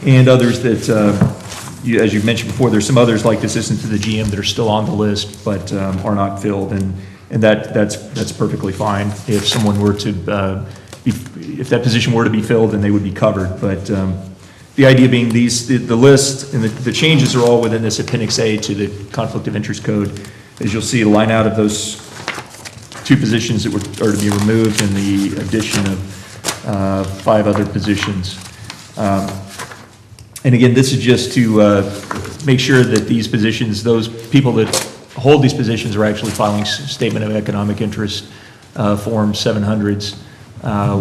and others that, as you mentioned before, there's some others like assistant to the GM that are still on the list but are not filled, and that's perfectly fine. If someone were to if that position were to be filled, then they would be covered. But the idea being the list and the changes are all within this Appendix A to the conflict of interest code. As you'll see, a line out of those two positions that are to be removed and the addition of 5 other positions. And again, this is just to make sure that these positions, those people that hold these positions are actually filing statement of economic interest Form 700s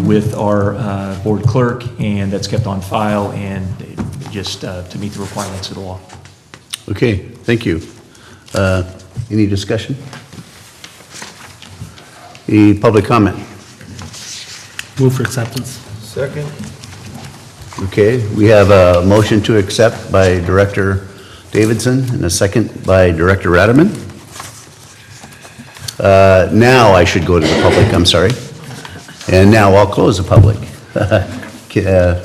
with our board clerk, and that's kept on file and just to meet the requirements of the law. Okay, thank you. Any discussion? Any public comment? Move for acceptance. Second. Okay, we have a motion to accept by Director Davidson and a second by Director Rademan. Now I should go to the public, I'm sorry. And now I'll close the public.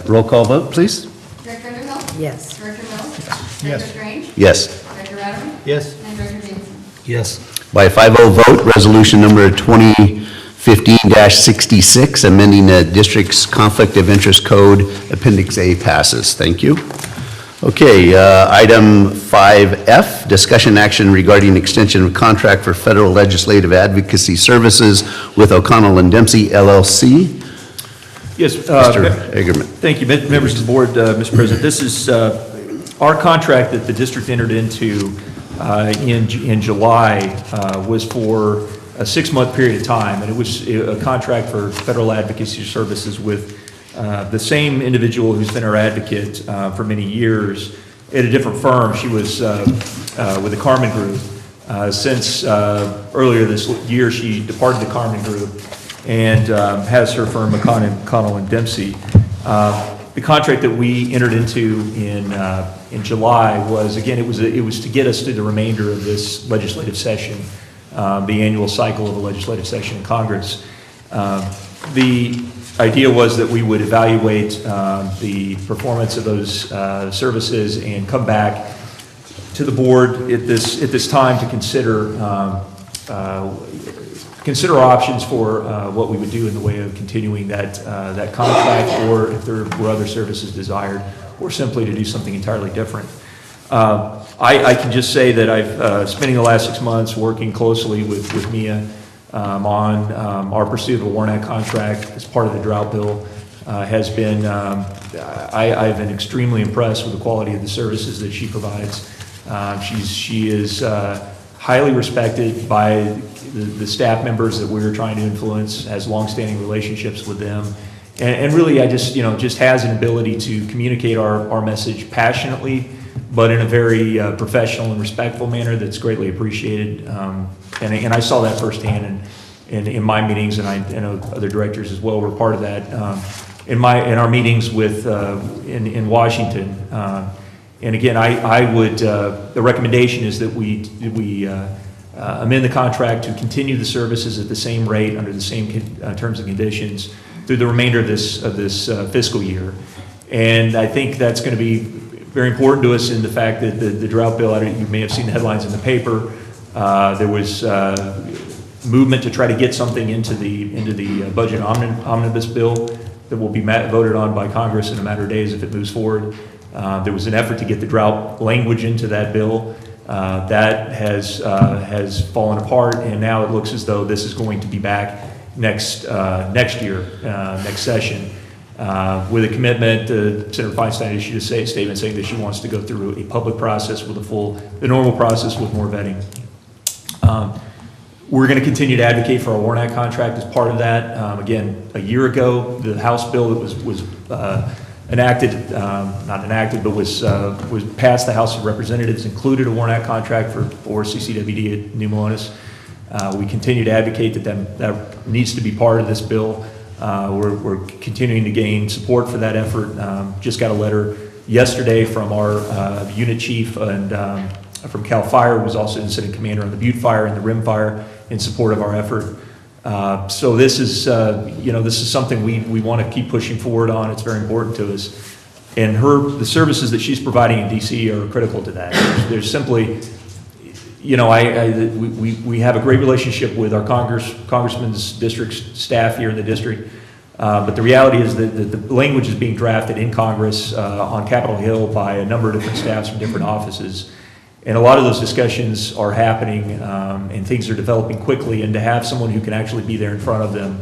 Roll call vote, please. Director Underhill? Yes. Director Mills? Yes. Director Strange? Yes. Director Adamant? Yes. And Director Davidson? Yes. By 5-0 vote, resolution number 2015-66, amending the district's conflict of interest code, Appendix A passes. Thank you. Okay, item 5F, discussion action regarding extension of contract for federal legislative advocacy services with O'Connell and Dempsey LLC. Yes, Mr. Egerman. Thank you, members of the board, Mr. President. This is our contract that the district entered into in July was for a 6-month period of time, and it was a contract for federal advocacy services with the same individual who's been our advocate for many years at a different firm. She was with the Carmen Group. Since earlier this year, she departed the Carmen Group and has her firm, McConnell and Dempsey. The contract that we entered into in July was, again, it was to get us through the remainder of this legislative session, the annual cycle of a legislative session in Congress. The idea was that we would evaluate the performance of those services and come back to the board at this time to consider options for what we would do in the way of continuing that contract, or if there were other services desired, or simply to do something entirely different. I can just say that I've spending the last 6 months working closely with Mia on our pursuit of a WARN contract as part of the drought bill. Has been, I've been extremely impressed with the quality of the services that she provides. She is highly respected by the staff members that we're trying to influence, has longstanding relationships with them, and really, just has an ability to communicate our message passionately, but in a very professional and respectful manner that's greatly appreciated. And I saw that firsthand in my meetings, and I know other directors as well were part of that in our meetings in Washington. And again, I would, the recommendation is that we amend the contract to continue the services at the same rate under the same terms and conditions through the remainder of this fiscal year. And I think that's going to be very important to us in the fact that the drought bill, you may have seen the headlines in the paper, there was movement to try to get something into the budget omnibus bill that will be voted on by Congress in a matter of days if it moves forward. There was an effort to get the drought language into that bill. That has fallen apart, and now it looks as though this is going to be back next year, next session, with a commitment. Senator Feinstein issued a statement saying that she wants to go through a public process with the normal process with more vetting. We're going to continue to advocate for our WARN Act contract as part of that. Again, a year ago, the House bill that was enacted, not enacted, but was passed the House of Representatives, included a WARN Act contract for CCWD at New Melones. We continue to advocate that needs to be part of this bill. We're continuing to gain support for that effort. Just got a letter yesterday from our unit chief and from CAL FIRE, who was also incident commander on the Butte Fire and the Rim Fire, in support of our effort. So this is, this is something we want to keep pushing forward on. It's very important to us. And the services that she's providing in DC are critical to that. There's simply, we have a great relationship with our congressman's district staff here in the district. But the reality is that the language is being drafted in Congress on Capitol Hill by a number of different staffs from different offices. And a lot of those discussions are happening and things are developing quickly, and to have someone who can actually be there in front of them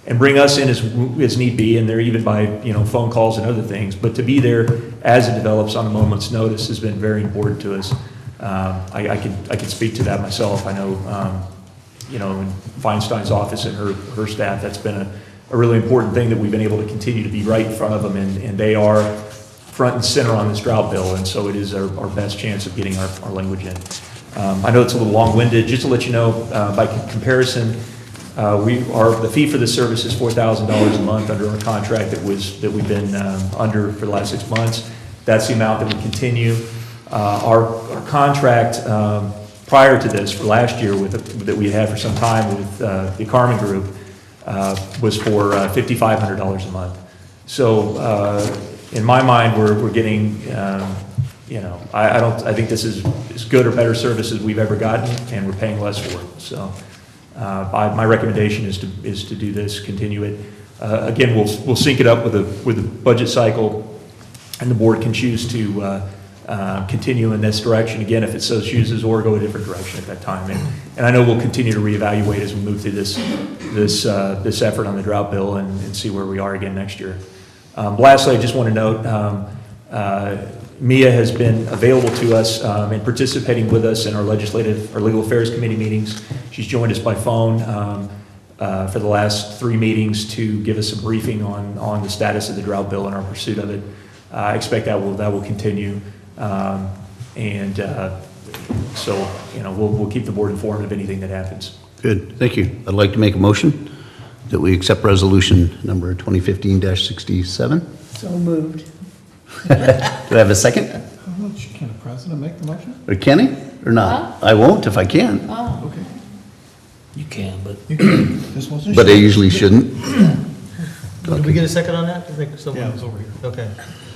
and bring us in as need be, and they're even by phone calls and other things, but to be there as it develops on a moment's notice has been very important to us. I can speak to that myself. I know, in Feinstein's office and her staff, that's been a really important thing that we've been able to continue to be right in front of them, and they are front and center on this drought bill, and so it is our best chance of getting our language in. I know it's a little long-winded. Just to let you know, by comparison, the fee for this service is $4,000 a month under our contract that we've been under for the last 6 months. That's the amount that we continue. Our contract prior to this, for last year, that we had for some time with the Carmen Group, was for $5,500 a month. So in my mind, we're getting, I think this is as good or better service as we've ever gotten, and we're paying less for it. So my recommendation is to do this, continue it. Again, we'll sync it up with the budget cycle, and the board can choose to continue in this direction again if it so chooses, or go a different direction at that time. And I know we'll continue to reevaluate as we move through this effort on the drought bill and see where we are again next year. Lastly, I just want to note, Mia has been available to us and participating with us in our legal affairs committee meetings. She's joined us by phone for the last 3 meetings to give us a briefing on the status of the drought bill and our pursuit of it. I expect that will continue, so we'll keep the board informed of anything that happens. Good, thank you. I'd like to make a motion that we accept resolution number 2015-67. So moved. Do I have a second? Can the president make the motion? Or Kenny, or not? I won't if I can, Oh. Okay. You can, but This wasn't. but I usually shouldn't. Did we get a second on that? I think someone. Yeah, it was over here. Okay.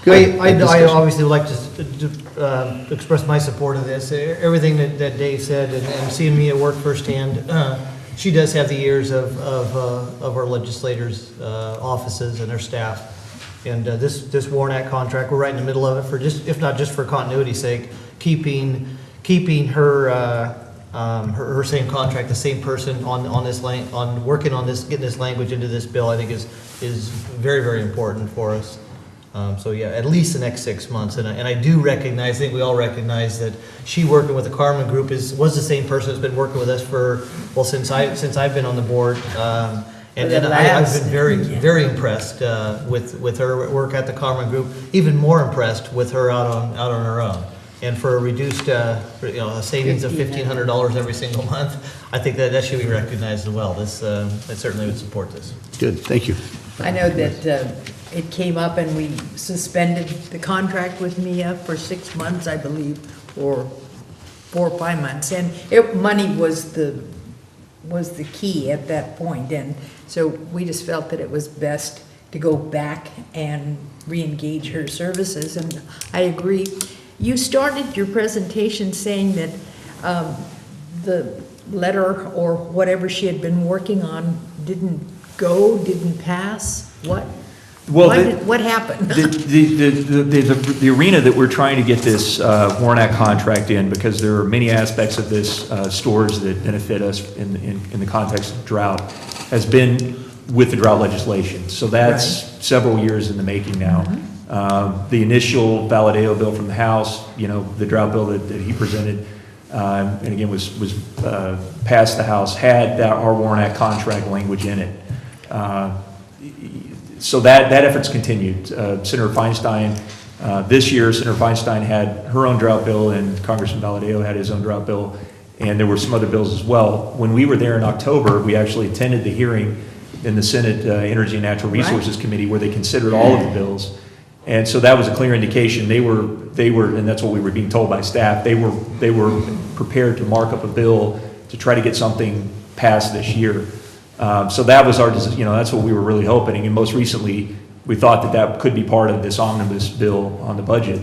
Good. I obviously would like to express my support of this. Everything that Dave said and seeing me at work firsthand, she does have the ears of our legislators' offices and their staff. And this Warren Act contract, we're right in the middle of it for just, if not just for continuity's sake, keeping her her same contract, the same person on this on working on this, getting this language into this bill, I think is very, very important for us. So yeah, at least the next 6 months. And I do recognize, I think we all recognize that she working with the Carmen Group was the same person that's been working with us for, well, since I've been on the board. And I've been very, very impressed with her work at the Carmen Group, even more impressed with her out on her own. And for a reduced, a savings of $1,500 every single month, I think that should be recognized as well. I certainly would support this. Good, thank you. I know that it came up and we suspended the contract with Mia for 6 months, I believe, or 4 or 5 months. And money was the key at that point. And so we just felt that it was best to go back and re-engage her services. And I agree. You started your presentation saying that the letter or whatever she had been working on didn't pass. What? Well, what happened? The arena that we're trying to get this Warren Act contract in, because there are many aspects of this stores that benefit us in the context of drought, has been with the drought legislation. So that's several years in the making now. The initial Valadeo bill from the House, the drought bill that he presented, and again was passed the House, had our Warren Act contract language in it. So that effort's continued. Senator Feinstein, this year, Senator Feinstein had her own drought bill, and Congressman Valadeo had his own drought bill, and there were some other bills as well. When we were there in October, we actually attended the hearing in the Senate Energy and Natural Resources Committee where they considered all of the bills. And so that was a clear indication. They were, and that's what we were being told by staff, they were prepared to mark up a bill to try to get something passed this year. So that was that's what we were really hoping. And most recently, we thought that could be part of this omnibus bill on the budget.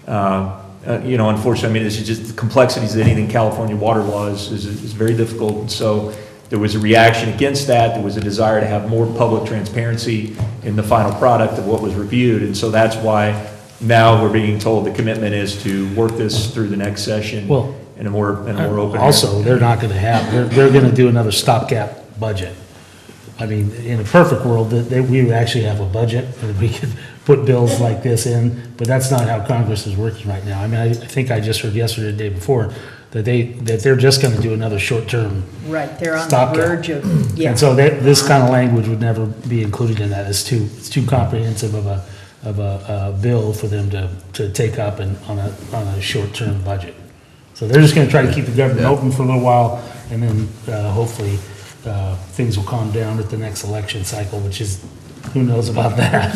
Unfortunately, I mean, this is just the complexities of anything California water law is very difficult. And so there was a reaction against that. There was a desire to have more public transparency in the final product of what was reviewed. And so that's why now we're being told the commitment is to work this through the next session in a more open. Also, they're not going to they're going to do another stopgap budget. I mean, in a perfect world, we would actually have a budget and we could put bills like this in, but that's not how Congress is working right now. I mean, I think I just heard yesterday, the day before, that they're just going to do another short-term Right, they're on the stopgap. verge of, yeah. And so this kind of language would never be included in that. It's too comprehensive of a bill for them to take up on a short-term budget. So they're just going to try to keep the government open for a little while, and then hopefully things will calm down at the next election cycle, which is, who knows about that.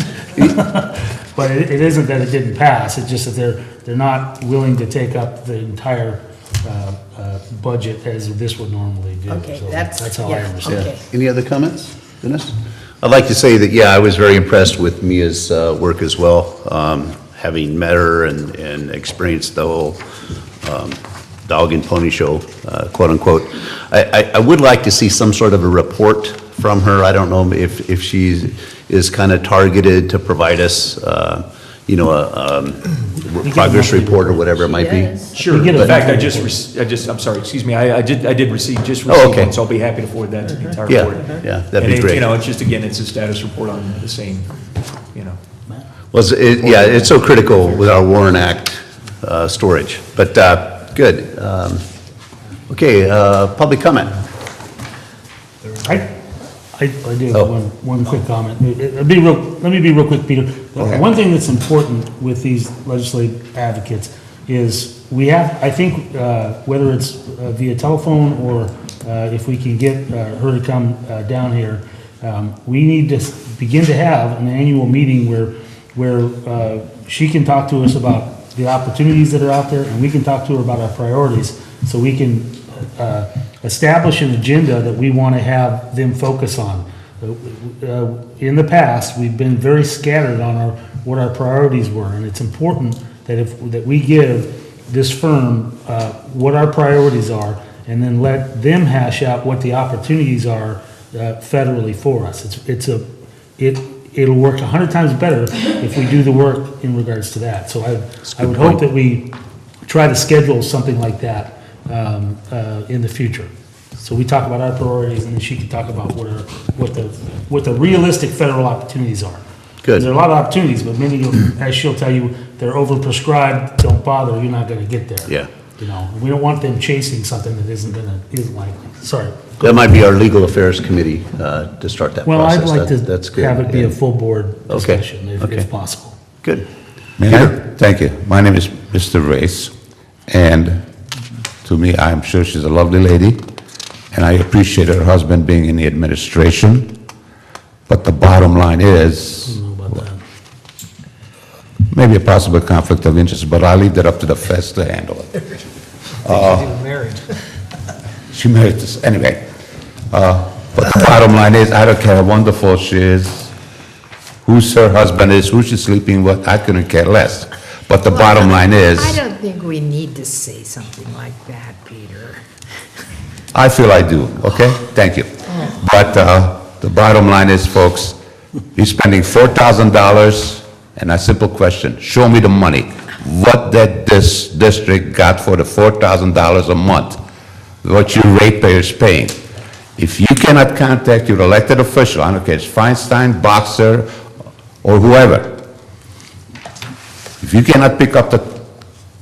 But it isn't that it didn't pass, it's just that they're not willing to take up the entire budget as this would normally do. Okay, So that's how I understand it. okay. Any other comments? Dennis? I'd like to say that, I was very impressed with Mia's work as well, having met her and experienced the whole dog and pony show, quote unquote. I would like to see some sort of a report from her. I don't know if she is kind of targeted to provide us, a progress report or whatever it might be. Sure. In fact, I'm sorry, excuse me, I did receive one, so I'll be happy to forward that to the entire board. Yeah, that'd be great. It's just, again, it's a status report on the same, Well, it's so critical with our Warren Act storage, but good. Okay, public comment. I do have one quick comment. Let me be real quick, Peter. Okay. One thing that's important with these legislative advocates is we have, I think, whether it's via telephone or if we can get her to come down here, we need to begin to have an annual meeting where where she can talk to us about the opportunities that are out there, and we can talk to her about our priorities, so we can establish an agenda that we want to have them focus on. In the past, we've been very scattered on what our priorities were, and it's important that we give this firm what our priorities are, and then let them hash out what the opportunities are federally for us. It'll work 100 times better if we do the work in regards to that. So I would hope that we try to schedule something like that in the future. So we talk about our priorities, and then she can talk about what the realistic federal opportunities are. Good. There are a lot of opportunities, but many of them, as she'll tell you, they're overprescribed. Don't bother. You're not going to get there. Yeah. You know, we don't want them chasing something that isn't likely. Sorry. That might be our legal affairs committee to start that Well, process. I'd like That's to good. have it be a full board Okay. discussion if possible. Good. Thank you. My name is Mr. Race, and to me, I'm sure she's a lovely lady, and I appreciate her husband being in the administration, but the bottom line is, maybe a possible conflict of interest, but I'll leave that up to the feds to handle it. She's even married. She married this, anyway. But the bottom line is, I don't care how wonderful she is, who her husband is, who she's sleeping with, I couldn't care less. But the bottom line is, I don't think we need to say something like that, Peter. I feel I do, okay? Thank you. But the bottom line is, folks, you're spending $4,000, and a simple question, show me the money. What did this district got for the $4,000 a month? What your ratepayers paying? If you cannot contact your elected official, I don't care, it's Feinstein, Boxer, or whoever, if you cannot pick up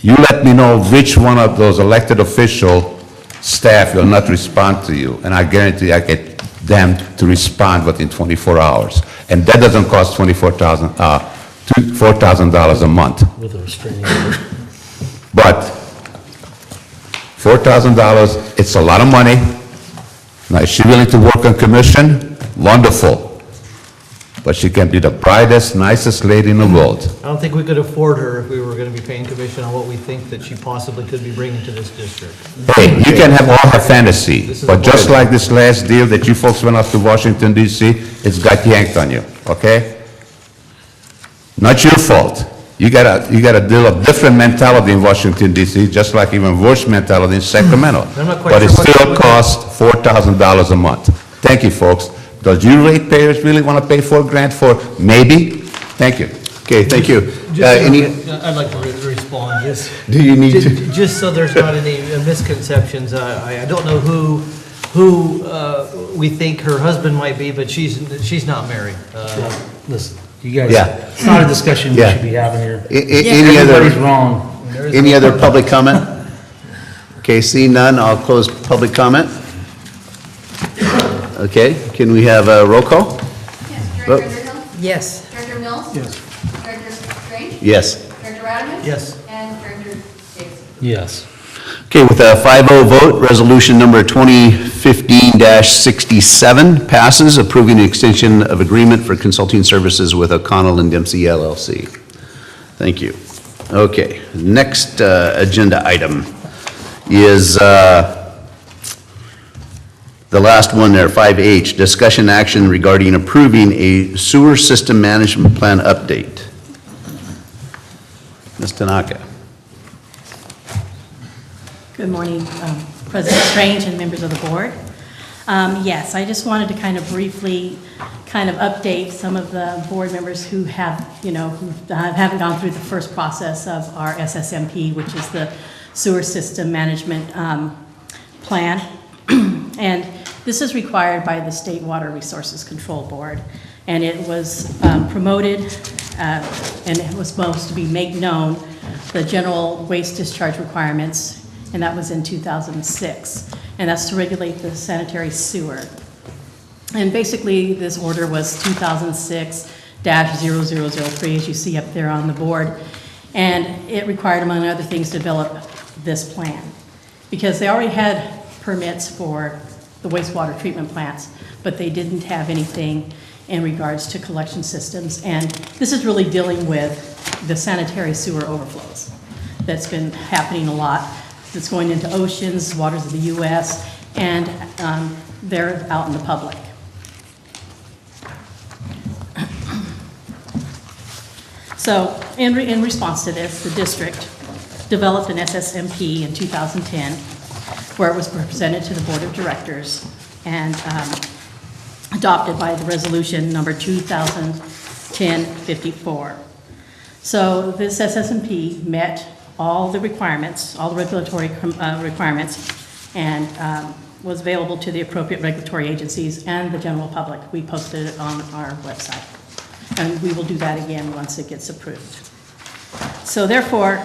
you let me know which one of those elected official staff will not respond to you, and I guarantee I get them to respond within 24 hours. And that doesn't cost $4,000 a month. With a restraining order. But $4,000, it's a lot of money. Now, is she willing to work on commission? Wonderful. But she can be the brightest, nicest lady in the world. I don't think we could afford her if we were going to be paying commission on what we think that she possibly could be bringing to this district. Hey, you can have all her fantasy, but just like this last deal that you folks went up to Washington DC, it's got yanked on you, okay? Not your fault. You got a deal of different mentality in Washington DC, just like even worse mentality in Sacramento. I'm not quite But it sure what still you- costs $4,000 a month. Thank you, folks. Does you ratepayers really want to pay $4,000 for maybe? Thank you. Okay, thank you. I'd like to respond, just. Do you need to? Just so there's not any misconceptions, I don't know who we think her husband might be, but she's not married. Listen, you guys, Yeah. it's not a discussion we Yeah. should be having here. Any Everybody's other, wrong. any other public comment? Okay, seeing none, I'll close public comment. Okay, can we have a roll call? Yes. Vote. Director Mills? Yes. Director Strange? Yes. Director Adams? Yes. And Director Davis? Yes. Okay, with a 5-0 vote, resolution number 2015-67 passes, approving the extension of agreement for consulting services with O'Connell and Dempsey LLC. Thank you. Okay, next agenda item is the last one there, 5H, discussion action regarding approving a sewer system management plan update. Ms. Tanaka. Good morning, President Strange and members of the board. Yes, I just wanted to kind of briefly kind of update some of the board members who have, who haven't gone through the first process of our SSMP, which is the sewer system management plan. And this is required by the State Water Resources Control Board. And it was promoted, and it was supposed to be make known the general waste discharge requirements, and that was in 2006. And that's to regulate the sanitary sewer. And basically, this order was 2006-0003, as you see up there on the board. And it required, among other things, to develop this plan. Because they already had permits for the wastewater treatment plants, but they didn't have anything in regards to collection systems. And this is really dealing with the sanitary sewer overflows that's been happening a lot. That's going into oceans, waters of the U.S., and they're out in the public. So in response to this, the district developed an SSMP in 2010, where it was presented to the board of directors and adopted by the resolution number 2010-54. So this SSMP met all the requirements, all the regulatory requirements, and was available to the appropriate regulatory agencies and the general public. We posted it on our website. And we will do that again once it gets approved. So therefore,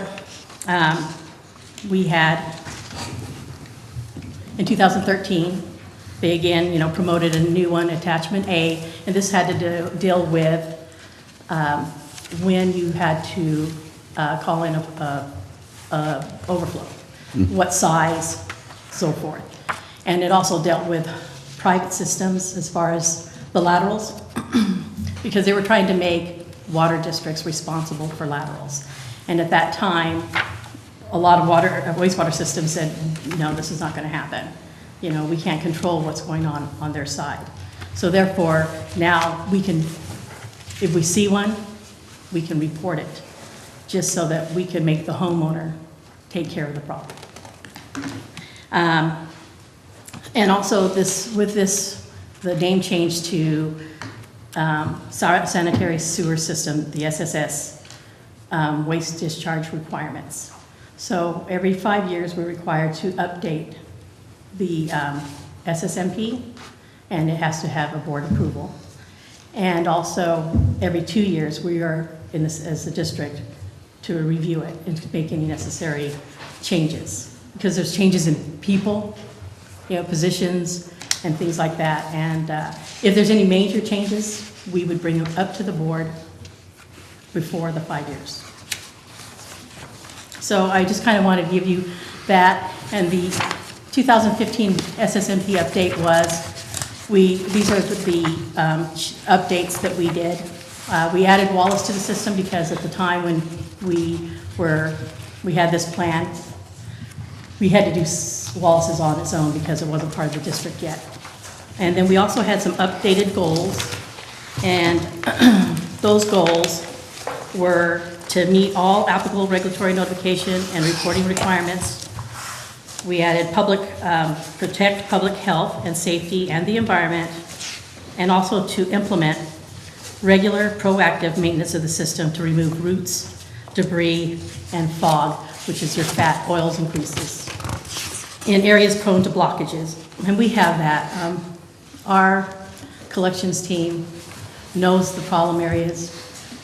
we had, in 2013, they again, promoted a new one, Attachment A, and this had to deal with when you had to call in a overflow, what size, so forth. And it also dealt with private systems as far as the laterals, because they were trying to make water districts responsible for laterals. And at that time, a lot of wastewater systems said, no, this is not going to happen. We can't control what's going on their side. So therefore, now we can, if we see one, we can report it, just so that we can make the homeowner take care of the problem. And also the name change to sanitary sewer system, the SSS, waste discharge requirements. So every 5 years, we're required to update the SSMP, and it has to have a board approval. And also, every 2 years, we are, as a district, to review it and to make any necessary changes. Because there's changes in people, positions, and things like that. And if there's any major changes, we would bring them up to the board before the 5 years. So I just kind of want to give you that. And the 2015 SSMP update was, these are the updates that we did. We added Wallace to the system because at the time when we had this plan, we had to do Wallace's on its own because it wasn't part of the district yet. And then we also had some updated goals, and those goals were to meet all applicable regulatory notification and reporting requirements. We added protect public health and safety and the environment, and also to implement regular proactive maintenance of the system to remove roots, debris, and fog, which is your fat, oils, and greases, in areas prone to blockages. And we have that. Our collections team knows the problem areas,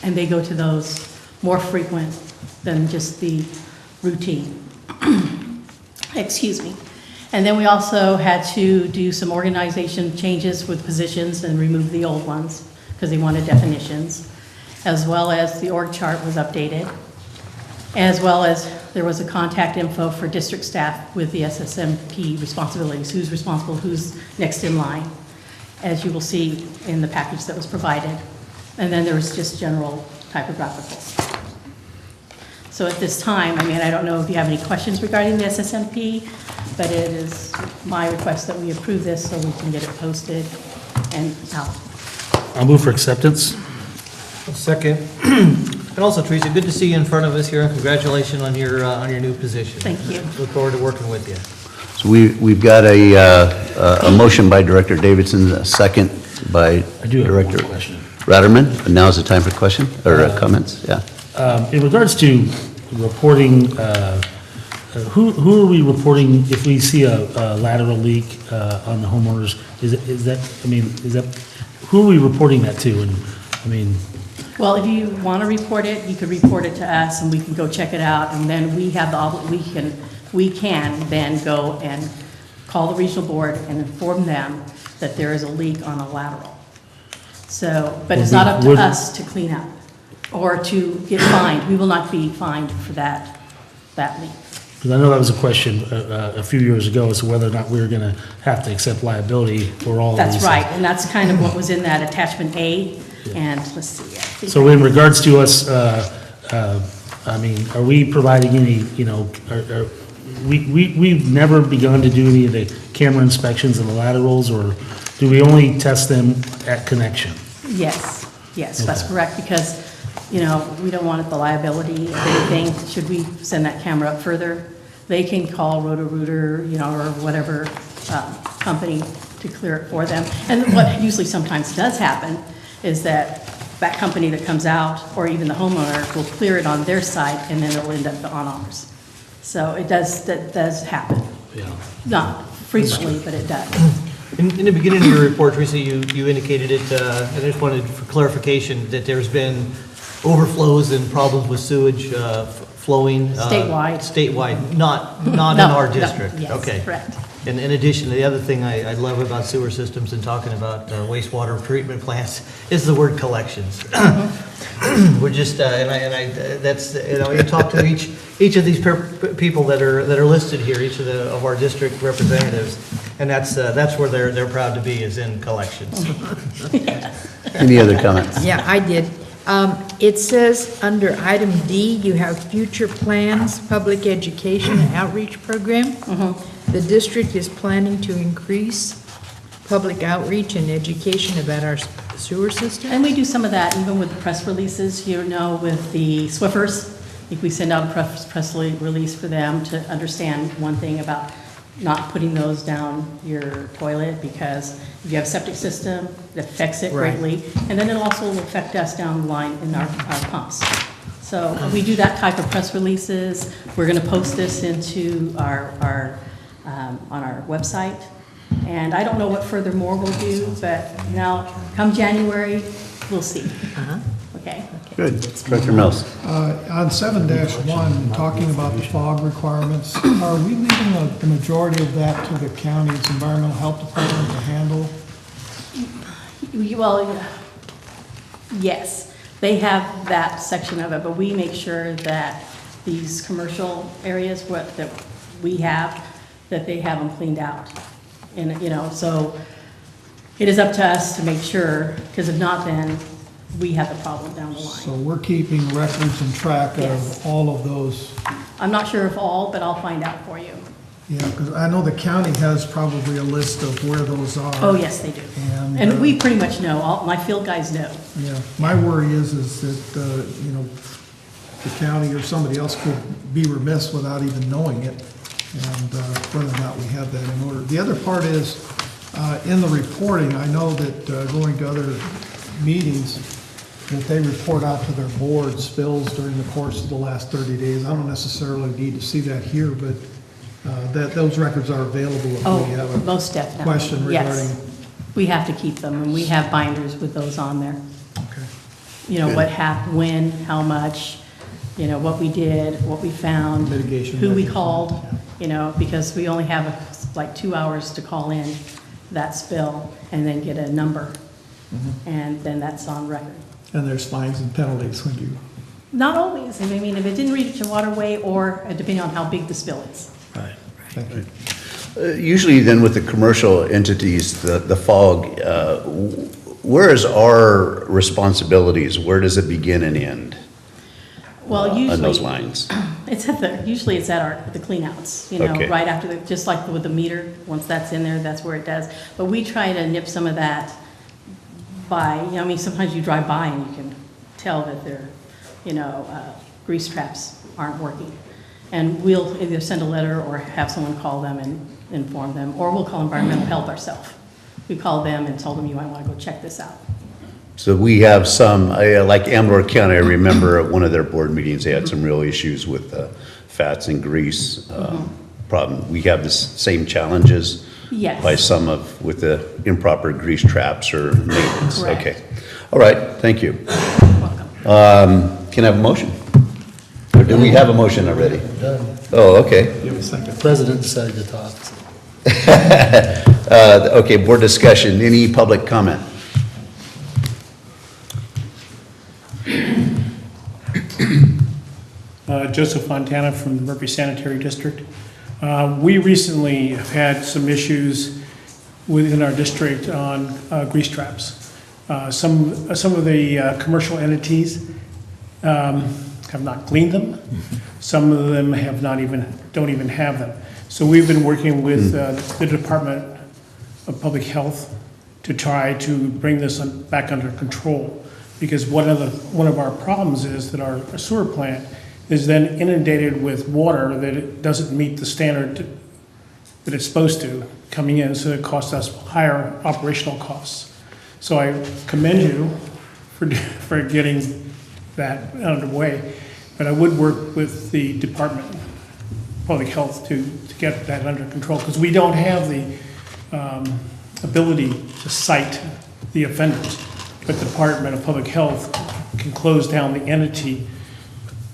and they go to those more frequent than just the routine. Excuse me. And then we also had to do some organization changes with positions and remove the old ones because they wanted definitions, as well as the org chart was updated, as well as there was a contact info for district staff with the SSMP responsibilities, who's responsible, who's next in line, as you will see in the package that was provided. And then there was just general typographicals. So at this time, I don't know if you have any questions regarding the SSMP, but it is my request that we approve this so we can get it posted and out. I'll move for acceptance. Second. And also, Teresa, good to see you in front of us here, and congratulations on your new position. Thank you. Look forward to working with you. So we've got a motion by Director Davidson, a second by Director Ratterman. And now is the time for question or comments? Yeah. In regards to reporting, who are we reporting if we see a lateral leak on the homeowners? Is that who are we reporting that to? And well, if you want to report it, you could report it to us, and we can go check it out, and then we have we can then go and call the regional board and inform them that there is a leak on a lateral. So, but it's not up to us to clean up or to get fined. We will not be fined for that leak. Because I know that was a question a few years ago as to whether or not we were going to have to accept liability for all of these. That's right, and that's kind of what was in that attachment A, and let's see. I think So in regards to us, I mean, are we providing any, you know, we've never begun to do any of the camera inspections of the laterals, or do we only test them at connection? Yes, that's Okay. correct, because, you know, we don't want the liability of anything. Should we send that camera up further, they can call Roto-Rooter, you know, or whatever company to clear it for them. And what usually sometimes does happen is that that company that comes out, or even the homeowner, will clear it on their site, and then it'll end up on ours. So that does happen. Yeah. Not frequently, but it does. In the beginning of your report, Teresa, you indicated it, and I just wanted for clarification that there's been overflows and problems with sewage flowing. Statewide. Statewide, not in No, our no, district. yes, Okay. correct. And in addition, the other thing I love about sewer systems and talking about wastewater treatment plants is the word collections. We're just, that's, you know, you talk to each of these people that are listed here, each of our district representatives, and that's where they're proud to be, is in collections. Any other comments? Yeah, I did. It says under item D, you have future plans, public education and outreach program. The district is planning to increase public outreach and education about our sewer system. And we do some of that even with the press releases, you know, with the Swiffers. I think we send out a press release for them to understand one thing about not putting those down your toilet, because if you have a septic system, it affects it Right. greatly. And then it'll also affect us down the line in our pumps. So we do that type of press releases. We're going to post this into on our website. And I don't know what further more we'll do, but now, come January, we'll see. Okay? Good. Director Mills. On 7-1, talking about the fog requirements, are we leaving the majority of that to the county's environmental health department to handle? Well, yes, they have that section of it, but we make sure that these commercial areas that we have, that they have them cleaned out. And, you know, so it is up to us to make sure, because if not, then we have the problem down the line. So we're keeping records and track Yes. of all of those. I'm not sure if all, but I'll find out for you. Yeah, because I know the county has probably a list of where those are. Oh, yes, they do. And we pretty much know, all my field guys know. Yeah, my worry is that, you know, the county or somebody else could be remiss without even knowing it, and whether or not we have that in order. The other part is, in the reporting, I know that going to other meetings, that they report out to their board spills during the course of the last 30 days. I don't necessarily need to see that here, but that those records are available if we have a Most definitely. question regarding. Yes. We have to keep them, and we have binders with those on there. Okay. You know, Good. what happened, when, how much, you know, what we did, what we found. Mitigation Who we measures. called, you know, because we only have like 2 hours to call in that spill and then get a number. And then that's on record. And there's fines and penalties when you. Not always. I mean, if it didn't reach a waterway, or depending on how big the spill is. Right. Thank you. Usually then with the commercial entities, the fog, where is our responsibilities? Where does it begin and end? Well, usually. On those lines? Usually it's at the cleanouts, you know, Okay. right after just like with the meter, once that's in there, that's where it does. But we try to nip some of that by, you know, I mean, sometimes you drive by and you can tell that their, you know, grease traps aren't working. And we'll either send a letter or have someone call them and inform them, or we'll call environmental health ourselves. We call them and tell them you might want to go check this out. So we have some, like Amador County, I remember at one of their board meetings, they had some real issues with fats and grease problem. We have the same challenges? Yes. By with the improper grease traps or maintenance? Correct. Okay. All right, thank you. Can I have a motion? Or do we have a motion already? Done. Oh, okay. The president decided to talk. Okay, board discussion. Any public comment? Joseph Fontana from the Murphy Sanitary District. We recently have had some issues within our district on grease traps. Some of the commercial entities have not cleaned them. Some of them don't even have them. So we've been working with the Department of Public Health to try to bring this back under control. Because one of our problems is that our sewer plant is then inundated with water that it doesn't meet the standard that it's supposed to coming in, so it costs us higher operational costs. So I commend you for getting that underway, but I would work with the Department of Public Health to get that under control, because we don't have the ability to cite the offenders. But the Department of Public Health can close down the entity,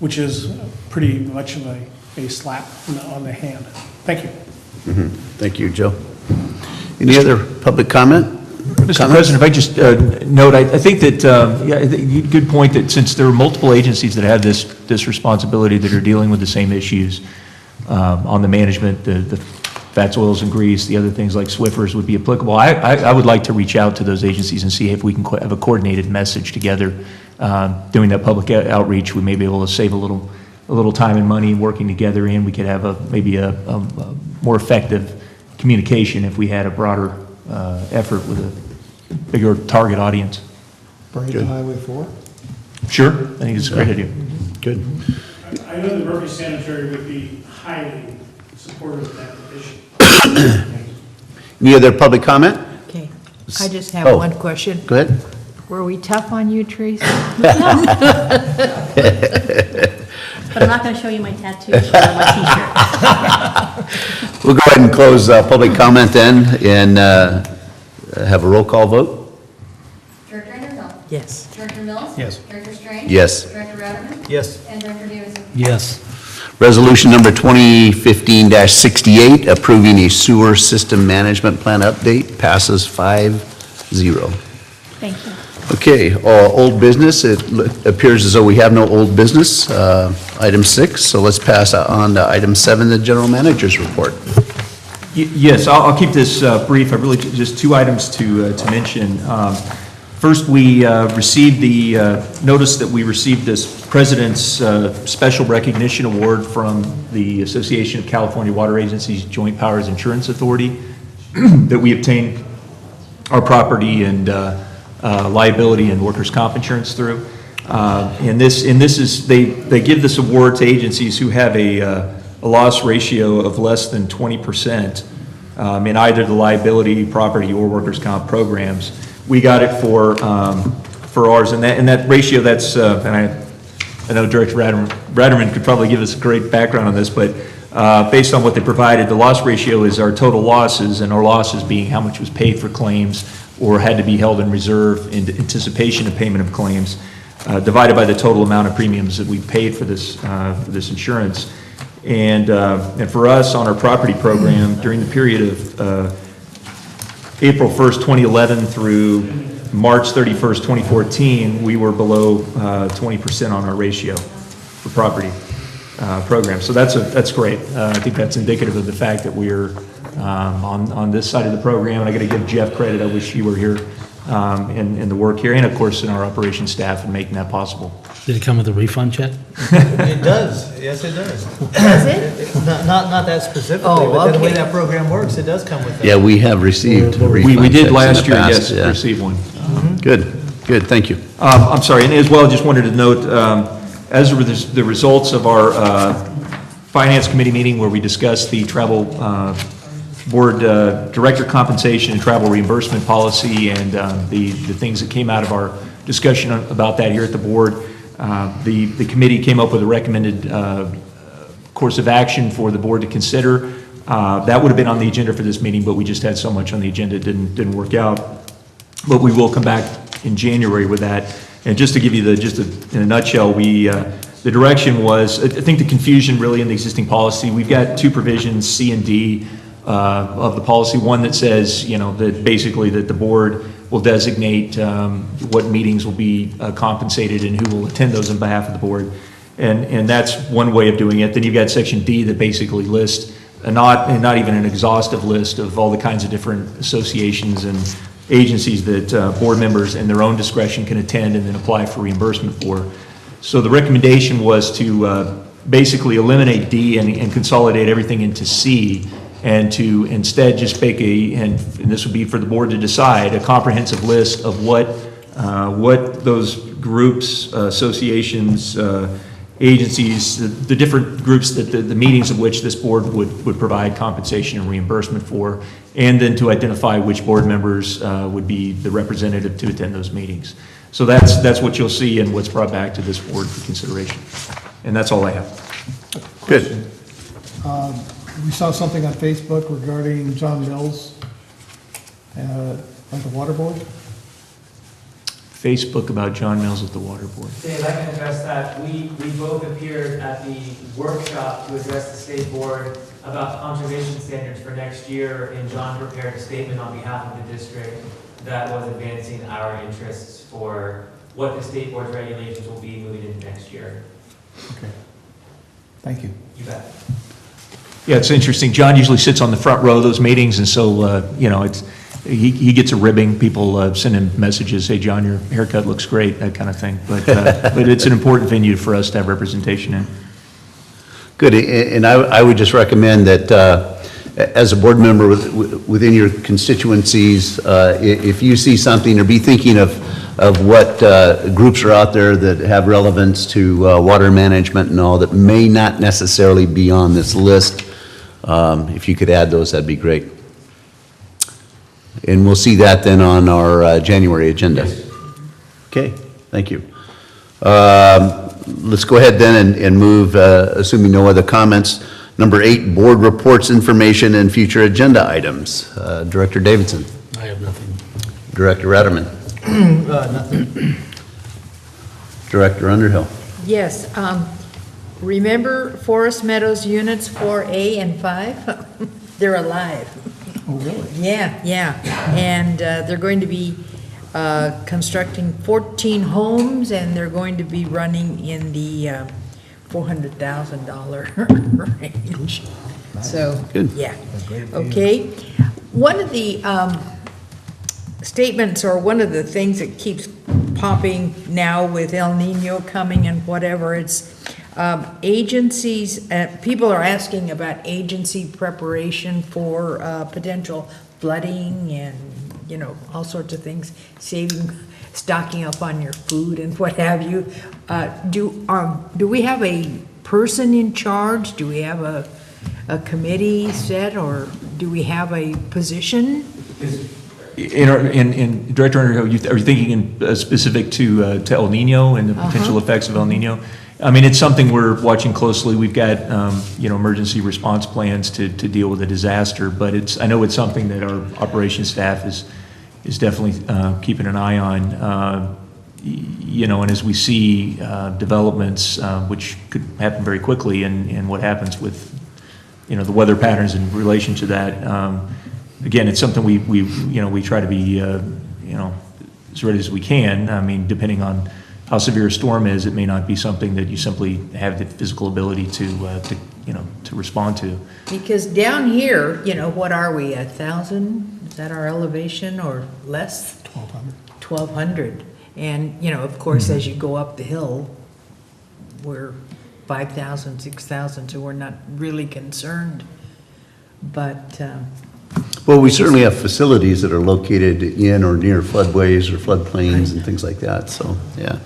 which is pretty much of a slap on the hand. Thank you. Thank you, Joe. Any other public comment? Mr. President, if I just note, I think that, good point, that since there are multiple agencies that have this responsibility that are dealing with the same issues on the management, the fats, oils, and grease, the other things like Swiffers would be applicable. I would like to reach out to those agencies and see if we can have a coordinated message together. Doing that public outreach, we may be able to save a little time and money working together, and we could have maybe a more effective communication if we had a broader effort with a bigger target audience. Bring it to Highway 4? Sure, I think it's a great idea. Good. I know the Murphy Sanitary would be highly supportive of that issue. Any other public comment? Okay, I just have Oh, one question. Go ahead. Were we tough on you, Teresa? But I'm not going to show you my tattoos or my t-shirt. We'll go ahead and close public comment then and have a roll call vote. Director Anderson? Yes. Director Mills? Yes. Director Strange? Yes. Director Radaman? Yes. And Director Davidson? Yes. Resolution number 2015-68, approving a sewer system management plan update, passes 5-0. Thank you. Okay, old business, it appears as though we have no old business, item 6, so let's pass on to item 7, the general manager's report. Yes, I'll keep this brief. I really just two items to mention. First, we received the notice that we received this President's Special Recognition Award from the Association of California Water Agencies Joint Powers Insurance Authority that we obtained our property and liability and workers' comp insurance through. And this is, they give this award to agencies who have a loss ratio of less than 20% in either the liability, property, or workers' comp programs. We got it for ours, and that ratio, that's, and I know Director Radaman could probably give us a great background on this, but based on what they provided, the loss ratio is our total losses, and our losses being how much was paid for claims or had to be held in reserve in anticipation of payment of claims, divided by the total amount of premiums that we paid for this insurance. And for us, on our property program, during the period of April 1st, 2011 through March 31st, 2014, we were below 20% on our ratio for property program. So that's great. I think that's indicative of the fact that we're on this side of the program. And I got to give Jeff credit. I wish he were here in the work here, and of course in our operations staff in making that possible. Did it come with a refund check? It does, yes, it does. Does it? It's not that specifically, Oh, but the way okay. that program works, it does come with that. Yeah, we have received We refund did checks last in the year, past, yes, yeah. receive one. Good, thank you. I'm sorry, and as well, just wanted to note, as the results of our Finance Committee meeting where we discussed the travel board director compensation and travel reimbursement policy and the things that came out of our discussion about that here at the board, the committee came up with a recommended course of action for the board to consider. That would have been on the agenda for this meeting, but we just had so much on the agenda, it didn't work out. But we will come back in January with that. And just to give you in a nutshell, the direction was, I think the confusion really in the existing policy, we've got two provisions, C and D of the policy. One that says, that basically that the board will designate what meetings will be compensated and who will attend those on behalf of the board. And that's one way of doing it. Then you've got section D that basically lists, not even an exhaustive list of all the kinds of different associations and agencies that board members in their own discretion can attend and then apply for reimbursement for. So the recommendation was to basically eliminate D and consolidate everything into C, and to instead just make and this would be for the board to decide, a comprehensive list of what those groups, associations, agencies, the different groups that the meetings of which this board would provide compensation and reimbursement for, and then to identify which board members would be the representative to attend those meetings. So that's what you'll see and what's brought back to this board for consideration. And that's all I have. Good. We saw something on Facebook regarding John Mills on the water board. Facebook about John Mills at the water board. Dave, I can address that. We both appeared at the workshop to address the state board about conservation standards for next year, and John prepared a statement on behalf of the district that was advancing our interests for what the state board's regulations will be moving into next year. Okay. Thank you. You bet. Yeah, it's interesting. John usually sits on the front row of those meetings, and so, he gets a ribbing. People send him messages, "Hey, John, your haircut looks great," that kind of thing. But it's an important venue for us to have representation in. Good, and I would just recommend that as a board member within your constituencies, if you see something, or be thinking of what groups are out there that have relevance to water management and all that may not necessarily be on this list, if you could add those, that'd be great. And we'll see that then on our January agenda. Okay, thank you. Let's go ahead then and move, assuming no other comments. Number 8, board reports, information, and future agenda items. Director Davidson. I have nothing. Director Ratterman. Nothing. Director Underhill. Yes, remember Forest Meadows Units 4A and 5? They're alive. Oh, really? Yeah. And they're going to be constructing 14 homes, and they're going to be running in the $400,000 range. So, Good. yeah. Okay. One of the statements, or one of the things that keeps popping now with El Nino coming and whatever, it's agencies, people are asking about agency preparation for potential flooding and, all sorts of things, stocking up on your food and what have you. Do we have a person in charge? Do we have a committee set, or do we have a position? In Director Underhill, are you thinking in specific to El Nino and the potential effects of El Nino? I mean, it's something we're watching closely. We've got, emergency response plans to deal with a disaster, but I know it's something that our operations staff is definitely keeping an eye on. And as we see developments, which could happen very quickly, and what happens with, the weather patterns in relation to that, again, it's something we try to be, as ready as we can. I mean, depending on how severe a storm is, it may not be something that you simply have the physical ability to respond to. Because down here, what are we, 1,000? Is that our elevation, or less? 1,200. 1,200. And, of course, as you go up the hill, we're 5,000, 6,000, so we're not really concerned. But Well, we certainly have facilities that are located in or near floodways or floodplains and things like that, so, yeah.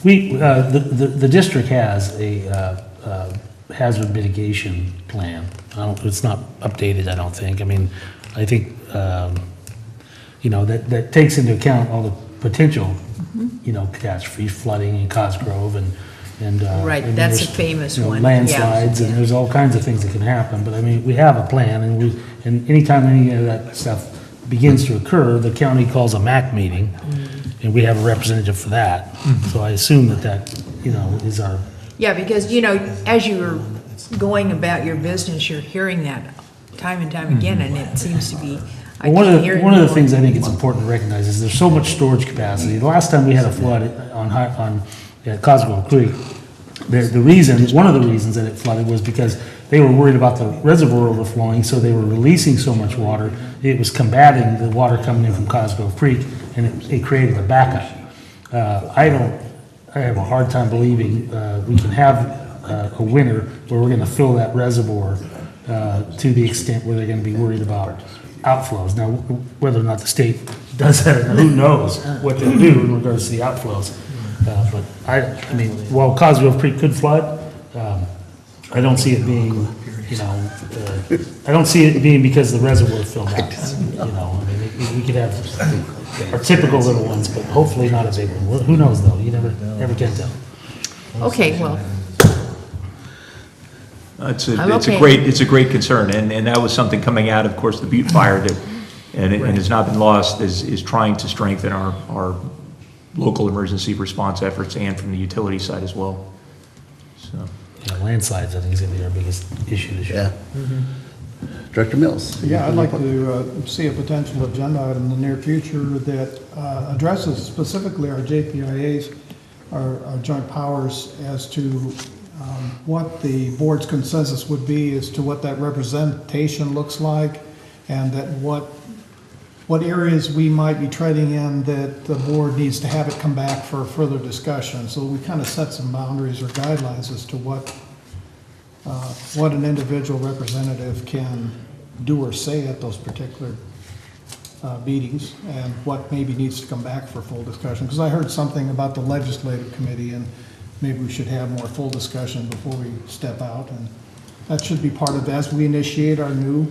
The district has a hazard mitigation plan. It's not updated, I don't think. I mean, I think, that takes into account all the potential, catastrophes, flooding in Cosgrove and right, and that's a there's, famous one. landslides, Yeah. and there's all kinds of things that can happen. But I mean, we have a plan, and anytime any of that stuff begins to occur, the county calls a MAC meeting, and we have a representative for that. So I assume that is our. Yeah, because, as you're going about your business, you're hearing that time and time again, and it seems to be, One of the things I think it's important to recognize is there's so much storage capacity. The last time we had a flood at Cosgrove Creek, The reason, one of the reasons that it flooded was because they were worried about the reservoir overflowing, so they were releasing so much water. It was combating the water coming in from Cosgrove Creek, and it created a backup. I have a hard time believing we can have a winter where we're gonna fill that reservoir to the extent where they're gonna be worried about outflows. Now, whether or not the state does that, who knows what they'll do in regards to the outflows. But I mean, while Cosgrove Creek could flood, I don't see it being, you know, I don't see it being because the reservoir filled out. You know, I mean, we could have our typical little ones, but hopefully not a big one. Well, who knows though? You never can tell. Okay, well, It's I'm okay. a great concern, and that was something coming out, of course, the Butte fire that, and has not been lost, is trying to strengthen our local emergency response efforts and from the utility side as well. So. Yeah, landslides, I think, is gonna be our biggest issue this year. Yeah. Director Mills. Yeah, I'd like to see a potential agenda item in the near future that addresses specifically our JPIAs, our joint powers, as to what the board's consensus would be as to what that representation looks like, and that what areas we might be treading in that the board needs to have it come back for further discussion. So we kind of set some boundaries or guidelines as to what an individual representative can do or say at those particular meetings, and what maybe needs to come back for full discussion. Because I heard something about the legislative committee, and maybe we should have more full discussion before we step out. And that should be part of, as we initiate our new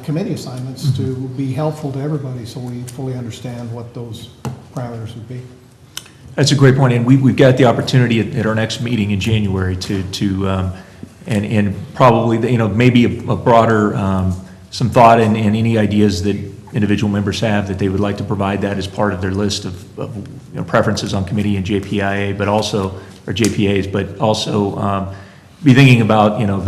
committee assignments, to be helpful to everybody so we fully understand what those parameters would be. That's a great point, and we've got the opportunity at our next meeting in January and probably, you know, maybe a broader, some thought and any ideas that individual members have that they would like to provide that as part of their list of you know, preferences on committee and JPIA, but also, or JPAs, but also be thinking about, you know,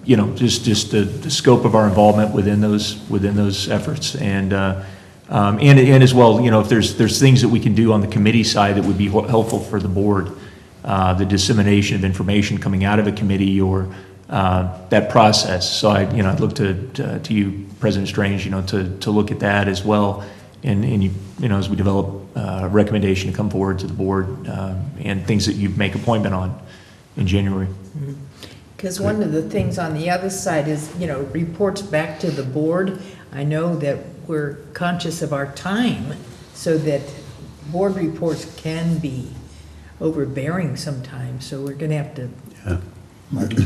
you know, just the scope of our involvement within those efforts, and as well, you know, if there's things that we can do on the committee side that would be helpful for the board, the dissemination of information coming out of a committee or that process. So I'd look to you, President Strange, you know, to look at that as well, and you know, as we develop a recommendation to come forward to the board and things that you make appointment on in January. because one of the things on the other side is, you know, reports back to the board. I know that we're conscious of our time, so that board reports can be overbearing sometimes, so we're gonna have to. Yeah.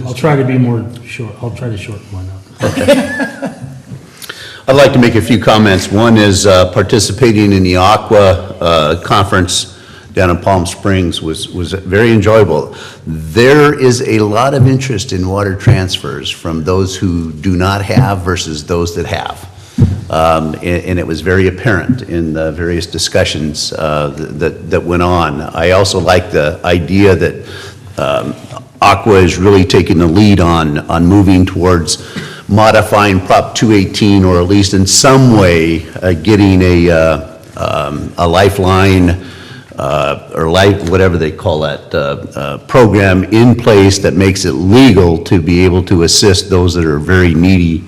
I'll try to be more short, I'll try to shorten mine up. I'd like to make a few comments. One is participating in the Aqua conference down in Palm Springs was very enjoyable. There is a lot of interest in water transfers from those who do not have versus those that have. And it was very apparent in the various discussions that went on. I also like the idea that Aqua is really taking the lead on moving towards modifying Prop 218, or at least in some way getting a lifeline or whatever they call that program in place that makes it legal to be able to assist those that are very needy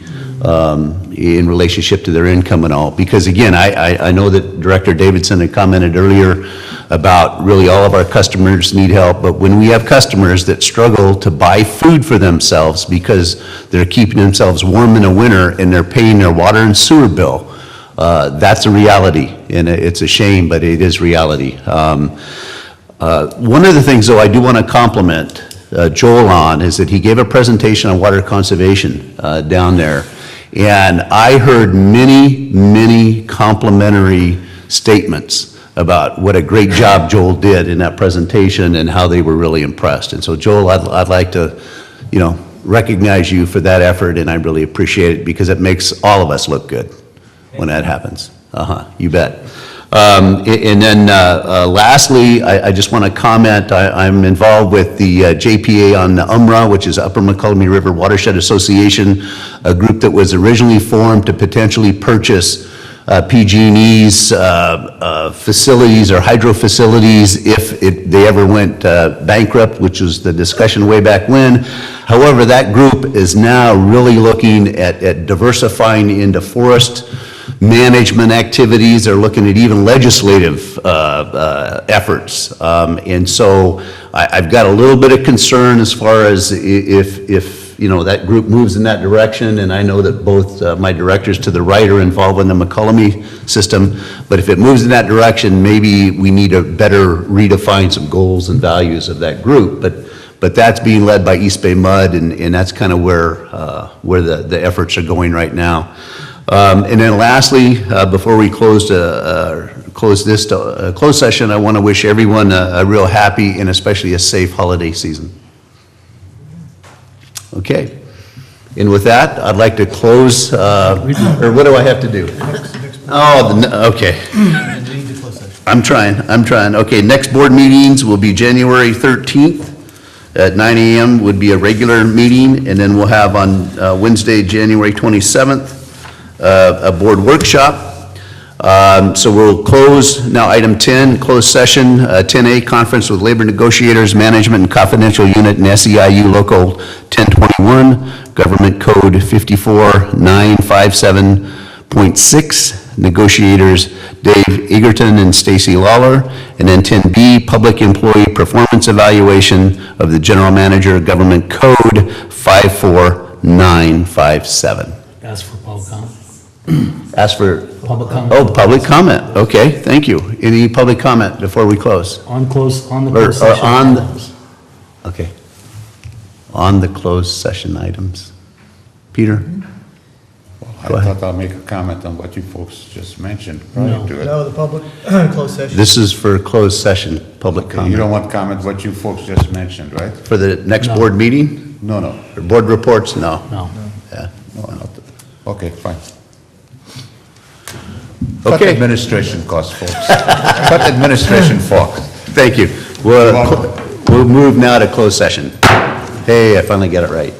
in relationship to their income and all. Because again, I know that Director Davidson had commented earlier about really all of our customers need help, but when we have customers that struggle to buy food for themselves because they're keeping themselves warm in the winter and they're paying their water and sewer bill, that's a reality, and it's a shame, but it is reality. One of the things, though, I do want to compliment Joel on is that he gave a presentation on water conservation down there, and I heard many complimentary statements about what a great job Joel did in that presentation and how they were really impressed. And so, Joel, I'd like to, you know, recognize you for that effort, and I really appreciate it because it makes all of us look good when that happens. You bet. And then lastly, I just want to comment, I'm involved with the JPA on the UMRA, which is Upper McCullough River Watershed Association, a group that was originally formed to potentially purchase PG&E's facilities or hydro facilities if they ever went bankrupt, which was the discussion way back when. However, that group is now really looking at diversifying into forest management activities. They're looking at even legislative efforts. And so I've got a little bit of concern as far as if you know, that group moves in that direction, and I know that both my directors to the right are involved in the McCollum system, but if it moves in that direction, maybe we need to better redefine some goals and values of that group. But that's being led by East Bay Mud, and that's kind of where the efforts are going right now. And then lastly, before we close this closed session, I want to wish everyone a real happy and especially a safe holiday season. Okay. And with that, I'd like to close, or what do I have to do? Okay. I'm trying. Okay, next board meetings will be January 13th at 9 a.m. would be a regular meeting, and then we'll have on Wednesday, January 27th, a board workshop. So we'll close, now item 10, closed session, 10A, conference with labor negotiators, management and confidential unit and SEIU local 1021, government code 54957.6, negotiators Dave Egerton and Stacy Lawler, and then 10B, public employee performance evaluation of the general manager, government code 54957. Ask for public comment. Ask for? Public comment. Oh, public comment, okay, thank you. Any public comment before we close? On the closed Or session. on, okay. On the closed session items. Peter? I thought I'll make a comment on what you folks just mentioned prior to it. No, the public closed session. This is for closed session, public Okay, comment. you don't want to comment what you folks just mentioned, right? For the next No. board meeting? No, no. Or board reports? No. No. Yeah. No, not okay, fine. Cut Okay. administration costs, folks. Cut administration, folks. Thank you. We'll move now to closed session. Hey, I finally got it right.